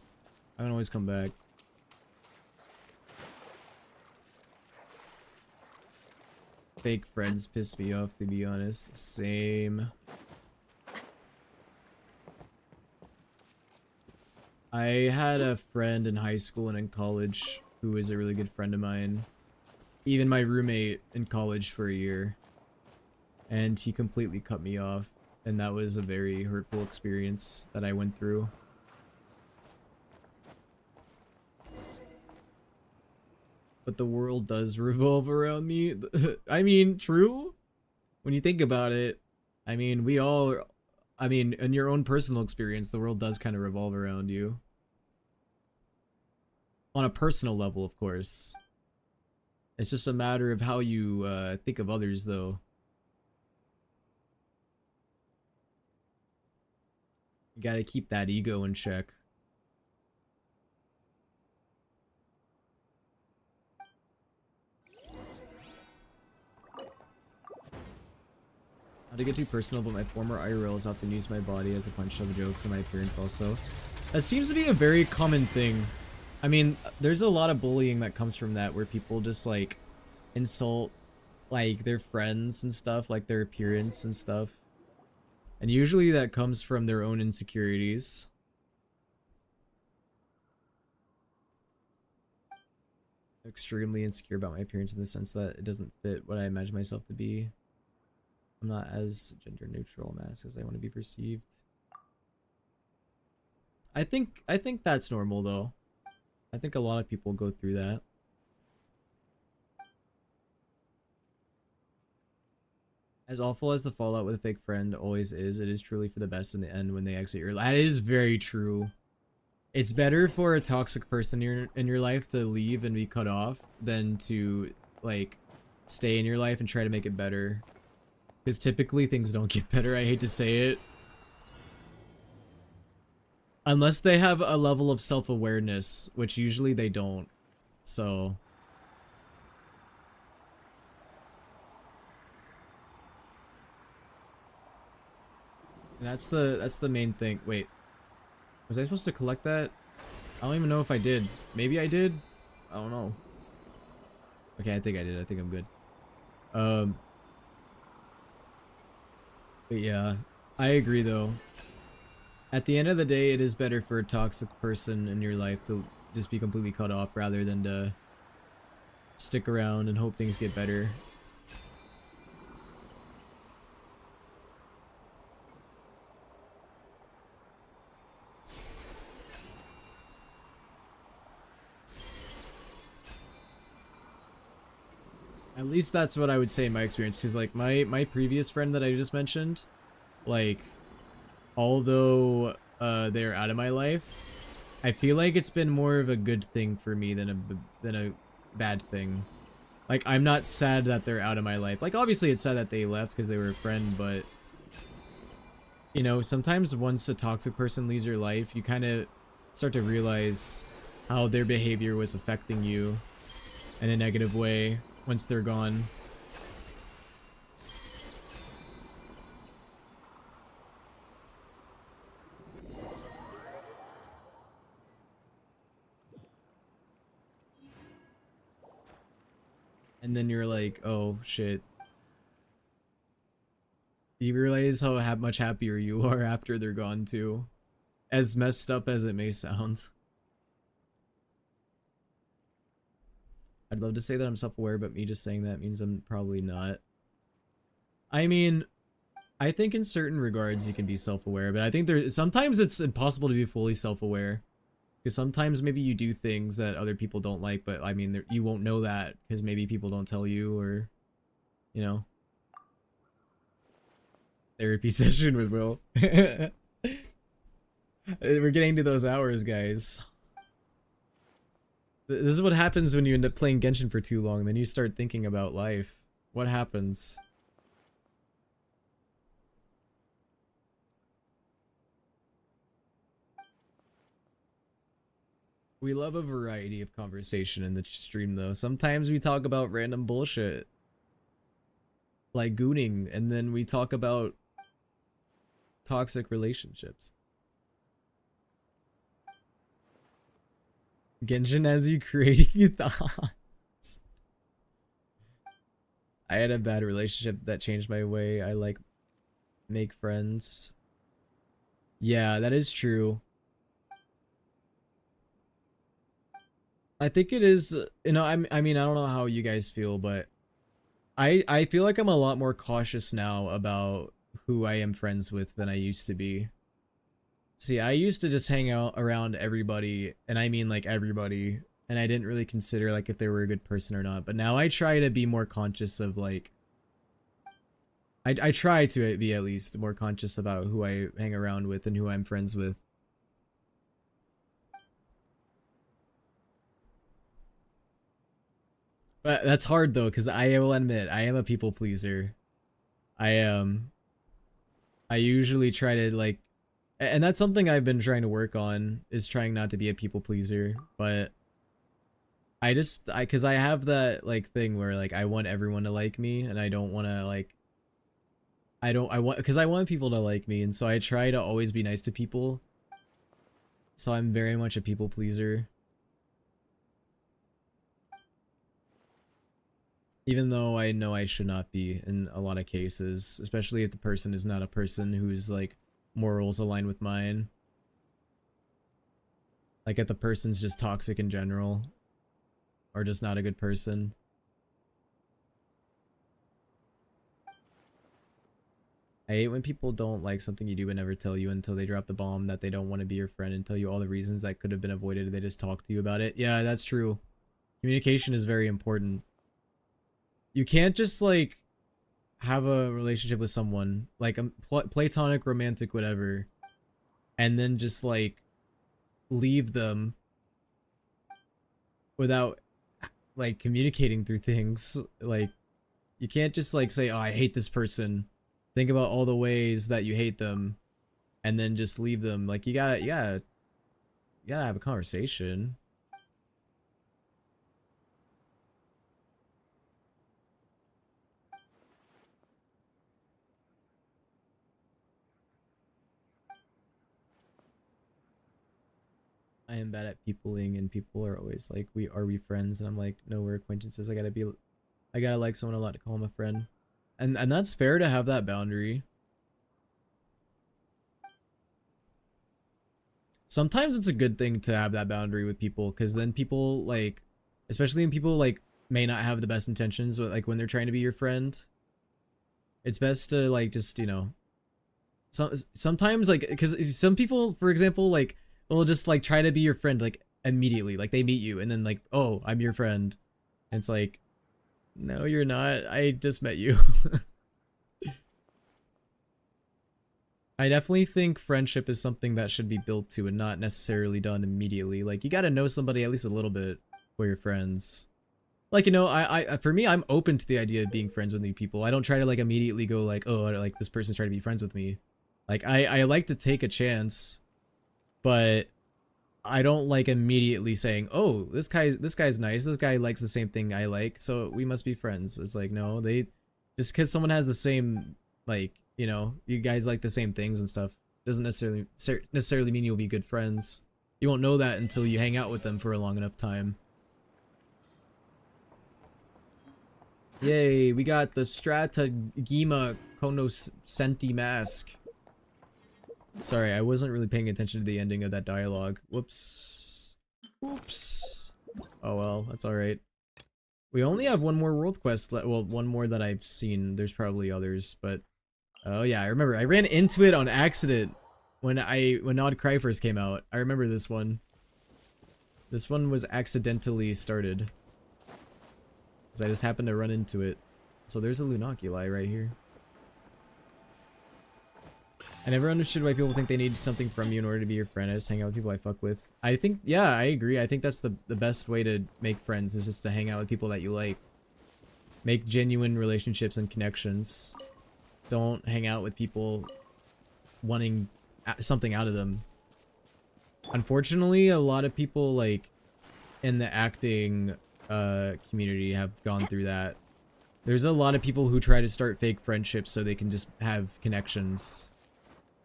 I can always come back. Fake friends piss me off, to be honest. Same. I had a friend in high school and in college who was a really good friend of mine. Even my roommate in college for a year. And he completely cut me off. And that was a very hurtful experience that I went through. But the world does revolve around me. I mean, true? When you think about it, I mean, we all... I mean, in your own personal experience, the world does kind of revolve around you. On a personal level, of course. It's just a matter of how you think of others, though. You gotta keep that ego in check. Not to get too personal, but my former IRLs often use my body as a punch of jokes and my appearance also. That seems to be a very common thing. I mean, there's a lot of bullying that comes from that, where people just, like, insult, like, their friends and stuff, like their appearance and stuff. And usually that comes from their own insecurities. I'm extremely insecure about my appearance in the sense that it doesn't fit what I imagine myself to be. I'm not as gender neutral mask as I want to be perceived. I think that's normal though. I think a lot of people go through that. As awful as the fallout with a fake friend always is, it is truly for the best in the end when they exit your life. That is very true. It's better for a toxic person in your life to leave and be cut off than to, like, stay in your life and try to make it better. Because typically things don't get better, I hate to say it. Unless they have a level of self-awareness, which usually they don't. So... That's the main thing. Wait. Was I supposed to collect that? I don't even know if I did. Maybe I did? I don't know. Okay, I think I did. I think I'm good. But yeah, I agree though. At the end of the day, it is better for a toxic person in your life to just be completely cut off rather than to stick around and hope things get better. At least that's what I would say in my experience, because like my previous friend that I just mentioned, like, although they're out of my life, I feel like it's been more of a good thing for me than a bad thing. Like, I'm not sad that they're out of my life. Like, obviously it's sad that they left because they were a friend, but you know, sometimes once a toxic person leaves your life, you kind of start to realize how their behavior was affecting you in a negative way once they're gone. And then you're like, oh shit. You realize how much happier you are after they're gone too. As messed up as it may sound. I'd love to say that I'm self-aware, but me just saying that means I'm probably not. I mean, I think in certain regards you can be self-aware, but I think sometimes it's impossible to be fully self-aware. Because sometimes maybe you do things that other people don't like, but I mean, you won't know that because maybe people don't tell you, or, you know. Therapy session with Will. We're getting to those hours, guys. This is what happens when you end up playing Genshin for too long. Then you start thinking about life. What happens? We love a variety of conversation in the stream, though. Sometimes we talk about random bullshit. Like gooning, and then we talk about toxic relationships. Genshin has you creating thoughts. I had a bad relationship that changed my way I make friends. Yeah, that is true. I think it is, you know, I mean, I don't know how you guys feel, but I feel like I'm a lot more cautious now about who I am friends with than I used to be. See, I used to just hang out around everybody, and I mean like everybody, and I didn't really consider like if they were a good person or not, but now I try to be more conscious of like, I try to be at least more conscious about who I hang around with and who I'm friends with. But that's hard though, because I will admit, I am a people pleaser. I am. I usually try to like, and that's something I've been trying to work on, is trying not to be a people pleaser, but cause I have that like thing where like I want everyone to like me, and I don't want to like, cause I want people to like me, and so I try to always be nice to people. So I'm very much a people pleaser. Even though I know I should not be in a lot of cases, especially if the person is not a person whose like morals align with mine. Like if the person's just toxic in general, or just not a good person. I hate when people don't like something you do but never tell you until they drop the bomb that they don't want to be your friend and tell you all the reasons that could have been avoided and they just talk to you about it. Yeah, that's true. Communication is very important. You can't just like have a relationship with someone, like a platonic, romantic, whatever, and then just like leave them without like communicating through things. Like you can't just like say, oh, I hate this person, think about all the ways that you hate them, and then just leave them. Like you gotta have a conversation. I am bad at peopling, and people are always like, are we friends? And I'm like, no, we're acquaintances. I gotta like someone a lot to call him a friend. And that's fair to have that boundary. Sometimes it's a good thing to have that boundary with people, because then people like, especially when people like may not have the best intentions, like when they're trying to be your friend, it's best to like just, you know, sometimes like, because some people, for example, like will just like try to be your friend like immediately, like they meet you and then like, oh, I'm your friend, and it's like, no, you're not, I just met you. I definitely think friendship is something that should be built to and not necessarily done immediately. Like you gotta know somebody at least a little bit for your friends. Like, you know, for me, I'm open to the idea of being friends with new people. I don't try to like immediately go like, oh, like this person's trying to be friends with me. Like I like to take a chance, but I don't like immediately saying, "Oh, this guy's nice. This guy likes the same thing I like, so we must be friends." It's like, no, they just because someone has the same, like, you know, you guys like the same things and stuff doesn't necessarily mean you'll be good friends. You won't know that until you hang out with them for a long enough time. Yay, we got the Stratagema Konosenti mask. Sorry, I wasn't really paying attention to the ending of that dialogue. Whoops. Oops. Oh well, that's alright. We only have one more world quest well, one more that I've seen. There's probably others, but... Oh yeah, I remember. I ran into it on accident when Odd Cry first came out. I remember this one. This one was accidentally started. Because I just happened to run into it. So there's a Lunoculi right here. I never understood why people think they need something from you in order to be your friend. I just hang out with people I fuck with. I think, yeah, I agree. I think that's the best way to make friends is just to hang out with people that you like. Make genuine relationships and connections. Don't hang out with people wanting something out of them. Unfortunately, a lot of people like in the acting community have gone through that. There's a lot of people who try to start fake friendships so they can just have connections.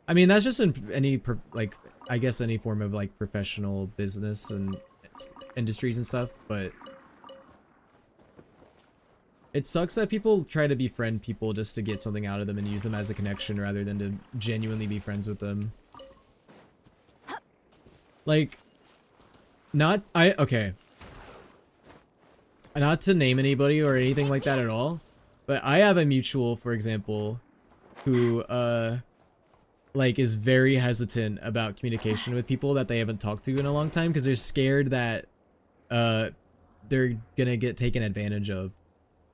I mean, that's just in any, like, I guess any form of, like, professional business and industries and stuff, but it sucks that people try to befriend people just to get something out of them and use them as a connection rather than to genuinely be friends with them. Like, okay. Not to name anybody or anything like that at all, but I have a mutual, for example, who, like, is very hesitant about communication with people that they haven't talked to in a long time because they're scared that they're gonna get taken advantage of,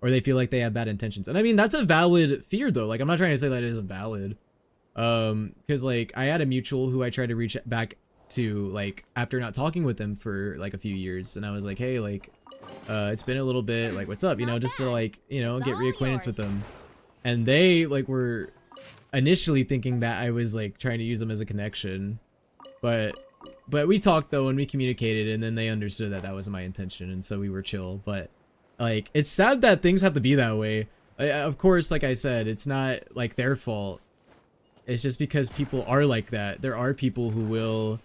or they feel like they have bad intentions. And I mean, that's a valid fear though. Like, I'm not trying to say that it isn't valid, because like I had a mutual who I tried to reach back to, like, after not talking with them for like a few years, and I was like, hey, like, it's been a little bit, like, what's up, you know, just to, like, you know, get reacquainted with them. And they, like, were initially thinking that I was, like, trying to use them as a connection, but we talked though and we communicated, and then they understood that that wasn't my intention, and so we were chill. But like, it's sad that things have to be that way. Of course, like I said, it's not like their fault. It's just because people are like that. There are people who will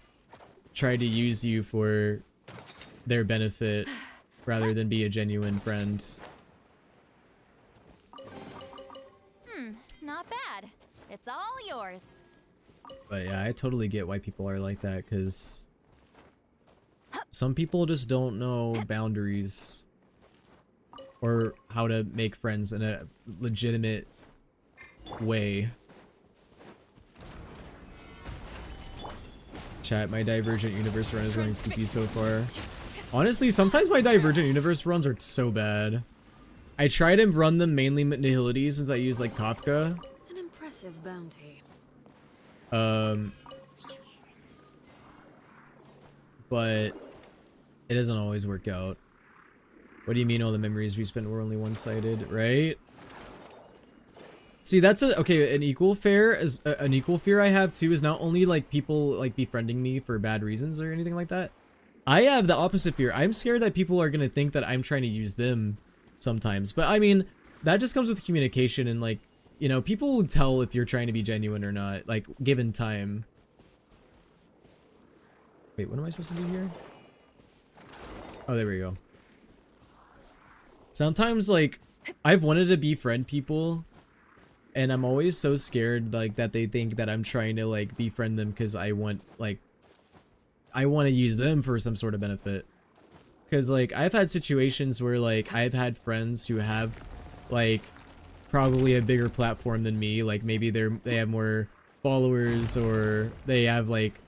try to use you for their benefit rather than be a genuine friend. Not bad. It's all yours. But yeah, I totally get why people are like that, because some people just don't know boundaries or how to make friends in a legitimate way. Chat, my Divergent Universe run is going creepy so far. Honestly, sometimes my Divergent Universe runs are so bad. I try to run them mainly Nihility since I use like Kafka. An impressive bounty. But it doesn't always work out. What do you mean all the memories we spent were only one-sided, right? See, that's an equal fear I have too is not only like people like befriending me for bad reasons or anything like that. I have the opposite fear. I'm scared that people are gonna think that I'm trying to use them sometimes. But I mean, that just comes with communication and, like, you know, people will tell if you're trying to be genuine or not, like, given time. Wait, what am I supposed to do here? Oh, there we go. Sometimes, like, I've wanted to befriend people, and I'm always so scared, like, that they think that I'm trying to, like, befriend them because I want, like, I want to use them for some sort of benefit. Because, like, I've had situations where, like, I've had friends who have, like, probably a bigger platform than me. Like, maybe they have more followers, or they have, like,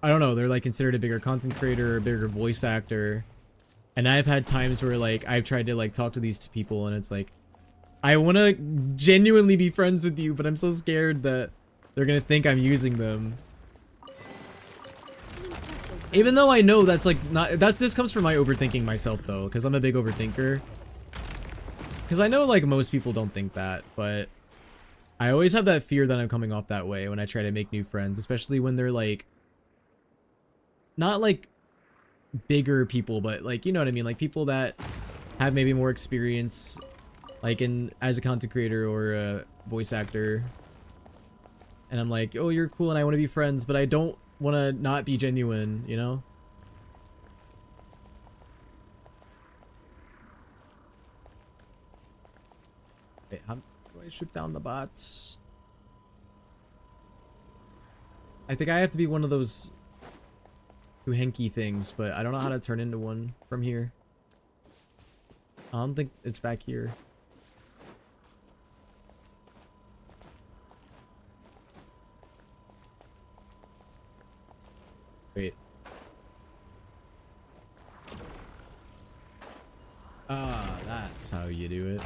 I don't know, they're, like, considered a bigger content creator or a bigger voice actor. And I've had times where, like, I've tried to, like, talk to these people, and it's like, I want to genuinely be friends with you, but I'm so scared that they're gonna think I'm using them. Even though I know that's, like, not, this comes from my overthinking myself, though, because I'm a big overthinker. Because I know, like, most people don't think that, but I always have that fear that I'm coming off that way when I try to make new friends, especially when they're like, not like bigger people, but like, you know what I mean? Like people that have maybe more experience, like as a content creator or a voice actor. And I'm like, oh, you're cool and I want to be friends, but I don't want to not be genuine, you know? Wait, how do I shoot down the bots? I think I have to be one of those Kuhenki things, but I don't know how to turn into one from here. I don't think it's back here. Wait. Ah, that's how you do it.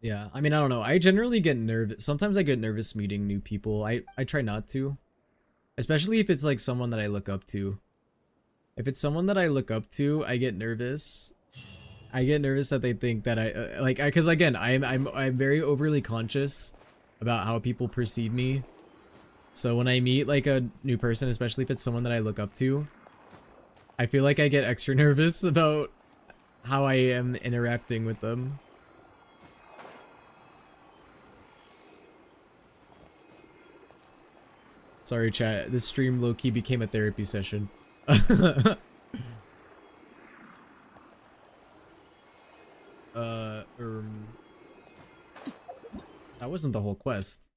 Yeah, I mean, I don't know. I generally get nervous. Sometimes I get nervous meeting new people. I try not to. Especially if it's like someone that I look up to. If it's someone that I look up to, I get nervous. I get nervous that they think that because again, I'm very overly conscious about how people perceive me. So when I meet like a new person, especially if it's someone that I look up to, I feel like I get extra nervous about how I am interacting with them. Sorry, chat. This stream low-key became a therapy session. That wasn't the whole quest.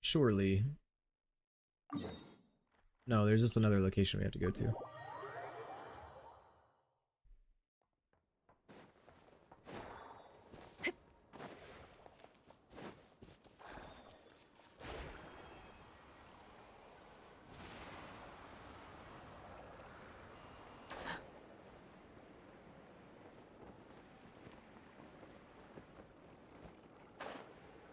Surely. No, there's just another location we have to go to.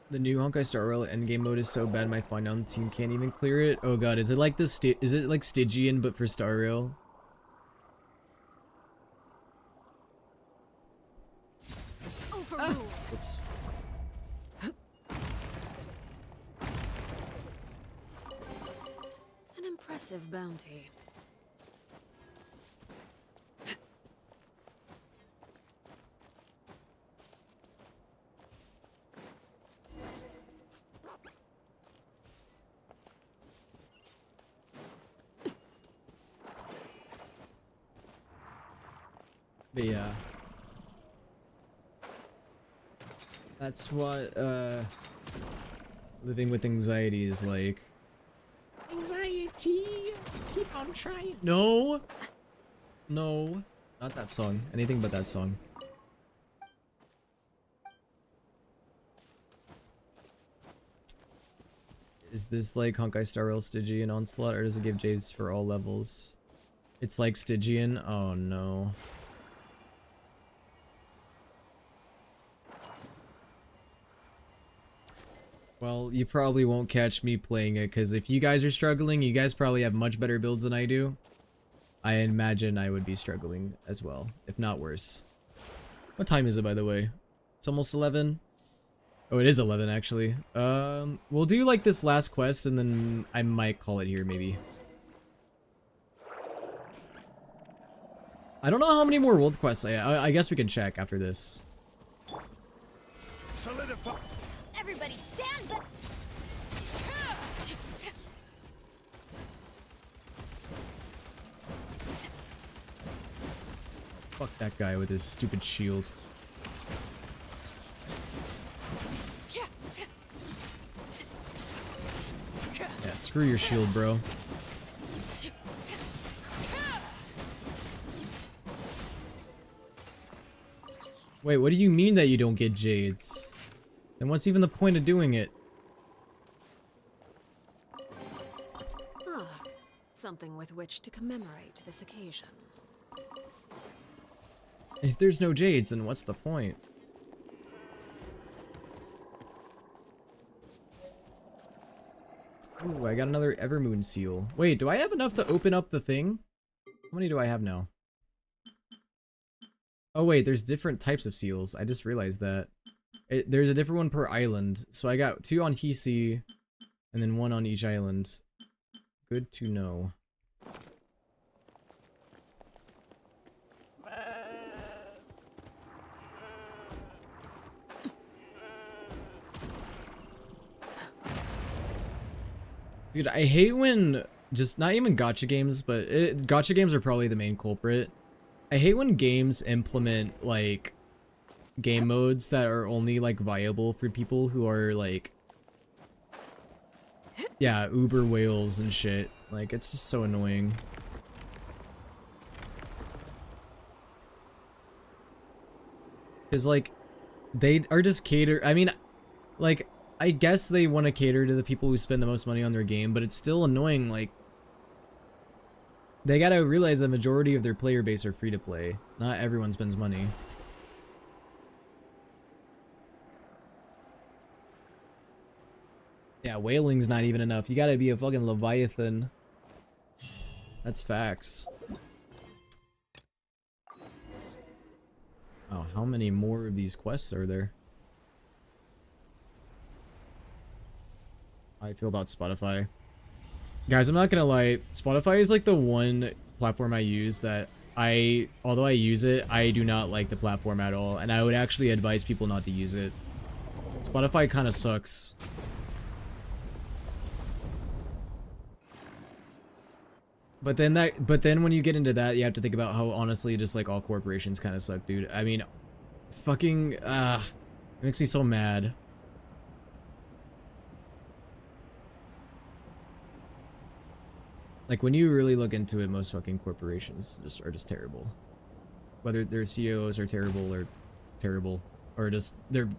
The new Honkai Star Rail endgame mode is so bad my fine down team can't even clear it. Oh god, is it like is it like Stygian but for Star Rail? Oops. An impressive bounty. But yeah. That's what living with anxiety is like. Anxiety, keep on trying. No. No. Not that song. Anything but that song. Is this like Honkai Star Rail Stygian Onslaught, or does it give J's for all levels? It's like Stygian? Oh no. Well, you probably won't catch me playing it, because if you guys are struggling, you guys probably have much better builds than I do. I imagine I would be struggling as well, if not worse. What time is it, by the way? It's almost 11? Oh, it is 11, actually. We'll do, like, this last quest, and then I might call it here, maybe. I don't know how many more world quests I guess we can check after this. Solidify. Everybody stand back! Fuck that guy with his stupid shield. Yeah, screw your shield, bro. Wait, what do you mean that you don't get jades? Then what's even the point of doing it? Ah, something with which to commemorate this occasion. If there's no jades, then what's the point? Ooh, I got another Evermoon seal. Wait, do I have enough to open up the thing? How many do I have now? Oh wait, there's different types of seals. I just realized that. There's a different one per island. So I got 2 on Hisi, and then 1 on each island. Good to know. Dude, I hate when, just not even gacha games, but gacha games are probably the main culprit. I hate when games implement, like, game modes that are only, like, viable for people who are, like, yeah, uber whales and shit. Like, it's just so annoying. Because, like, they are just I mean, like, I guess they want to cater to the people who spend the most money on their game, but it's still annoying, like, they gotta realize the majority of their player base are free to play. Not everyone spends money. Yeah, whaling's not even enough. You gotta be a fucking Leviathan. That's facts. Oh, how many more of these quests are there? How I feel about Spotify. Guys, I'm not gonna lie. Spotify is like the one platform I use that although I use it, I do not like the platform at all. And I would actually advise people not to use it. Spotify kind of sucks. But then when you get into that, you have to think about how honestly just like all corporations kind of suck, dude. I mean, fucking, it makes me so mad. Like when you really look into it, most fucking corporations are just terrible. Whether their CEOs are terrible, or just their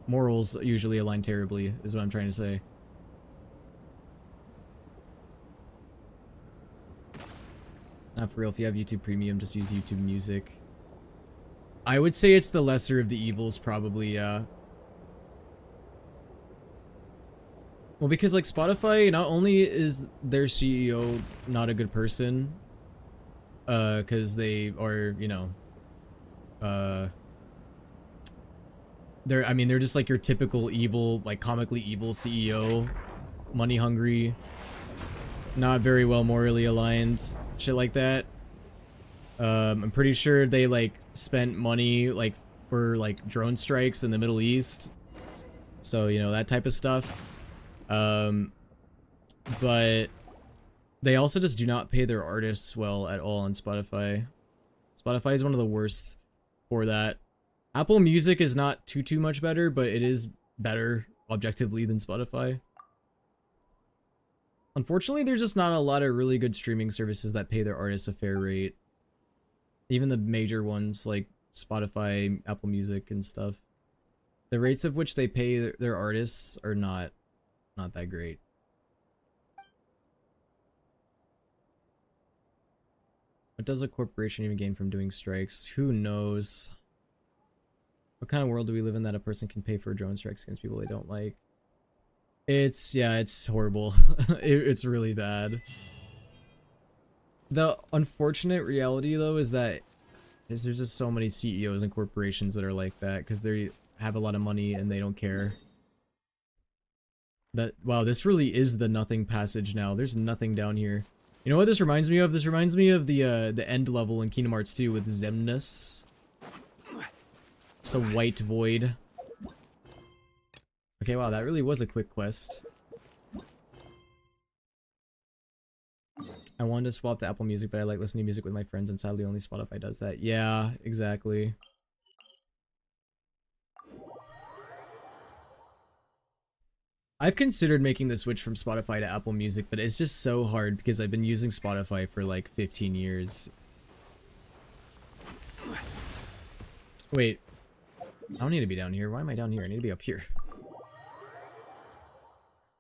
morals usually align terribly, is what I'm trying to say. Not for real, if you have YouTube Premium, just use YouTube Music. I would say it's the lesser of the evils, probably, yeah. Well, because, like, Spotify, not only is their CEO not a good person, because they are, you know, they're just, like, your typical evil, like, comically evil CEO, money hungry, not very well morally aligned, shit like that. I'm pretty sure they, like, spent money, like, for, like, drone strikes in the Middle East. So, you know, that type of stuff. But they also just do not pay their artists well at all on Spotify. Spotify is one of the worst for that. Apple Music is not too much better, but it is better objectively than Spotify. Unfortunately, there's just not a lot of really good streaming services that pay their artists a fair rate. Even the major ones like Spotify, Apple Music, and stuff. The rates of which they pay their artists are not that great. What does a corporation even gain from doing strikes? Who knows? What kind of world do we live in that a person can pay for drone strikes against people they don't like? Yeah, it's horrible. It's really bad. The unfortunate reality, though, is that there's just so many CEOs and corporations that are like that because they have a lot of money and they don't care. Wow, this really is the nothing passage now. There's nothing down here. You know what this reminds me of? This reminds me of the end level in Kingdom Hearts 2 with Xemnas. Just a white void. Okay, wow, that really was a quick quest. I wanted to swap to Apple Music, but I like listening to music with my friends, and sadly only Spotify does that. Yeah, exactly. I've considered making the switch from Spotify to Apple Music, but it's just so hard because I've been using Spotify for like 15 years. Wait. I don't need to be down here. Why am I down here? I need to be up here.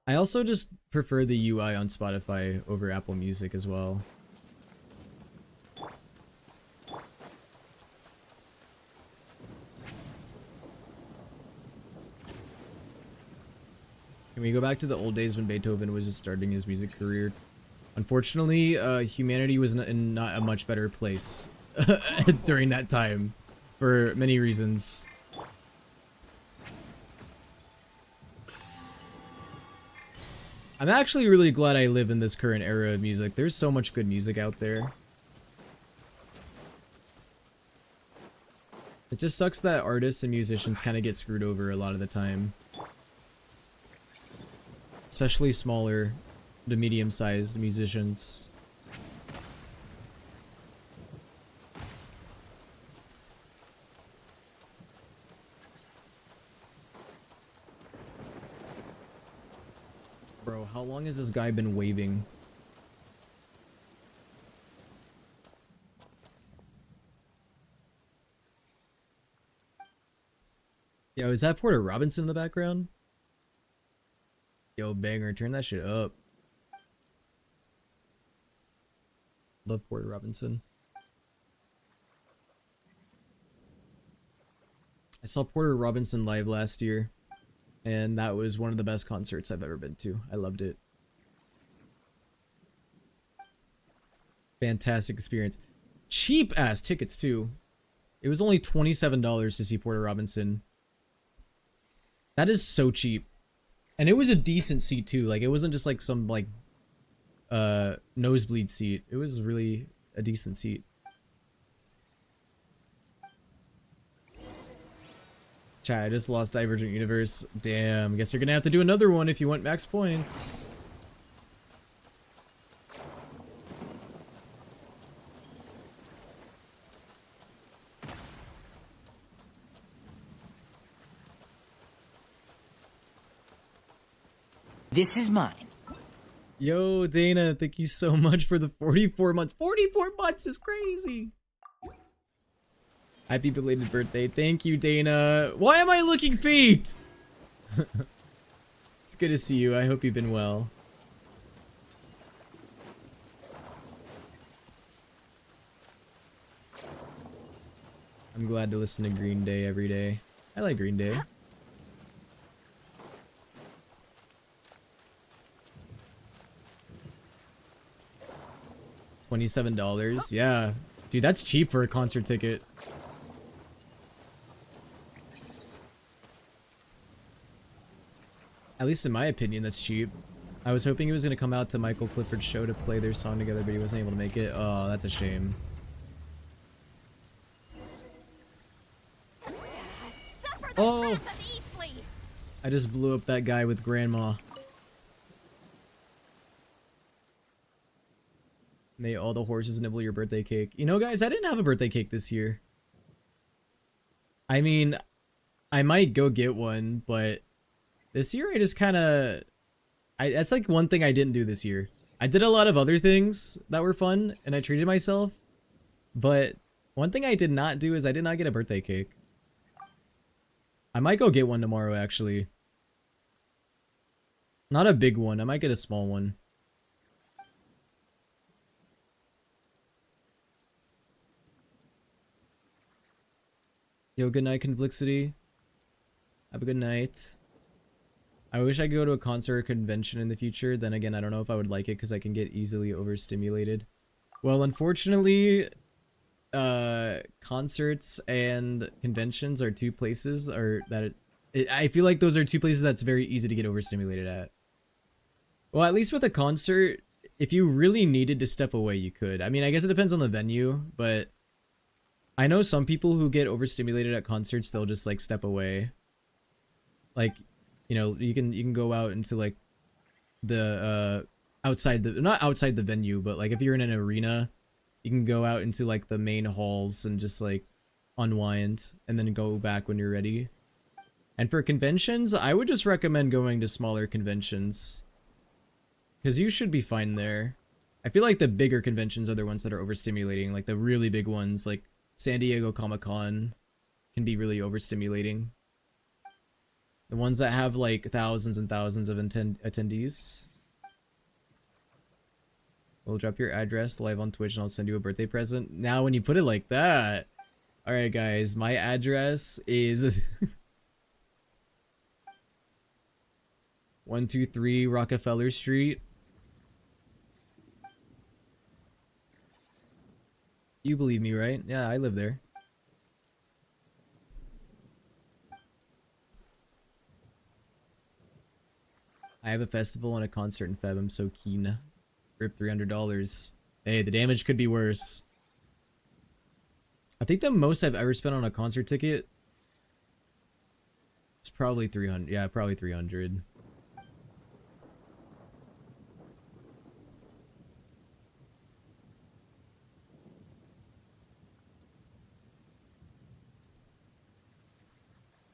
I also just prefer the UI on Spotify over Apple Music as well. Can we go back to the old days when Beethoven was just starting his music career? Unfortunately, humanity was in not a much better place during that time for many reasons. I'm actually really glad I live in this current era of music. There's so much good music out there. It just sucks that artists and musicians kind of get screwed over a lot of the time. Especially smaller to medium-sized musicians. Bro, how long has this guy been waving? Yo, is that Porter Robinson in the background? Yo, banger, turn that shit up. Love Porter Robinson. I saw Porter Robinson live last year, and that was one of the best concerts I've ever been to. I loved it. Fantastic experience. Cheap ass tickets too. It was only $27 to see Porter Robinson. That is so cheap. And it was a decent seat too. Like, it wasn't just like some like nosebleed seat. It was really a decent seat. Chat, I just lost Divergent Universe. Damn, guess you're gonna have to do another one if you want max points. This is mine. Yo, Dana, thank you so much for the 44 months. 44 months is crazy. Happy belated birthday. Thank you, Dana. Why am I looking feet? It's good to see you. I hope you've been well. I'm glad to listen to Green Day every day. I like Green Day. $27? Yeah. Dude, that's cheap for a concert ticket. At least in my opinion, that's cheap. I was hoping he was going to come out to Michael Clifford's show to play their song together, but he wasn't able to make it. Oh, that's a shame. Oh! I just blew up that guy with grandma. May all the horses nibble your birthday cake. You know, guys, I didn't have a birthday cake this year. I mean, I might go get one, but this year I just kind of... that's like one thing I didn't do this year. I did a lot of other things that were fun, and I treated myself. But one thing I did not do is I did not get a birthday cake. I might go get one tomorrow, actually. Not a big one. I might get a small one. Yo, good night, Conflixity. Have a good night. I wish I could go to a concert or convention in the future. Then again, I don't know if I would like it because I can get easily overstimulated. Well, unfortunately, concerts and conventions are two places I feel like those are two places that's very easy to get overstimulated at. Well, at least with a concert, if you really needed to step away, you could. I mean, I guess it depends on the venue, but I know some people who get overstimulated at concerts, they'll just like step away. Like, you know, you can go out into like the not outside the venue, but like if you're in an arena, you can go out into like the main halls and just like unwind and then go back when you're ready. And for conventions, I would just recommend going to smaller conventions, because you should be fine there. I feel like the bigger conventions are the ones that are overstimulating, like the really big ones, like San Diego Comic-Con can be really overstimulating. The ones that have like thousands and thousands of attendees. We'll drop your address live on Twitch and I'll send you a birthday present. Now when you put it like that. Alright guys, my address is 123 Rockefeller Street. You believe me, right? Yeah, I live there. I have a festival and a concert in Feb. I'm so keen. Rip $300. Hey, the damage could be worse. I think the most I've ever spent on a concert ticket is probably 300. Yeah, probably 300.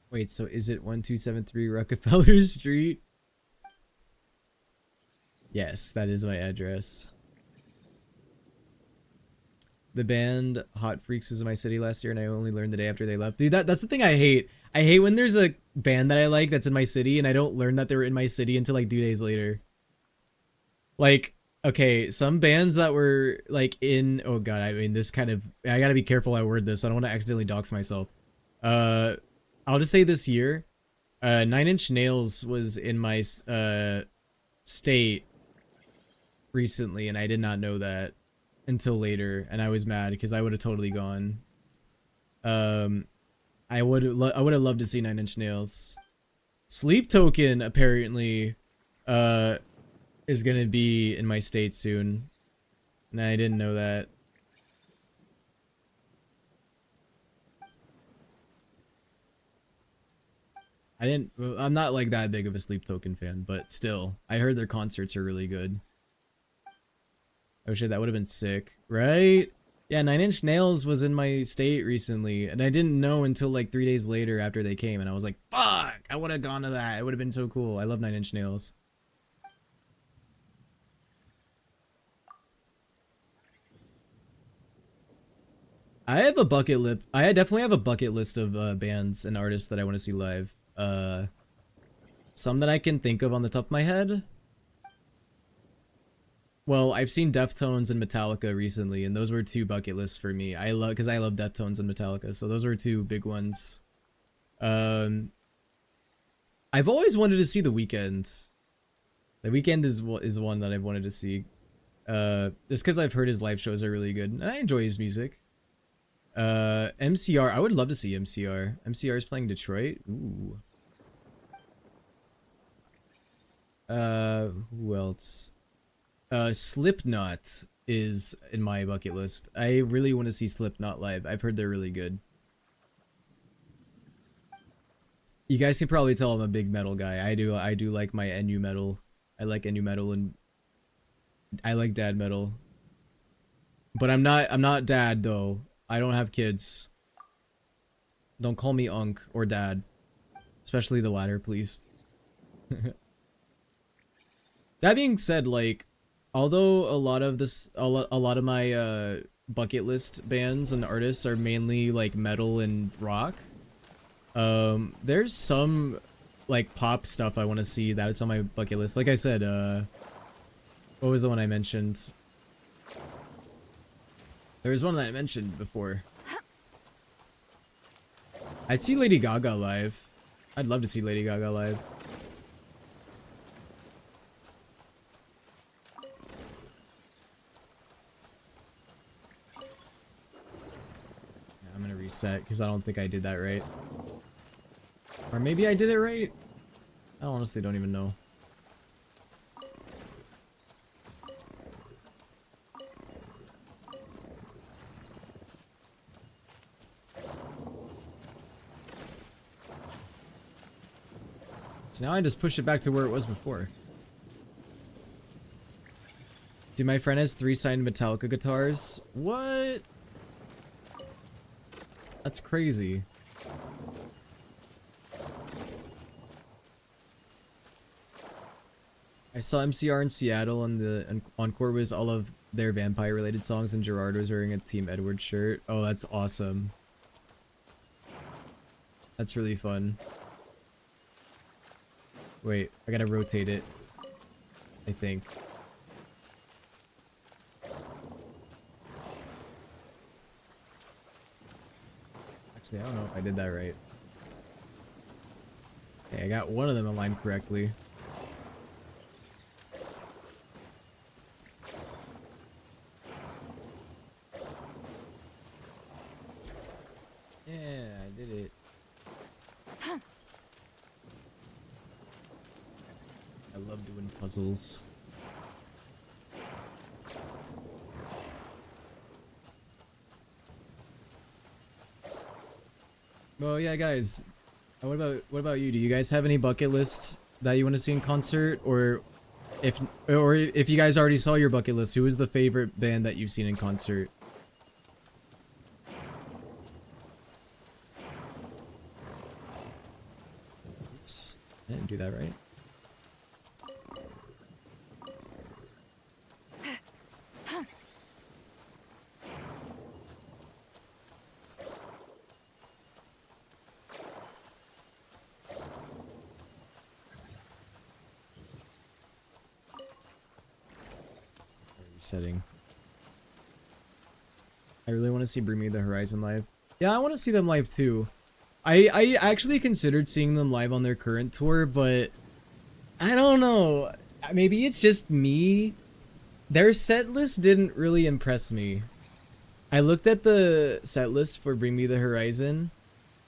Wait, so is it 1273 Rockefeller Street? Yes, that is my address. The band Hot Freaks was in my city last year and I only learned the day after they left. Dude, that's the thing I hate. I hate when there's a band that I like that's in my city and I don't learn that they were in my city until like 2 days later. Like, okay, some bands that were like in, oh god, I mean this kind of, I gotta be careful how I word this. I don't want to accidentally dox myself. I'll just say this year, 9 Inch Nails was in my state recently and I did not know that until later, and I was mad because I would have totally gone. I would have loved to see 9 Inch Nails. Sleep Token apparently is gonna be in my state soon, and I didn't know that. I'm not like that big of a Sleep Token fan, but still, I heard their concerts are really good. Oh shit, that would have been sick, right? Yeah, 9 Inch Nails was in my state recently, and I didn't know until like 3 days later after they came, and I was like, fuck, I would have gone to that. It would have been so cool. I love 9 Inch Nails. I have a bucket list. I definitely have a bucket list of bands and artists that I want to see live. Some that I can think of on the top of my head. Well, I've seen Deftones and Metallica recently, and those were 2 bucket lists for me. Because I love Deftones and Metallica, so those were 2 big ones. I've always wanted to see The Weeknd. The Weeknd is one that I've wanted to see. Just because I've heard his live shows are really good, and I enjoy his music. MCR, I would love to see MCR. MCR is playing Detroit. Ooh. Who else? Slipknot is in my bucket list. I really want to see Slipknot live. I've heard they're really good. You guys can probably tell I'm a big metal guy. I do like my NU metal. I like NU metal and I like dad metal. But I'm not dad though. I don't have kids. Don't call me Unc or Dad. Especially the latter, please. That being said, like, although a lot of my bucket list bands and artists are mainly like metal and rock, there's some like pop stuff I want to see that it's on my bucket list. Like I said, what was the one I mentioned? There was one that I mentioned before. I'd see Lady Gaga live. I'd love to see Lady Gaga live. Yeah, I'm gonna reset because I don't think I did that right. Or maybe I did it right? I honestly don't even know. So now I just push it back to where it was before. Dude, my friend has 3 signed Metallica guitars. What? That's crazy. I saw MCR in Seattle and the encore was all of their vampire related songs and Gerard was wearing a Team Edward shirt. Oh, that's awesome. That's really fun. Wait, I gotta rotate it. I think. Actually, I don't know if I did that right. Okay, I got one of them aligned correctly. puzzles. Well, yeah, guys. What about you? Do you guys have any bucket list that you want to see in concert, or if you guys already saw your bucket list, who is the favorite band that you've seen in concert? Oops, I didn't do that right. Setting. I really want to see Bring Me the Horizon live. Yeah, I want to see them live too. I actually considered seeing them live on their current tour, but I don't know. Maybe it's just me. Their set list didn't really impress me. I looked at the set list for Bring Me the Horizon,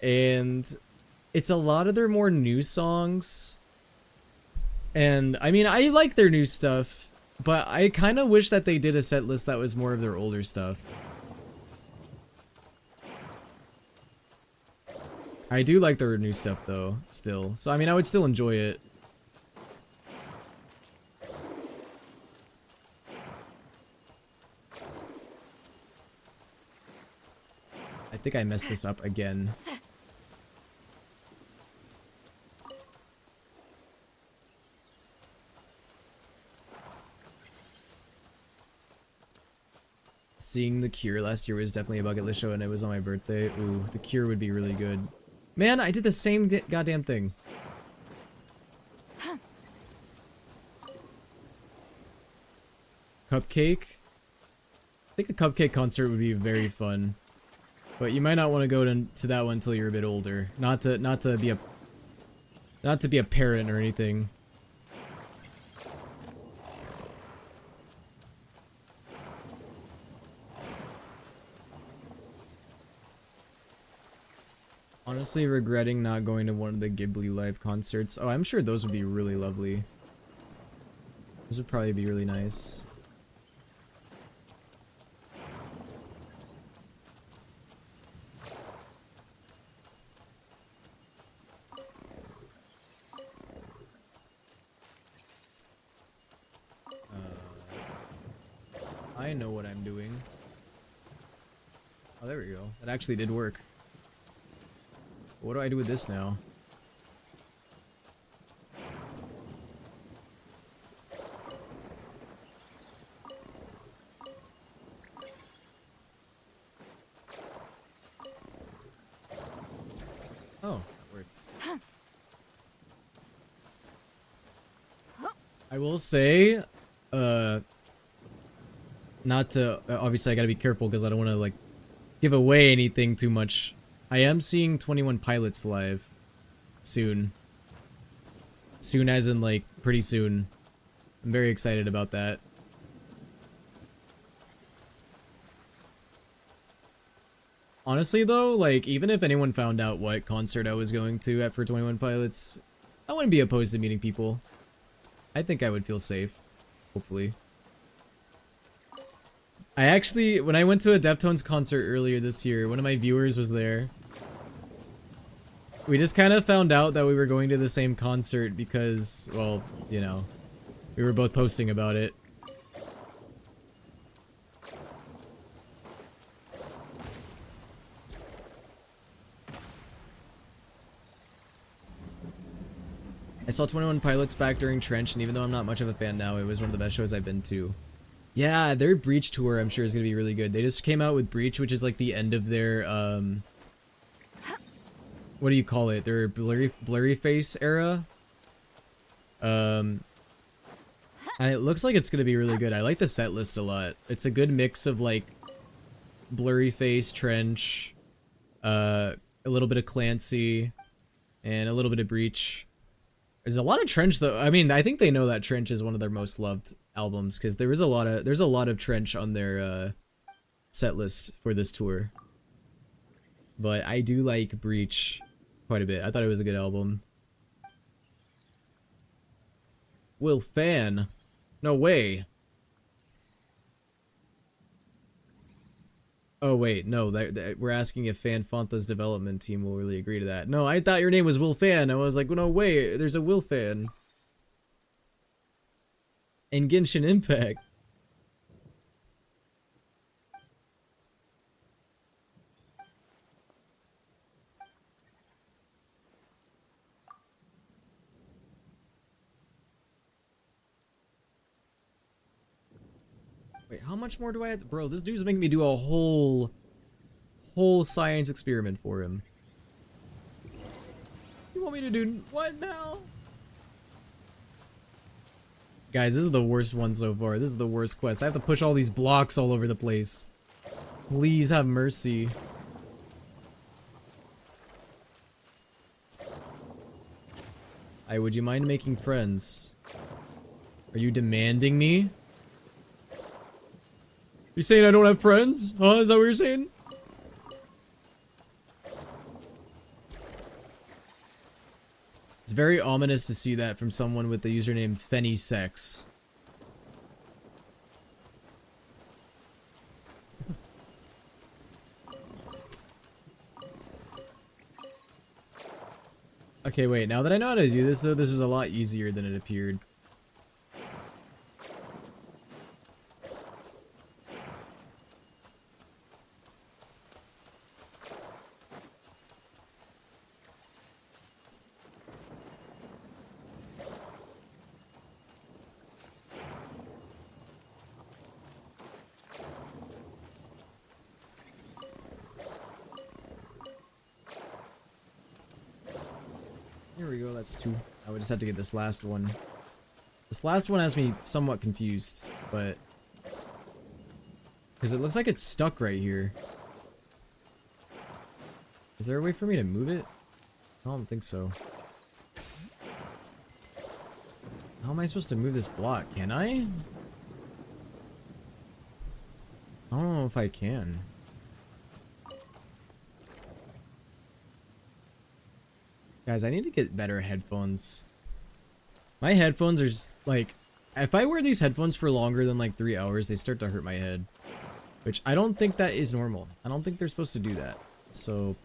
and it's a lot of their more new songs. And I mean, I like their new stuff. But I kind of wish that they did a set list that was more of their older stuff. I do like their new stuff though, still. So I mean, I would still enjoy it. I think I messed this up again. Seeing The Cure last year was definitely a bucket list show, and it was on my birthday. Ooh, The Cure would be really good. Man, I did the same goddamn thing. Cupcake? I think a Cupcake concert would be very fun. But you might not want to go to that one until you're a bit older. Not to be a parent or anything. Honestly, regretting not going to one of the Ghibli live concerts. Oh, I'm sure those would be really lovely. Those would probably be really nice. I know what I'm doing. Oh, there we go. That actually did work. What do I do with this now? Oh, it worked. I will say, not to, obviously I gotta be careful because I don't want to, like, give away anything too much. I am seeing 21 Pilots live soon. Soon as in, like, pretty soon. I'm very excited about that. Honestly though, like, even if anyone found out what concert I was going to at for 21 Pilots, I wouldn't be opposed to meeting people. I think I would feel safe. Hopefully. I actually, when I went to a Deftones concert earlier this year, one of my viewers was there. We just kind of found out that we were going to the same concert because, well, you know, we were both posting about it. I saw 21 Pilots back during Trench, and even though I'm not much of a fan now, it was one of the best shows I've been to. Yeah, their Breach tour I'm sure is going to be really good. They just came out with Breach, which is like the end of their, what do you call it? Their blurry face era. And it looks like it's going to be really good. I like the set list a lot. It's a good mix of like blurry face, Trench, a little bit of Clancy, and a little bit of Breach. There's a lot of Trench though. I mean, I think they know that Trench is one of their most loved albums because there's a lot of Trench on their set list for this tour. But I do like Breach quite a bit. I thought it was a good album. Will fan? No way. Oh wait, no, we're asking if Fan Fanta's development team will really agree to that. No, I thought your name was Will Fan. I was like, well, no way, there's a Will Fan. And Genshin Impact. Wait, how much more do I have to, bro, this dude's making me do a whole science experiment for him. You want me to do what now? Guys, this is the worst one so far. This is the worst quest. I have to push all these blocks all over the place. Please have mercy. Would you mind making friends? Are you demanding me? You saying I don't have friends? Huh? Is that what you're saying? It's very ominous to see that from someone with the username FennySex. Okay, wait, now that I know how to do this though, this is a lot easier than it appeared. Here we go, that's 2. I would just have to get this last one. This last one has me somewhat confused, but... because it looks like it's stuck right here. Is there a way for me to move it? I don't think so. How am I supposed to move this block? Can I? I don't know if I can. Guys, I need to get better headphones. My headphones are just, like, if I wear these headphones for longer than like 3 hours, they start to hurt my head. Which I don't think that is normal. I don't think they're supposed to do that. So...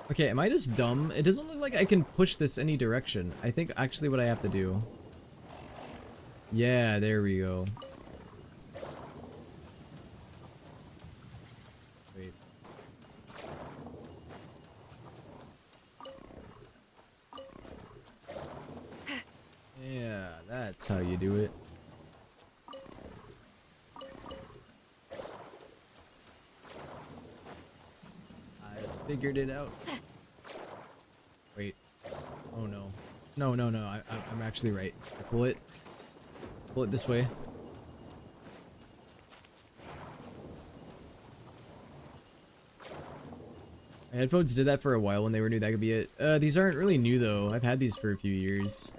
okay, am I just dumb? It doesn't look like I can push this any direction. I think actually what I have to do... yeah, there we go. Wait. Yeah, that's how you do it. I figured it out. Wait. Oh no. No, no, no. I'm actually right. I pull it. Pull it this way. My headphones did that for a while when they were new. That could be it. These aren't really new though. I've had these for a few years.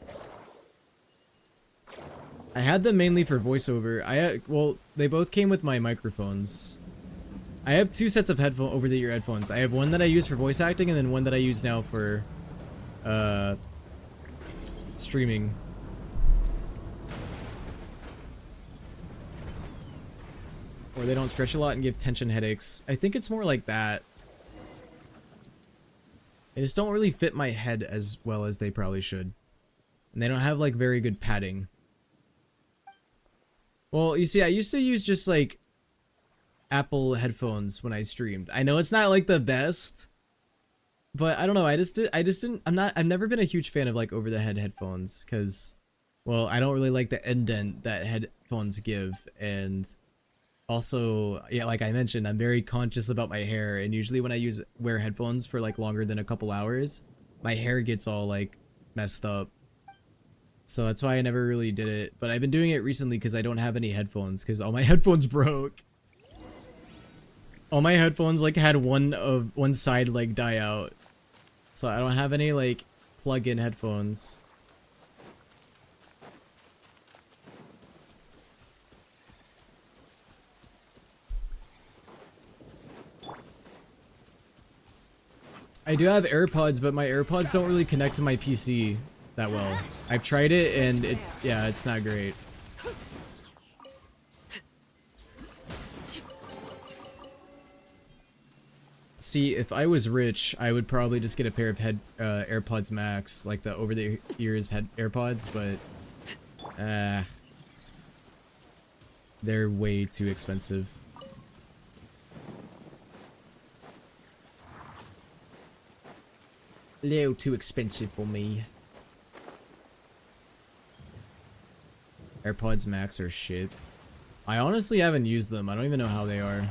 I had them mainly for voiceover. Well, they both came with my microphones. I have 2 sets of over-the-ear headphones. I have one that I use for voice acting and then one that I use now for streaming. Or they don't stretch a lot and give tension headaches. I think it's more like that. They just don't really fit my head as well as they probably should. And they don't have like very good padding. Well, you see, I used to use just like Apple headphones when I streamed. I know it's not like the best, but I don't know. I've never been a huge fan of like over-the-head headphones because, well, I don't really like the indent that headphones give, and also, yeah, like I mentioned, I'm very conscious about my hair, and usually when I wear headphones for like longer than a couple hours, my hair gets all like messed up. So that's why I never really did it, but I've been doing it recently because I don't have any headphones because all my headphones broke. All my headphones like had one side like die out. So I don't have any like plug-in headphones. I do have AirPods, but my AirPods don't really connect to my PC that well. I've tried it and yeah, it's not great. See, if I was rich, I would probably just get a pair of AirPods Max, like the over-the-ears AirPods, but they're way too expensive. A little too expensive for me. AirPods Max are shit. I honestly haven't used them. I don't even know how they are.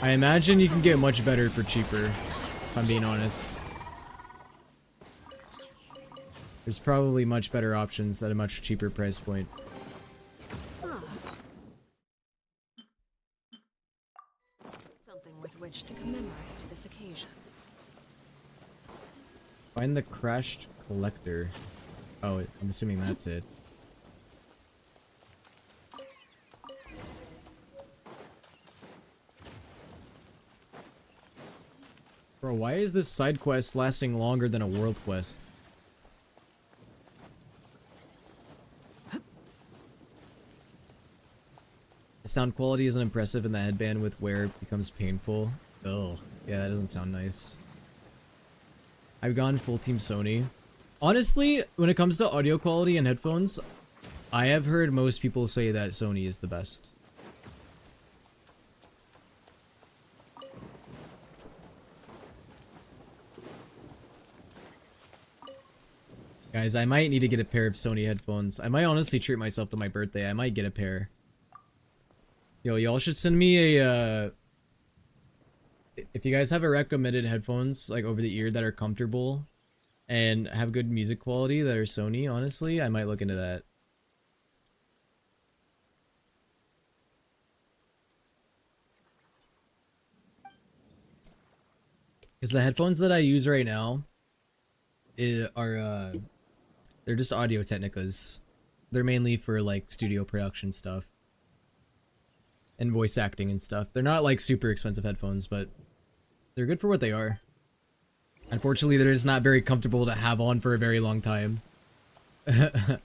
I imagine you can get much better for cheaper, if I'm being honest. There's probably much better options at a much cheaper price point. Something with which to commemorate this occasion. Find the crashed collector. Oh, I'm assuming that's it. Bro, why is this side quest lasting longer than a world quest? The sound quality isn't impressive and the headband with wear becomes painful. Ugh. Yeah, that doesn't sound nice. I've gone full team Sony. Honestly, when it comes to audio quality and headphones, I have heard most people say that Sony is the best. Guys, I might need to get a pair of Sony headphones. I might honestly treat myself to my birthday. I might get a pair. Yo, y'all should send me a, if you guys have a recommended headphones, like over the ear that are comfortable and have good music quality that are Sony, honestly, I might look into that. Because the headphones that I use right now are, they're just Audio Technicas. They're mainly for like studio production stuff. And voice acting and stuff. They're not like super expensive headphones, but they're good for what they are. Unfortunately, they're just not very comfortable to have on for a very long time. They're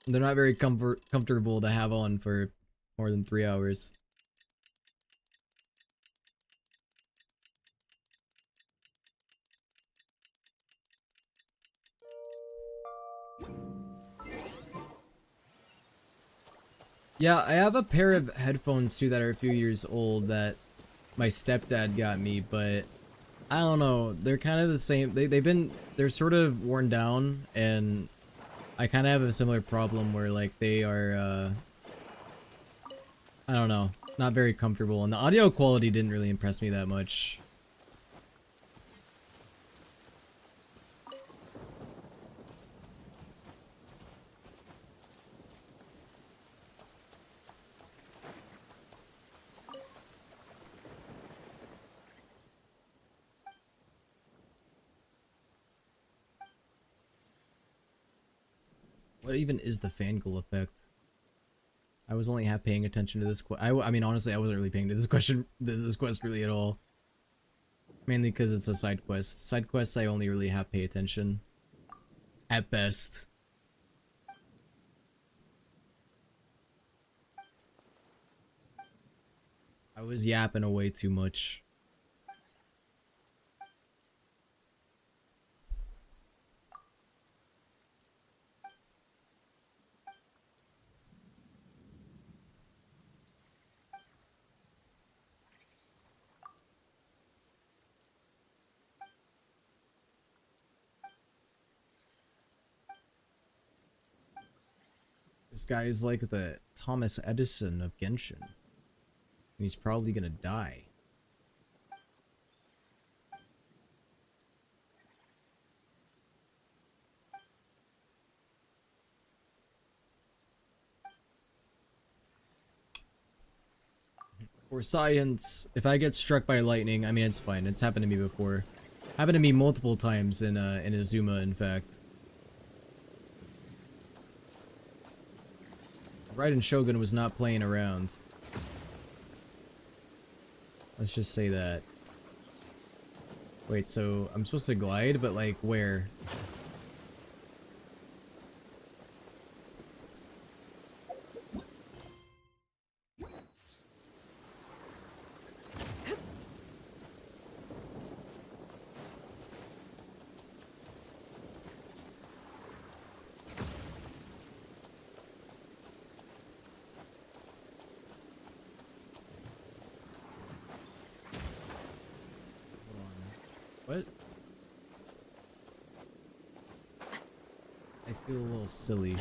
not very comfortable to have on for more than 3 hours. Yeah, I have a pair of headphones too that are a few years old that my stepdad got me, but I don't know, they're kind of the same. They're sort of worn down, and I kind of have a similar problem where like they are, I don't know, not very comfortable, and the audio quality didn't really impress me that much. What even is the fangirl effect? I was only half paying attention to this I mean, honestly, I wasn't really paying to this quest really at all. Mainly because it's a side quest. Side quests, I only really half pay attention. At best. I was yapping away too much. This guy is like the Thomas Edison of Genshin. And he's probably gonna die. For science, if I get struck by lightning, I mean, it's fine. It's happened to me before. Happened to me multiple times in Azuma, in fact. Raiden Shogun was not playing around. Let's just say that. Wait, so I'm supposed to glide, but like where? What? I feel a little silly.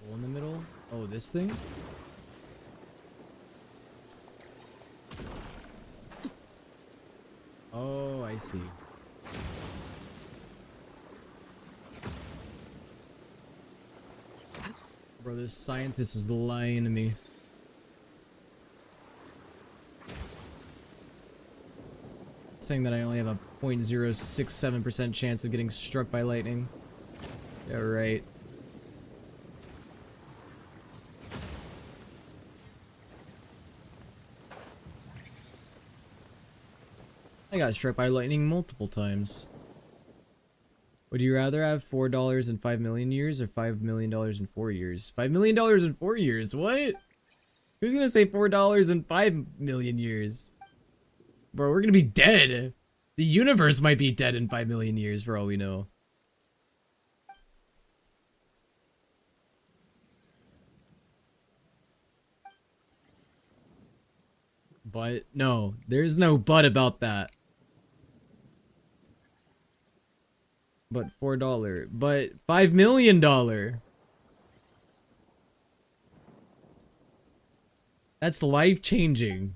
Hole in the middle? Oh, this thing? Oh, I see. Bro, this scientist is lying to me. Saying that I only have a 0.067% chance of getting struck by lightning. Yeah, right. I got struck by lightning multiple times. Would you rather have $4 in 5 million years or $5 million in 4 years? $5 million in 4 years? What? Who's gonna say $4 in 5 million years? Bro, we're gonna be dead. The universe might be dead in 5 million years for all we know. But no, there's no but about that. But $4. But $5 million. That's life-changing.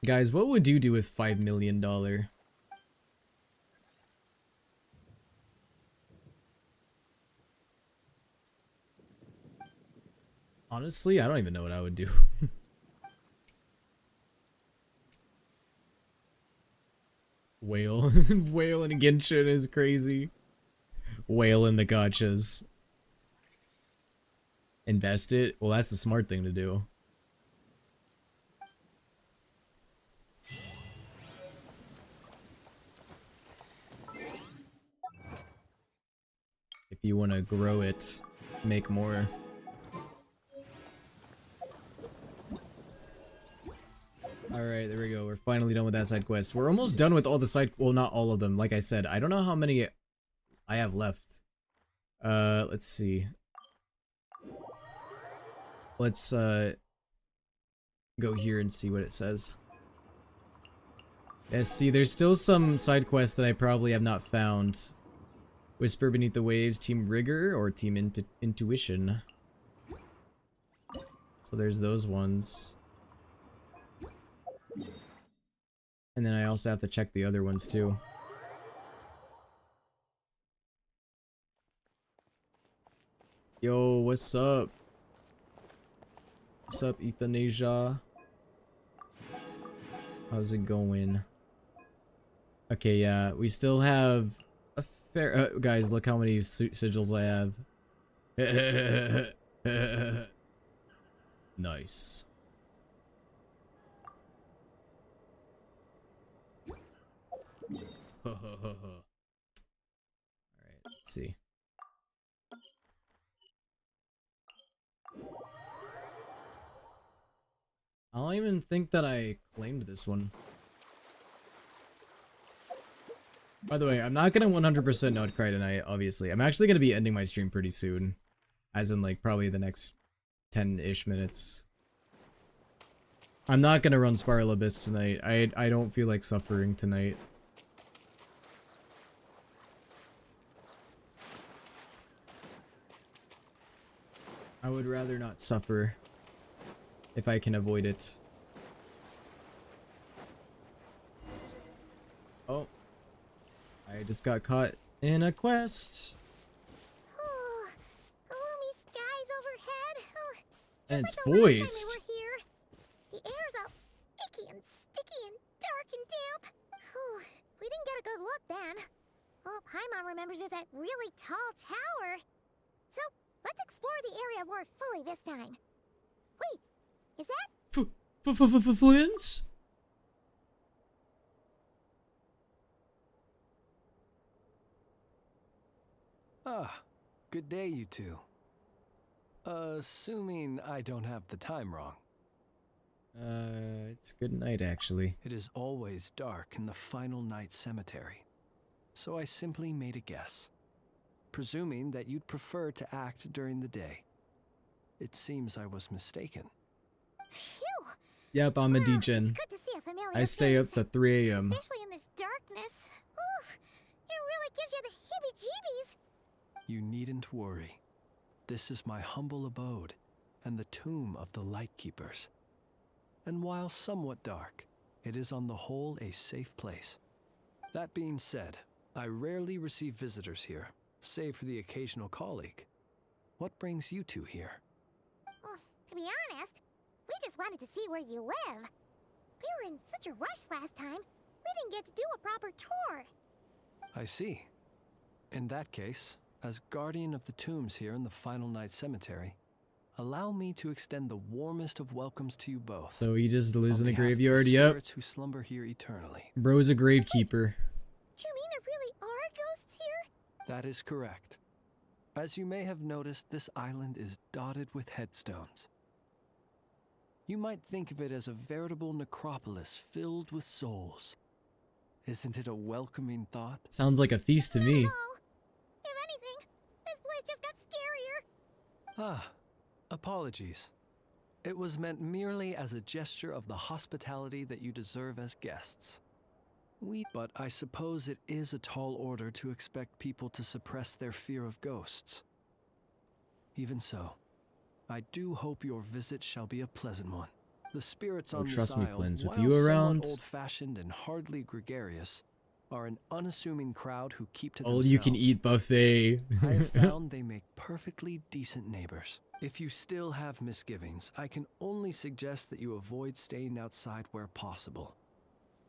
Guys, what would you do with $5 million? Honestly, I don't even know what I would do. Whale. Whale in Genshin is crazy. Whale in the gachas. Invest it? Well, that's the smart thing to do. If you want to grow it, make more. Alright, there we go. We're finally done with that side quest. We're almost done with all the side- well, not all of them. Like I said, I don't know how many I have left. Let's see. Let's, go here and see what it says. Yes, see, there's still some side quests that I probably have not found. Whisper Beneath the Waves, Team Rigor, or Team Intuition. So there's those ones. And then I also have to check the other ones too. Yo, what's up? What's up, Ethanasia? How's it going? Okay, yeah, we still have a fair- guys, look how many sigils I have. Nice. Alright, let's see. I don't even think that I claimed this one. By the way, I'm not gonna 100% not cry tonight, obviously. I'm actually gonna be ending my stream pretty soon. As in, like, probably the next 10-ish minutes. I'm not gonna run Spiral Abyss tonight. I don't feel like suffering tonight. I would rather not suffer if I can avoid it. Oh. I just got caught in a quest. Oh, gloomy skies overhead. Oh, And it's just like the last time voiced. we were here. The air's all icky and sticky and dark and damp. Oh, we didn't get a good look then. All Paimon remembers is that really tall tower. So, let's explore the area more fully this time. Wait, is that? Flins? Ah, good day, you two. Assuming I don't have the time wrong. It's good night, actually. It is always dark in the final night cemetery. So I simply made a guess, presuming that you'd prefer to act during the day. It seems I was mistaken. Phew! Yep, I'm a Well, degen. it's good to see a familiar I stay up face, to 3 a.m. especially in this darkness. Oof, it really gives you the heebie-jeebies. You needn't worry. This is my humble abode and the tomb of the Lightkeepers. And while somewhat dark, it is on the whole a safe place. That being said, I rarely receive visitors here, save for the occasional colleague. What brings you two here? Well, to be honest, we just wanted to see where you live. We were in such a rush last time, we didn't get to do a proper tour. I see. In that case, as guardian of the tombs here in the Final Night Cemetery, allow me to extend the warmest of welcomes to you both. So he just lives in a On behalf of the graveyard, yep. spirits who slumber here eternally. Bro's a gravekeeper. Do you mean there really are ghosts here? That is correct. As you may have noticed, this island is dotted with headstones. You might think of it as a veritable necropolis filled with souls. Isn't it a welcoming thought? Sounds like a feast to me. Not at all. If anything, this place just got scarier. Ah, apologies. It was meant merely as a gesture of the hospitality that you deserve as guests. But I suppose it is a tall order to expect people to suppress their fear of ghosts. Even so, I do hope your visit shall be a pleasant one. The spirits on this trust me, isle, Flins, with while you somewhat around- old-fashioned and hardly gregarious, are an unassuming crowd who keep to All themselves. you can eat buffet. I have found they make perfectly decent neighbors. If you still have misgivings, I can only suggest that you avoid staying outside where possible.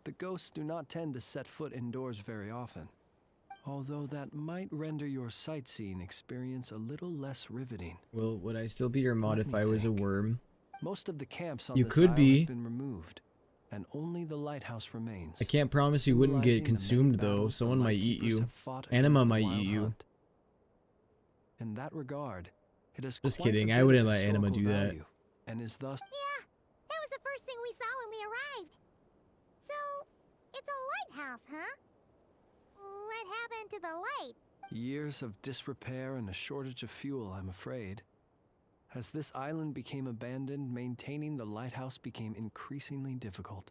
The ghosts do not tend to set foot indoors very often, although that might render your sightseeing experience a little less riveting. Well, would I still be your mod Let if me I was a think. worm? Most of the camps on You this could isle be. have been removed, and only the lighthouse remains. I can't promise you wouldn't symbolizing get the consumed many though. battles the Someone might eat Lightkeepers you. have fought Anima against the might Wild eat you. Hunt. In that regard, it is Just quite a kidding, I bit of wouldn't let Anima historical do that. value, and is thus Yeah, that was the first thing we saw when we arrived. So, it's a lighthouse, huh? What happened to the light? years of disrepair and a shortage of fuel, I'm afraid. As this island became abandoned, maintaining the lighthouse became increasingly difficult.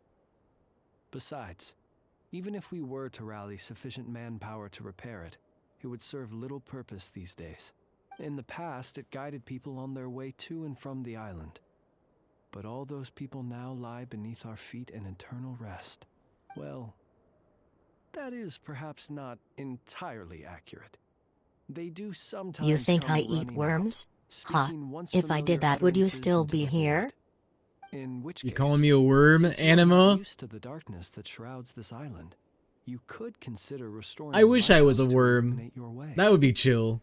Besides, even if we were to rally sufficient manpower to repair it, it would serve little purpose these days. In the past, it guided people on their way to and from the island. But all those people now lie beneath our feet in eternal rest. Well, that is perhaps not entirely accurate. They do sometimes You think come I eat running worms? out, Ha. speaking once If I did familiar that, would you utterances still into be the here? void. In which You case, calling me a worm, since you're Anima? used to the darkness that shrouds this island, you could consider restoring I the wish I was a lighthouse to worm. illuminate your way. That would be chill.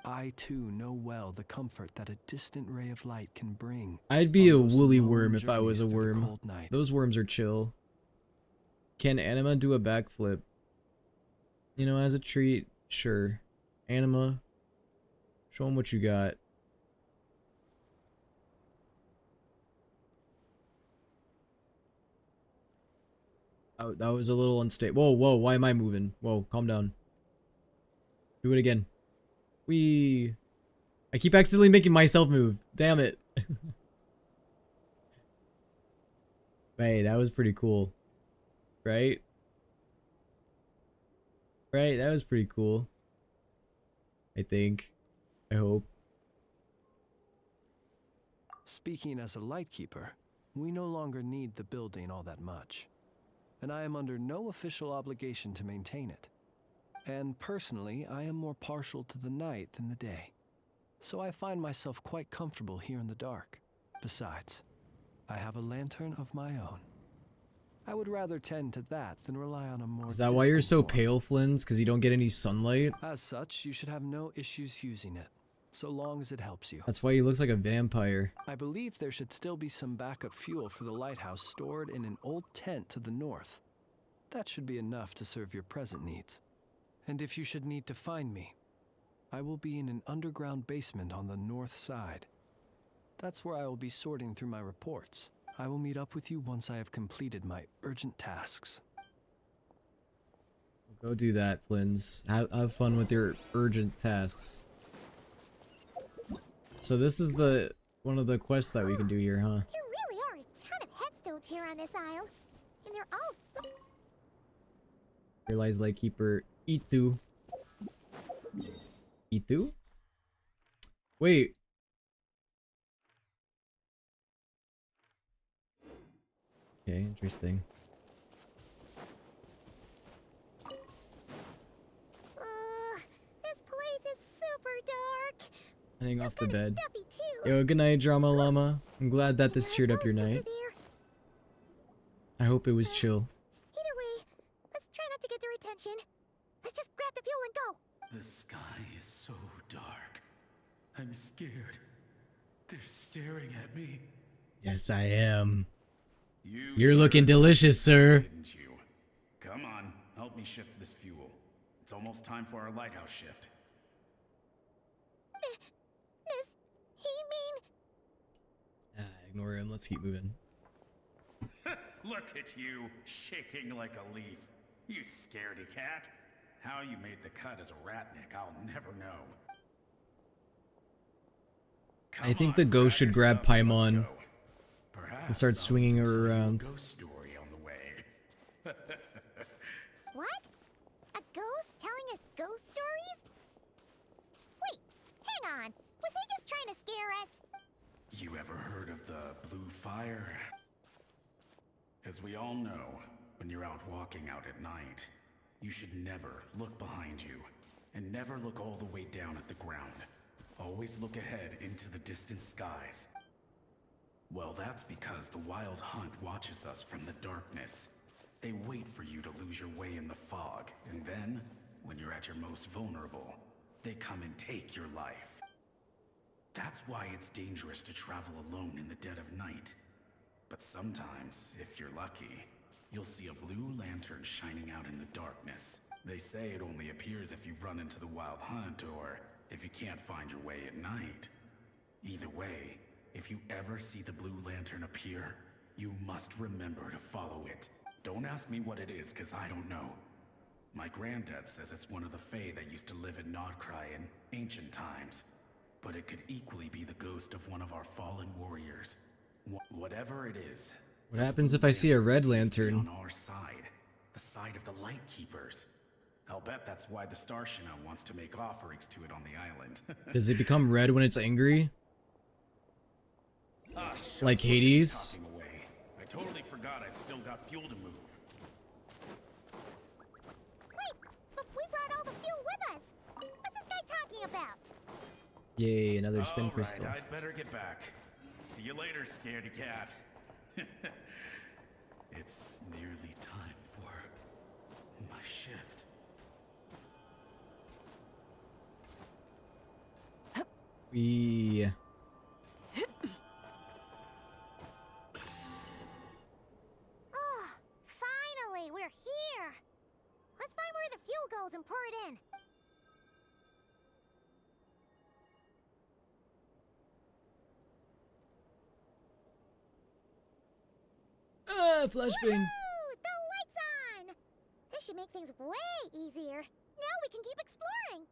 I too know well the comfort that a distant ray of light can bring. I'd be a on those woolly lone worm if I was a journeys through the worm. cold night. Those worms are chill. Can Anima do a backflip? You know, as a treat, sure. Anima, show them what you got. Oh, that was a little unstable. Whoa, whoa, why am I moving? Whoa, calm down. Do it again. I keep accidentally making myself move. Damn it. Hey, that was pretty cool. Right? Right, that was pretty cool. I think. I hope. Speaking as a lightkeeper, we no longer need the building all that much, and I am under no official obligation to maintain it. And personally, I am more partial to the night than the day, so I find myself quite comfortable here in the dark. Besides, I have a lantern of my own. I would rather tend to that than rely on a more. Is that why you're so distant one. pale, Flins? Because you don't get any sunlight? As such, you should have no issues using it, so long as it helps you. That's why he looks like a vampire. I believe there should still be some backup fuel for the lighthouse stored in an old tent to the north. That should be enough to serve your present needs. And if you should need to find me, I will be in an underground basement on the north side. That's where I will be sorting through my reports. I will meet up with you once I have completed my urgent tasks. Go do that, Flins. Have fun with your urgent tasks. So this is one of the quests that we can do here, huh? There really are a ton of headstones here on this isle. And they're all so... Here lies Lightkeeper Itu. Itu? Wait. Okay, interesting. This place is super dark. Heading off the Kinda bed. stuffy too. Yo, good night, Drama Llama. I'm glad that this There are cheered up your ghosts over night. there. I hope it was chill. Either way, let's try not to get their attention. Let's just grab the fuel and go. The sky is so dark. I'm scared. They're staring at me. Yes, I am. You You're sure looking delicious, sir. didn't you? Come on, help me shift this fuel. It's almost time for our lighthouse shift. Miss, he mean... Ignore him. Let's keep moving. Look at you, shaking like a leaf. You scaredy cat. How you made the cut as a ratnik, I'll never know. I think the ghost should grab Paimon and start swinging her around. Ghost story on the way. What? A ghost telling us ghost stories? Wait, hang on. Was he just trying to scare us? You ever heard of the blue fire? As we all know, when you're out walking out at night, you should never look behind you, and never look all the way down at the ground. Always look ahead into the distant skies. Well, that's because the Wild Hunt watches us from the darkness. They wait for you to lose your way in the fog, and then, when you're at your most vulnerable, they come and take your life. That's why it's dangerous to travel alone in the dead of night. But sometimes, if you're lucky, you'll see a blue lantern shining out in the darkness. They say it only appears if you've run into the Wild Hunt or if you can't find your way at night. Either way, if you ever see the blue lantern appear, you must remember to follow it. Don't ask me what it is, cause I don't know. My granddad says it's one of the Fae that used to live in Nodcry in ancient times. But it could equally be the ghost of one of our fallen warriors. Whatever it is. What happens if I see a red lantern? On our side, the side of the Light Keepers. I'll bet that's why the Starshina wants to make offerings to it on the island. Does it become red when it's angry? Like Hades? Talking away. I totally forgot I've still got fuel to move. Wait, but we brought all the fuel with us. What's this guy talking about? Yay, another spin All crystal. right, I'd better get back. See you later, scaredy cat. It's nearly time for my shift. We... Oh, finally, we're here. Let's find where the fuel goes and pour it in. Flashbang. Woohoo! The light's on! This should make things way easier. Now we can keep exploring.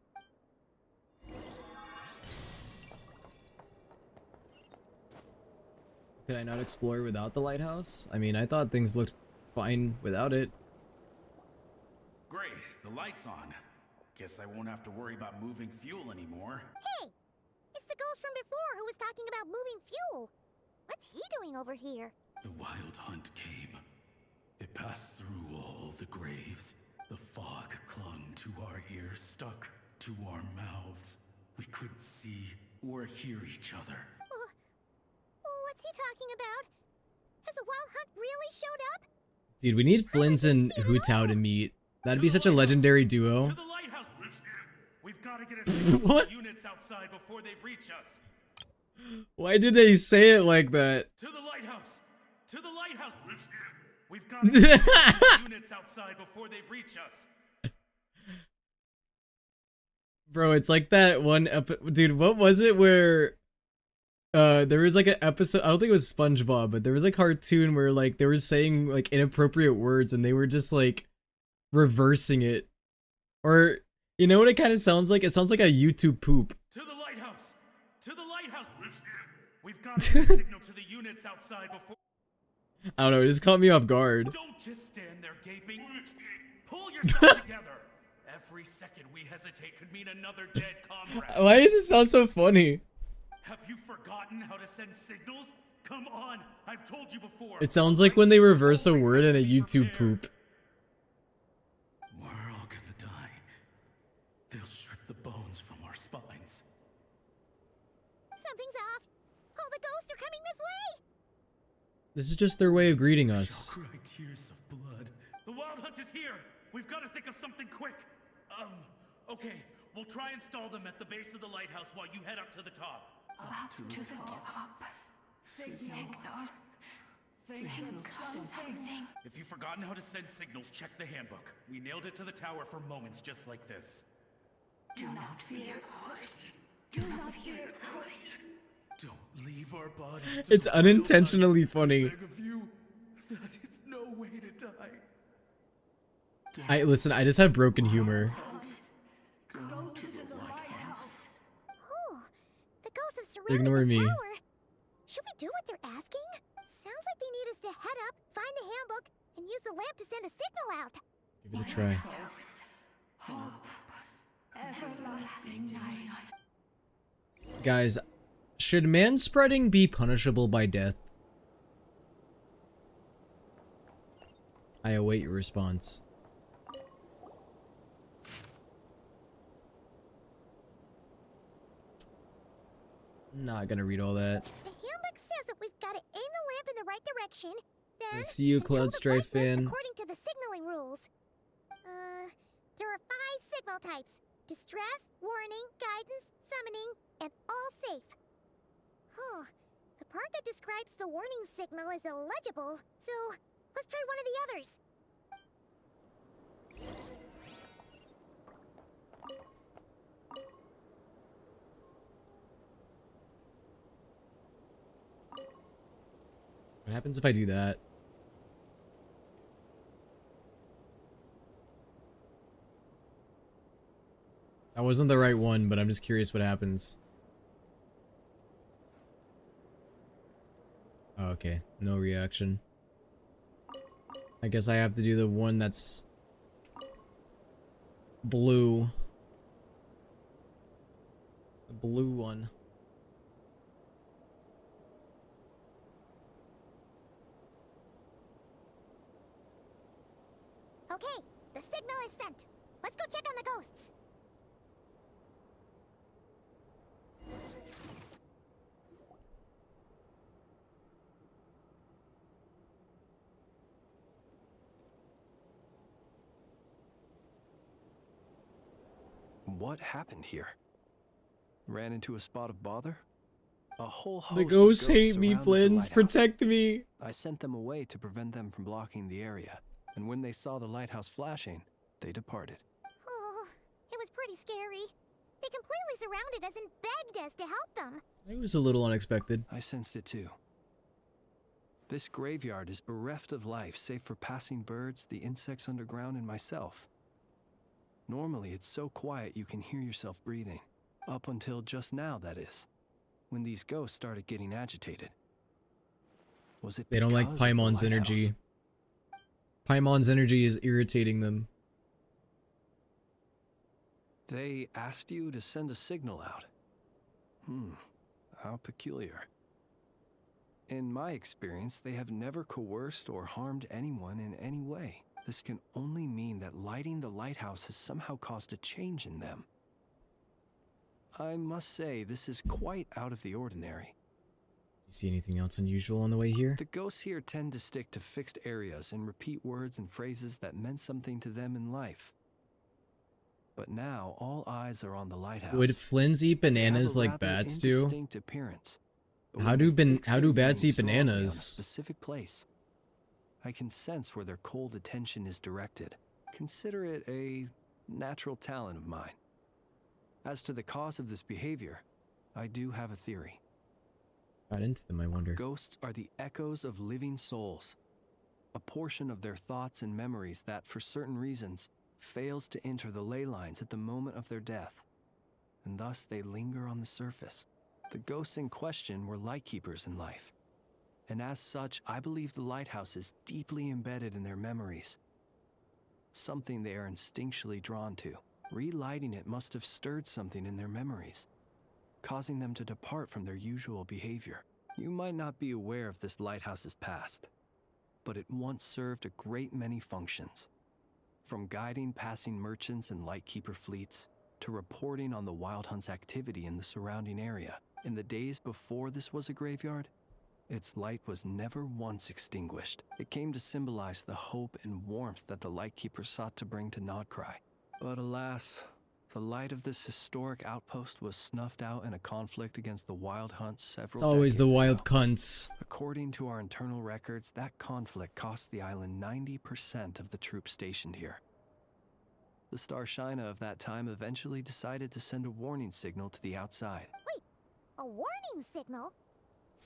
Could I not explore without the lighthouse? I mean, I thought things looked fine without it. Great, the light's on. Guess I won't have to worry about moving fuel anymore. Hey! It's the ghost from before who was talking about moving fuel. What's he doing over here? The Wild Hunt came. It passed through all the graves. The fog clung to our ears, stuck to our mouths. We couldn't see or hear each other. What's he talking about? Has the Wild Hunt really showed up? Dude, we need Flins and Hu Tao to meet. That'd be such a legendary duo. To the lighthouse. We've got to get a signal to the units outside before they reach us. Why did they say it like that? To the lighthouse. To the lighthouse. We've got to get the units outside before they reach us. Bro, it's like that one dude, what was it where there was like an episode, I don't think it was SpongeBob, but there was a cartoon where like they were saying like inappropriate words and they were just like reversing it. Or you know what it kind of sounds like? It sounds like a YouTube poop. To the lighthouse. To the lighthouse. We've got to get a signal to the units outside before. I don't know, it just caught me off guard. Don't just stand there gaping. Pull yourself together. Every second we hesitate could mean another dead comrade. Why does it sound so funny? Have you forgotten how to send signals? Come on, I've told you before. It sounds like when they reverse a word in a YouTube poop. We're all gonna die. They'll strip the bones from our spines. Something's off. All the ghosts are coming this way. This is just their way of greeting us. Cry tears of blood. The wild hunt is here. We've got to think of something quick. Okay, we'll try and stall them at the base of the lighthouse while you head up to the top. Up to the top. Signal. Think something. If you've forgotten how to send signals, check the handbook. We nailed it to the tower for moments just like this. Do not fear. Do not fear. Don't leave our bodies. It's unintentionally funny. I beg of you, that is no way to die. Listen, I just have broken humor. Go to the lighthouse. Oh, the ghosts have surrounded Ignore the me. tower. Should we do what they're asking? Sounds like they need us to head up, find the handbook, and use the lamp to send a signal out. Give it a try. Hope. Everlasting night. Guys, should manspreading be punishable by death? I await your response. Not gonna read all that. The handbook says that we've got to aim the lamp in the right direction, then See you, control Cloud the Strife brightness fan. according to the signaling rules. There are 5 signal types: distress, warning, guidance, summoning, and all safe. Huh. The part that describes the warning signal is illegible, so let's try one of the others. What happens if I do that? That wasn't the right one, but I'm just curious what happens. Oh, okay, no reaction. I guess I have to do the one that's blue. The blue one. Okay, the signal is sent. Let's go check on the ghosts. What happened here? Ran into a spot of bother? A whole host The of ghosts hate me, surrounded the Flins. lighthouse. Protect me. I sent them away to prevent them from blocking the area, and when they saw the lighthouse flashing, they departed. Oh, it was pretty scary. They completely surrounded us and begged us to help them. It was a little unexpected. I sensed it too. This graveyard is bereft of life save for passing birds, the insects underground, and myself. Normally, it's so quiet you can hear yourself breathing. Up until just now, that is. When these ghosts started getting agitated. Was it They don't like because of the Paimon's lighthouse? energy. Paimon's energy is irritating them. They asked you to send a signal out. How peculiar. In my experience, they have never coerced or harmed anyone in any way. This can only mean that lighting the lighthouse has somehow caused a change in them. I must say, this is quite out of the ordinary. You see anything else unusual on the way here? The ghosts here tend to stick to fixed areas and repeat words and phrases that meant something to them in life. But now all eyes are on the lighthouse. Would Flins eat bananas like bats do? How do bats eat bananas? Specific place. I can sense where their cold attention is directed. Consider it a natural talent of mine. As to the cause of this behavior, I do have a theory. Got into them, I wonder. Ghosts are the echoes of living souls, a portion of their thoughts and memories that, for certain reasons, fails to enter the ley lines at the moment of their death, and thus they linger on the surface. The ghosts in question were lightkeepers in life, and as such, I believe the lighthouse is deeply embedded in their memories, something they are instinctually drawn to. Relighting it must have stirred something in their memories, causing them to depart from their usual behavior. You might not be aware of this lighthouse's past, but it once served a great many functions. From guiding passing merchants and lightkeeper fleets, to reporting on the Wild Hunt's activity in the surrounding area. In the days before this was a graveyard, its light was never once extinguished. It came to symbolize the hope and warmth that the lightkeeper sought to bring to Nodcry. But alas, the light of this historic outpost was snuffed out in a conflict against the Wild Hunt several It's always the decades wild ago. cunts. According to our internal records, that conflict cost the island 90% of the troops stationed here. The Starshina of that time eventually decided to send a warning signal to the outside. Wait, a warning signal?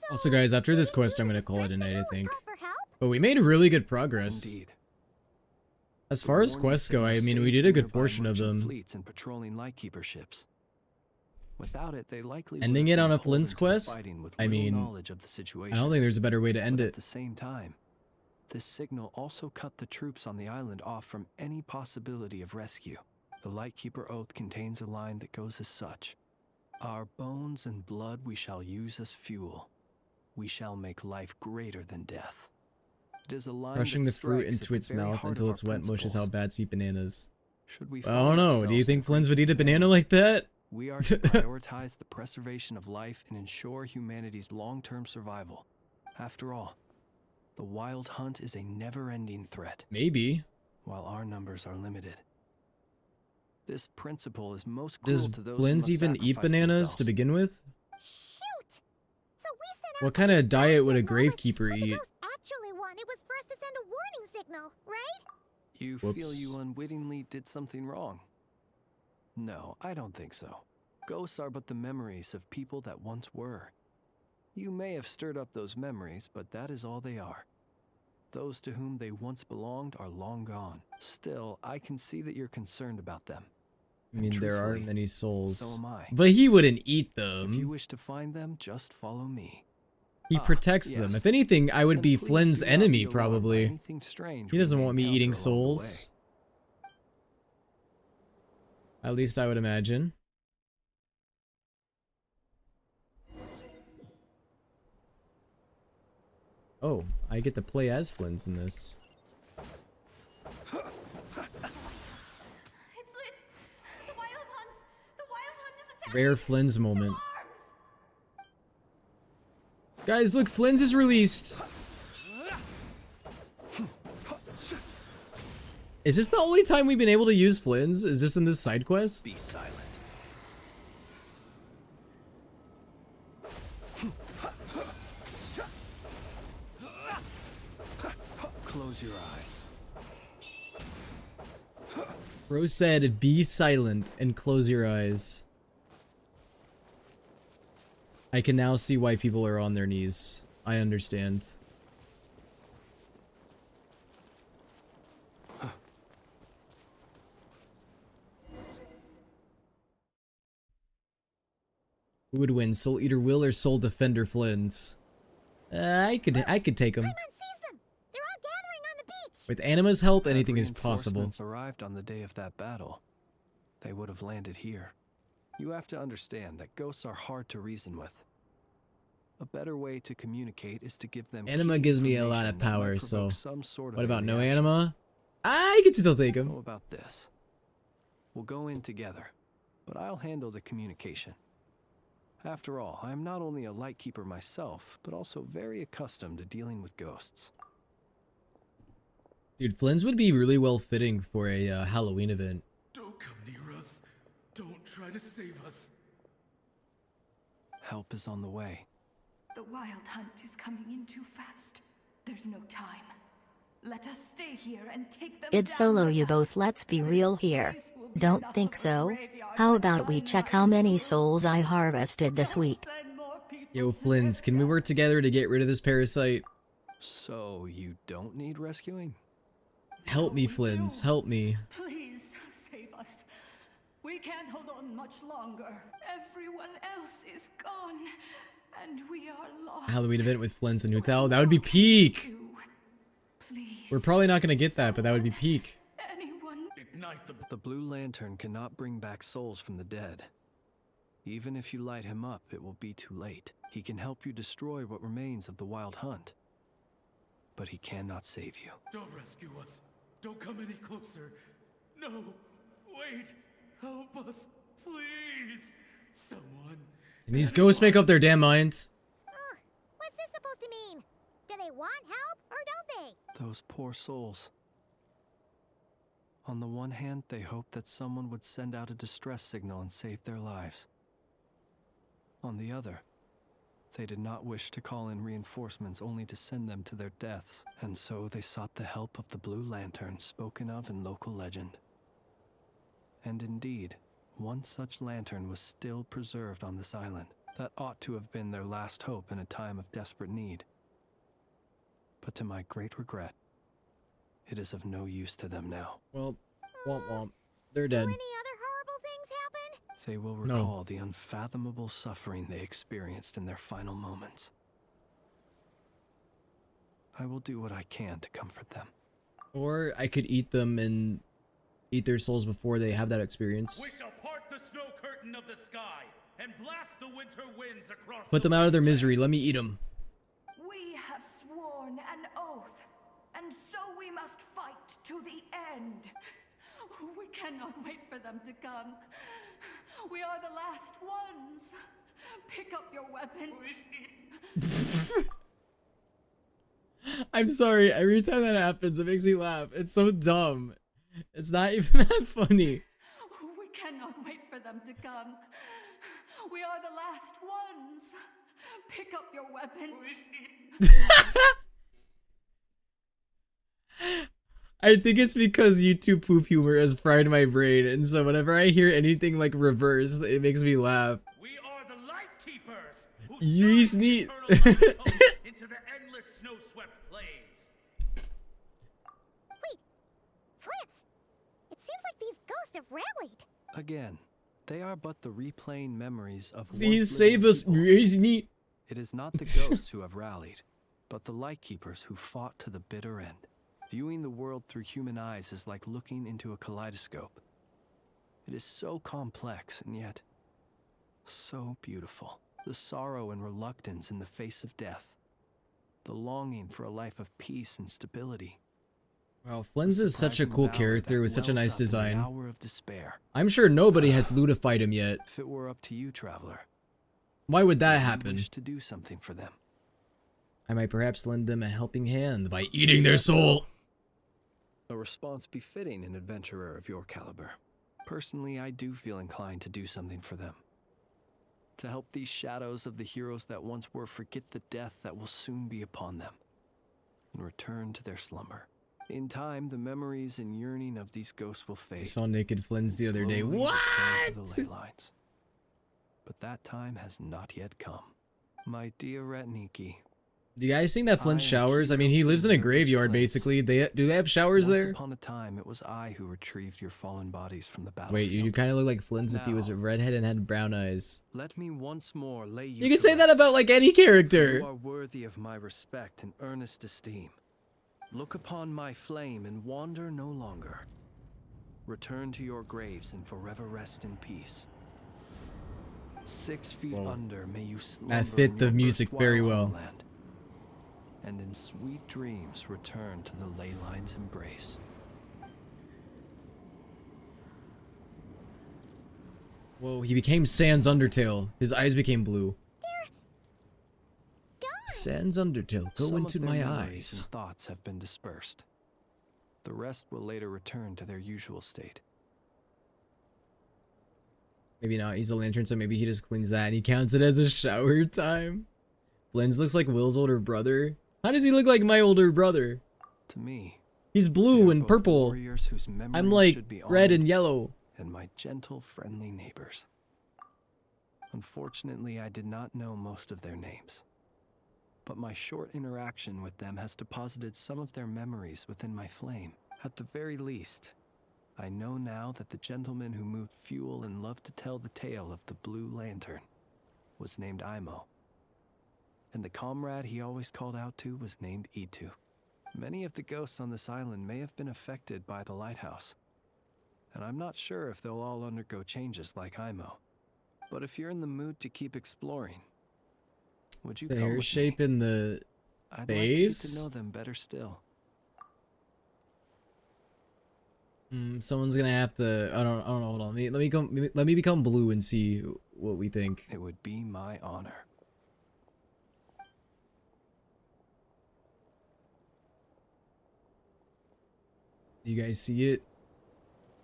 So Also, guys, after this quest, I'm gonna call it a night, I think. But we made really good progress. Indeed. As far as quests go, I mean, we did a good portion of them. Fleets and patrolling lightkeeper ships. Without it, they likely Ending it on a Flint's quest? I mean, knowledge of the situation. I don't think there's a better way to end But it. at the same time, this signal also cut the troops on the island off from any possibility of rescue. The Lightkeeper Oath contains a line that goes as such: "Our bones and blood we shall use as fuel. We shall make life greater than death." It is a line Crushing that the fruit strikes into at its the very mouth heart until of it's our wet mushes how principles. bats eat bananas. Should we I don't find know. Do you ourselves think in Flins would eat a crisis banana today, like that? we are to prioritize the preservation of life and ensure humanity's long-term survival. After all, the Wild Hunt is a never-ending threat, Maybe. while our numbers are limited. This principle is most Does cruel to those who Flins must even eat sacrifice bananas themselves. to begin with? Shoot! So we sent What out kind this of diet would a warning signal, gravekeeper but the eat? ghost actually wanted was for us to send a warning signal, right? You feel Whoops. you unwittingly did something wrong? No, I don't think so. Ghosts are but the memories of people that once were. You may have stirred up those memories, but that is all they are. Those to whom they once belonged are long gone. Still, I can see that you're concerned about them. I mean, there are truthfully, many souls. so am I. But he wouldn't eat If you them. wish to find them, just follow me. He Ah, protects them. yes. If anything, I would And be please Flynn's do not be enemy, alarmed by probably. anything strange He we doesn't may want me eating encounter along the way. souls. At least I would imagine. Oh, I get to play as Flynn's in this. It's lit! The Wild Hunt! The Wild Hunt is attacking! Rare Flynn's moment. Arms! Guys, look, Flynn's is released. Is this the only time we've been able to use Flynn's? Is this in this side quest? Be silent. Close your eyes. Rose said, be silent and close your eyes. I can now see why people are on their knees. I understand. Who would win, Soul Eater Will or Soul Defender Flynn's? I could take him. Paimon sees them! They're all gathering on the beach! With Anima's help, Had anything is possible. reinforcements arrived on the day of that battle, they would have landed here. You have to understand that ghosts are hard to reason with. A better way to communicate is to give them Anima key gives me a lot of information that might power, so provoke some sort of what a about no reaction. Anima? I could still take How him. about this? We'll go in together, but I'll handle the communication. After all, I am not only a lightkeeper myself, but also very accustomed to dealing with ghosts. Dude, Flynn's would be really well fitting for a Halloween event. Don't come near us. Don't try to save us. Help is on the way. The wild hunt is coming in too fast. There's no time. Let us stay here and take them It's down solo with you us. both, let's be real here. This will be Don't enough think of a so? graveyard How by about we time check night how many through. souls I harvested this week? Send more people Yo, to Flynn's, their can we work deaths. together to get rid of this parasite? So, you don't need rescuing? Help me, We Flynn's, do. help me. Please save us. We can't hold on much longer. Everyone else is gone, and we are lost. Halloween event with Flynn's and Hutel, that would be peak. Please. We're probably not gonna get that, but that would be peak. Anyone? Ignite the The Blue Lantern cannot bring back souls from the dead. Even if you light him up, it will be too late. He can help you destroy what remains of the Wild Hunt, but he cannot save you. Don't rescue us. Don't come any closer. No. Wait. Help us, please. Someone. Can these ghosts make up their damn minds? Ugh, what's this supposed to mean? Do they want help or don't they? Those poor souls. On the one hand, they hoped that someone would send out a distress signal and save their lives. On the other, they did not wish to call in reinforcements only to send them to their deaths, and so they sought the help of the Blue Lantern spoken of in local legend. And indeed, one such lantern was still preserved on this island. That ought to have been their last hope in a time of desperate need. But to my great regret, it is of no use to them now. Well, womp womp. They're dead. Will any other horrible things happen? They will No. recall the unfathomable suffering they experienced in their final moments. I will do what I can to comfort them. Or I could eat them and eat their souls before they have that experience. We shall part the snow curtain of the sky and blast the winter winds across. Put them out of their misery. Let me eat them. We have sworn an oath, and so we must fight to the end. We cannot wait for them to come. We are the last ones. Pick up your weapon. I'm sorry. Every time that happens, it makes me laugh. It's so dumb. It's not even that funny. We cannot wait for them to come. We are the last ones. Pick up your weapon. I think it's because YouTube poop humor has fried my brain, and so whenever I hear anything like reverse, it makes me laugh. We are the light keepers who You shine sneak. eternal light hope into the endless snow-swept plains. Wait, Flint's! It seems like these ghosts have rallied. Again, they are but the replaying memories of Please once save living us, people. Raisiny. It is not the ghosts who have rallied, but the Lightkeepers who fought to the bitter end. Viewing the world through human eyes is like looking into a kaleidoscope. It is so complex and yet so beautiful. The sorrow and reluctance in the face of death. The longing for a life of peace and stability. Wow, Flynn's is such a Surprising cool valor character that with such a wells nice up in the design. hour of despair. I'm sure nobody has lutified him yet. If it were up to you, traveler, Why would that would you happen? wish to do something for them? I might perhaps lend them a helping hand by eating their soul. A response befitting an adventurer of your caliber. Personally, I do feel inclined to do something for them. To help these shadows of the heroes that once were forget the death that will soon be upon them, and return to their slumber. In time, the memories and yearning of these ghosts will fade. I saw naked Flynn's the other day. slowly return to What? the ley lines. But that time has not yet come. My dear Retniki, Do you guys think that Flynn I am showers? I mean, he Kiro lives in a Junior graveyard, Flint. basically. Do they have showers once there? upon a time, it was I who retrieved your fallen bodies from the battlefield. Wait, you kind of look like Flynn's if he was a Now- redhead and had brown eyes. Let me once more lay you You can to say that rest. about like any character. You are worthy of my respect and earnest esteem. Look upon my flame and wander no longer. Return to your graves and forever rest in peace. 6 feet Whoa. under may you slumber fit in the your music erstwhile very well. homeland, and in sweet dreams return to the ley line's embrace. Whoa, he became Sans Undertale. His eyes became blue. Sans Undertale, go Some into of their my memories eyes. and thoughts have been dispersed. The rest will later return to their usual state. Maybe not. He's a lantern, so maybe he just cleans that and he counts it as a shower time. Flens looks like Will's older brother. How does he look like my older brother? To me, He's they blue are and both purple. warriors whose I'm memories like should be red and honored, yellow. and my gentle, friendly neighbors. Unfortunately, I did not know most of their names. But my short interaction with them has deposited some of their memories within my flame. At the very least, I know now that the gentleman who moved fuel and loved to tell the tale of the Blue Lantern was named Imo. And the comrade he always called out to was named Itu. Many of the ghosts on this island may have been affected by the lighthouse, and I'm not sure if they'll all undergo changes like Imo. But if you're in the mood to keep exploring, would you The come hair with shape me? in the I'd like to get to face? know them better still. Someone's gonna have to. I don't know. Hold on. Let me become blue and see what we think. It would be my honor. Do you guys see it?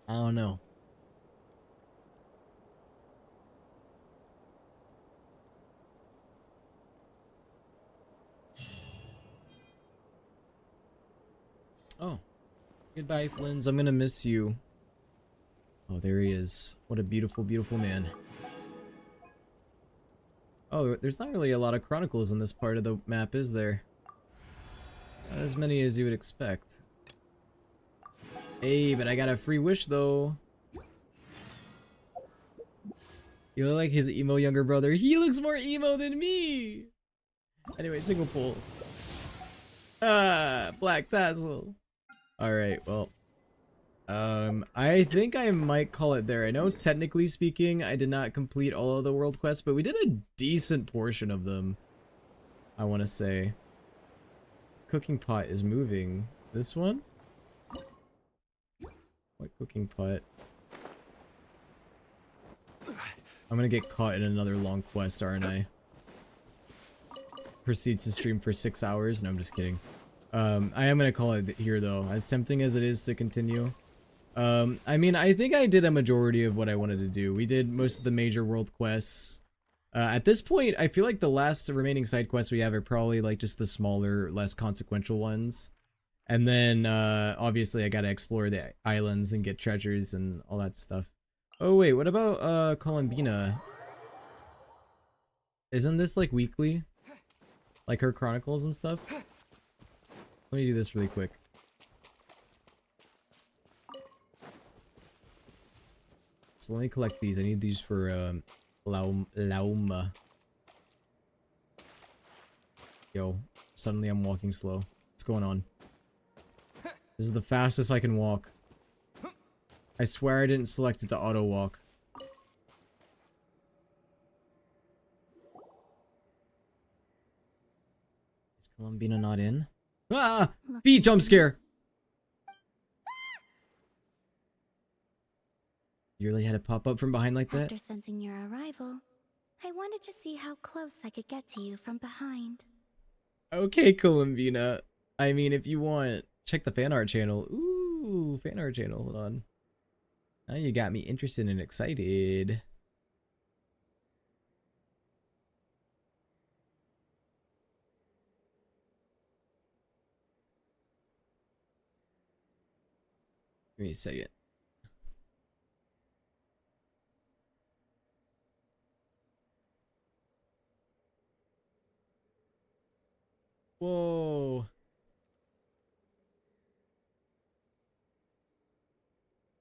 I don't know. Oh. Goodbye, Flins. I'm gonna miss you. Oh, there he is. What a beautiful, beautiful man. Oh, there's not really a lot of chronicles in this part of the map, is there? Not as many as you would expect. Hey, but I got a free wish, though. You look like his emo younger brother. He looks more emo than me! Anyway, single pull. Ah, black tassel. Alright, well. I think I might call it there. I know technically speaking, I did not complete all of the world quests, but we did a decent portion of them. I want to say. Cooking pot is moving. This one? What cooking pot? I'm gonna get caught in another long quest, aren't I? Proceeds to stream for 6 hours. No, I'm just kidding. I am gonna call it here though, as tempting as it is to continue. I mean, I think I did a majority of what I wanted to do. We did most of the major world quests. At this point, I feel like the last remaining side quests we have are probably like just the smaller, less consequential ones. And then, obviously I gotta explore the islands and get treasures and all that stuff. Oh wait, what about, Columbina? Isn't this like weekly? Like her chronicles and stuff? Let me do this really quick. So let me collect these. I need these for Lauma. Yo, suddenly I'm walking slow. What's going on? This is the fastest I can walk. I swear I didn't select it to auto walk. Is Columbina not in? Ah! Bee jump scare! You really had to pop up from behind like that? After sensing your arrival, I wanted to see how close I could get to you from behind. Okay, Columbina. I mean, if you want, check the fan art channel. Ooh, fan art channel. Hold on. Now you got me interested and excited. Give me a second. Whoa.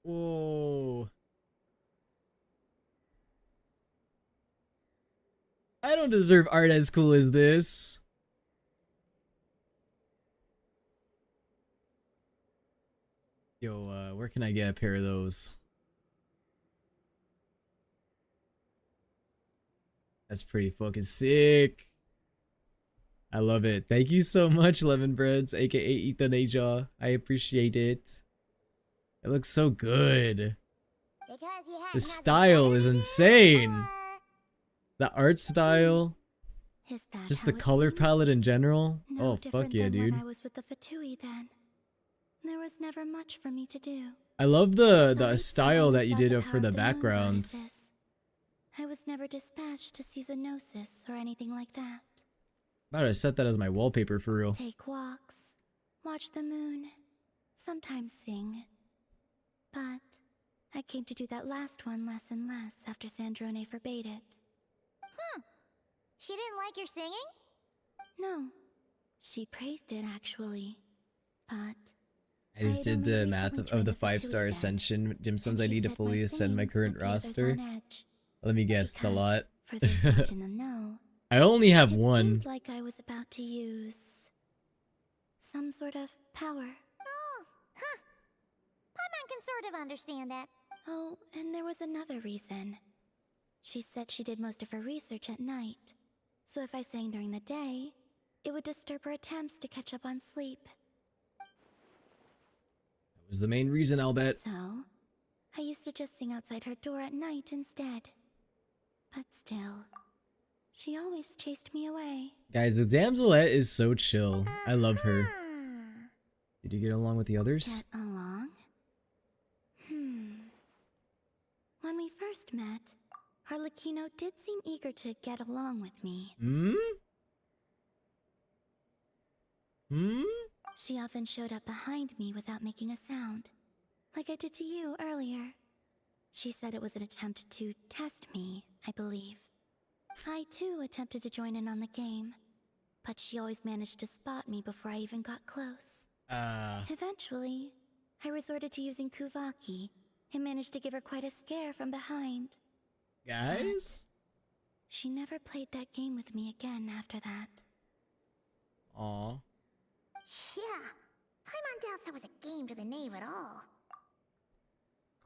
Whoa. I don't deserve art as cool as this. Yo, where can I get a pair of those? That's pretty fucking sick. I love it. Thank you so much, Lemon Breads, aka Ethan Aja. I appreciate it. It looks so good. Because you had The style is insane. The art style. Is that Just how the it's color been? palette in general. No Oh, different fuck yeah, than dude. When I was with the Fatui then. There was never much for me to do. I love the Besides, I style always that you got the did power for of the moon background. goddesses. I was never dispatched to see Xenosis or anything like that. About to set that as my wallpaper for real. Take walks, watch the moon, sometimes sing. But I came to do that last one less and less after Sandrone forbade it. She didn't like your singing? No. She praised it, actually. But I just did the math of the 5-star ascension gemstones I need to fully ascend my current roster. Let me guess, it's a lot. For those not in the know, I only have it one. seemed like I was about to use some sort of power. Oh, huh. Paimon can sort of understand that. Oh, and there was another reason. She said she did most of her research at night. So if I sang during the day, it would disturb her attempts to catch up on sleep. That was the main reason, I'll bet. So, I used to just sing outside her door at night instead. But still, she always chased me away. Guys, the damselette is so chill. I love her. Did you get along with the others? Get along? When we first met, Harlequino did seem eager to get along with me. She often showed up behind me without making a sound, like I did to you earlier. She said it was an attempt to test me, I believe. I too attempted to join in on the game, but she always managed to spot me before I even got close. Eventually, I resorted to using Kuvaki and managed to give her quite a scare from behind. Guys? She never played that game with me again after that. Aw. Yeah, Paimon doubts that was a game to the knave at all.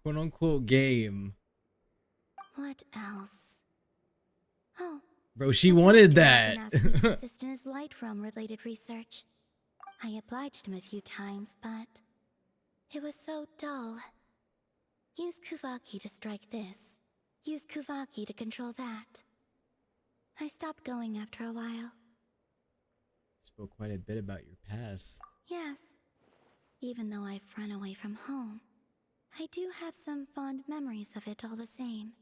Quote unquote game. What else? Oh. Bro, she wanted that. Asked me to assist in his light realm related research. I obliged him a few times, but it was so dull. Use Kuvaki to strike this. Use Kuvaki to control that. I stopped going after a while. Spoke quite a bit about your past. Yes. Even though I've run away from home, I do have some fond memories of it all the same.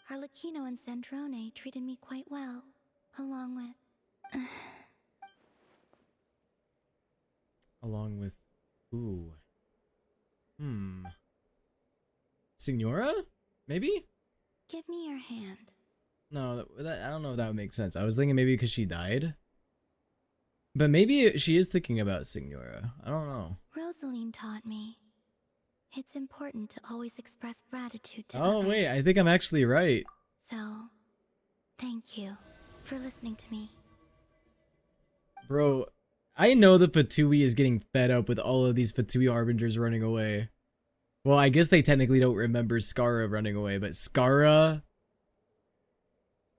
Harlequino and Sandrone treated me quite well, along with... Along with who? Signora? Maybe? Give me your hand. No, that I don't know if that would make sense. I was thinking maybe because she died. But maybe she is thinking about Signora. I don't know. Rosaline taught me. It's important to always express gratitude to Oh, others. wait, I think I'm actually right. So, thank you for listening to me. Bro, I know the Fatui is getting fed up with all of these Fatui Harbingers running away. Well, I guess they technically don't remember Skara running away, but Skara,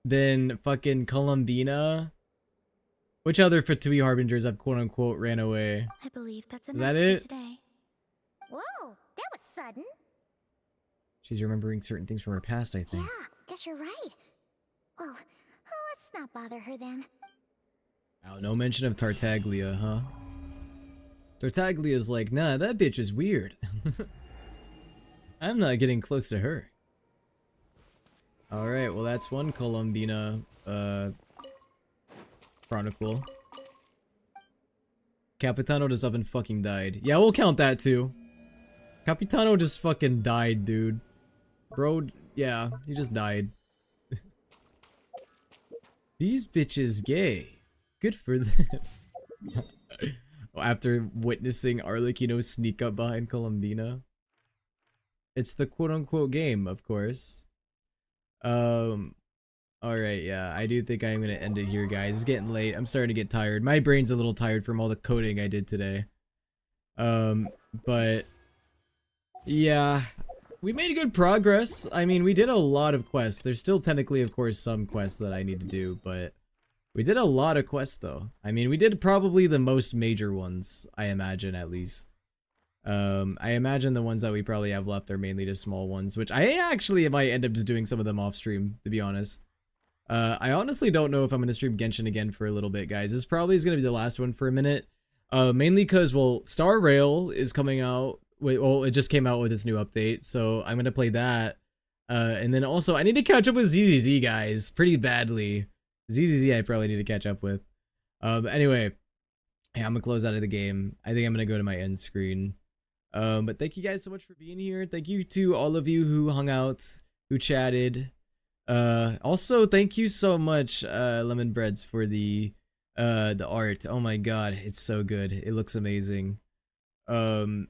then fucking Columbina. Which other Fatui Harbingers have quote-unquote ran away? I believe that's Is enough that for it? today. Whoa, that was sudden. She's remembering certain things from her past, I think. Yeah, guess you're right. Well, let's not bother her then. Oh, no mention of Tartaglia, huh? Tartaglia's like, nah, that bitch is weird. I'm not getting close to her. Alright, well that's one Columbina, chronicle. Capitano just up and fucking died. Yeah, we'll count that too. Capitano just fucking died, dude. Bro, yeah, he just died. These bitches gay. Good for them. After witnessing Arlecchino sneak up behind Columbina. It's the quote-unquote game, of course. Alright, yeah, I do think I'm gonna end it here, guys. It's getting late. I'm starting to get tired. My brain's a little tired from all the coding I did today. But yeah, we made good progress. I mean, we did a lot of quests. There's still technically, of course, some quests that I need to do, but we did a lot of quests, though. I mean, we did probably the most major ones, I imagine, at least. I imagine the ones that we probably have left are mainly just small ones, which I actually might end up just doing some of them off stream, to be honest. I honestly don't know if I'm gonna stream Genshin again for a little bit, guys. This probably is gonna be the last one for a minute. Mainly because, well, Star Rail is coming out. Well, it just came out with its new update, so I'm gonna play that. And then also, I need to catch up with ZZZ, guys, pretty badly. ZZZ I probably need to catch up with. Anyway, yeah, I'm gonna close out of the game. I think I'm gonna go to my end screen. But thank you guys so much for being here. Thank you to all of you who hung out, who chatted. Also, thank you so much, Lemon Breads, for the art. Oh my god, it's so good. It looks amazing. And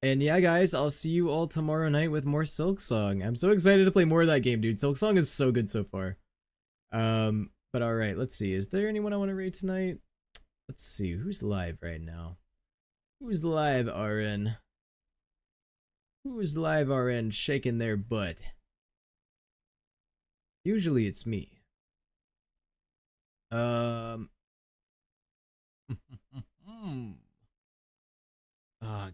yeah, guys, I'll see you all tomorrow night with more Silksong. I'm so excited to play more of that game, dude. Silksong is so good so far. But alright, let's see. Is there anyone I want to raid tonight? Let's see. Who's live right now? Who's live, RN? Who's live, RN, shaking their butt? Usually it's me. Oh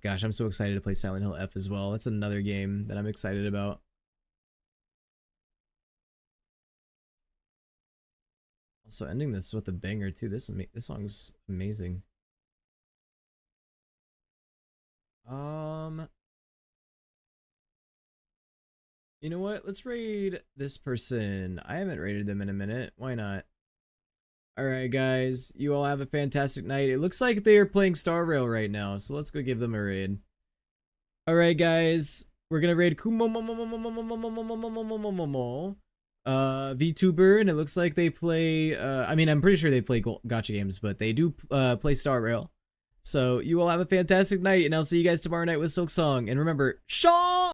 gosh, I'm so excited to play Silent Hill F as well. That's another game that I'm excited about. Also, ending this with a banger too. This song's amazing. You know what? Let's raid this person. I haven't raided them in a minute. Why not? Alright, guys. You all have a fantastic night. It looks like they are playing Star Rail right now, so let's go give them a raid. Alright, guys. We're gonna raid VTuber, and it looks like they play, I mean, I'm pretty sure they play gacha games, but they do play Star Rail. So, you all have a fantastic night, and I'll see you guys tomorrow night with Silksong. And remember, Shaw!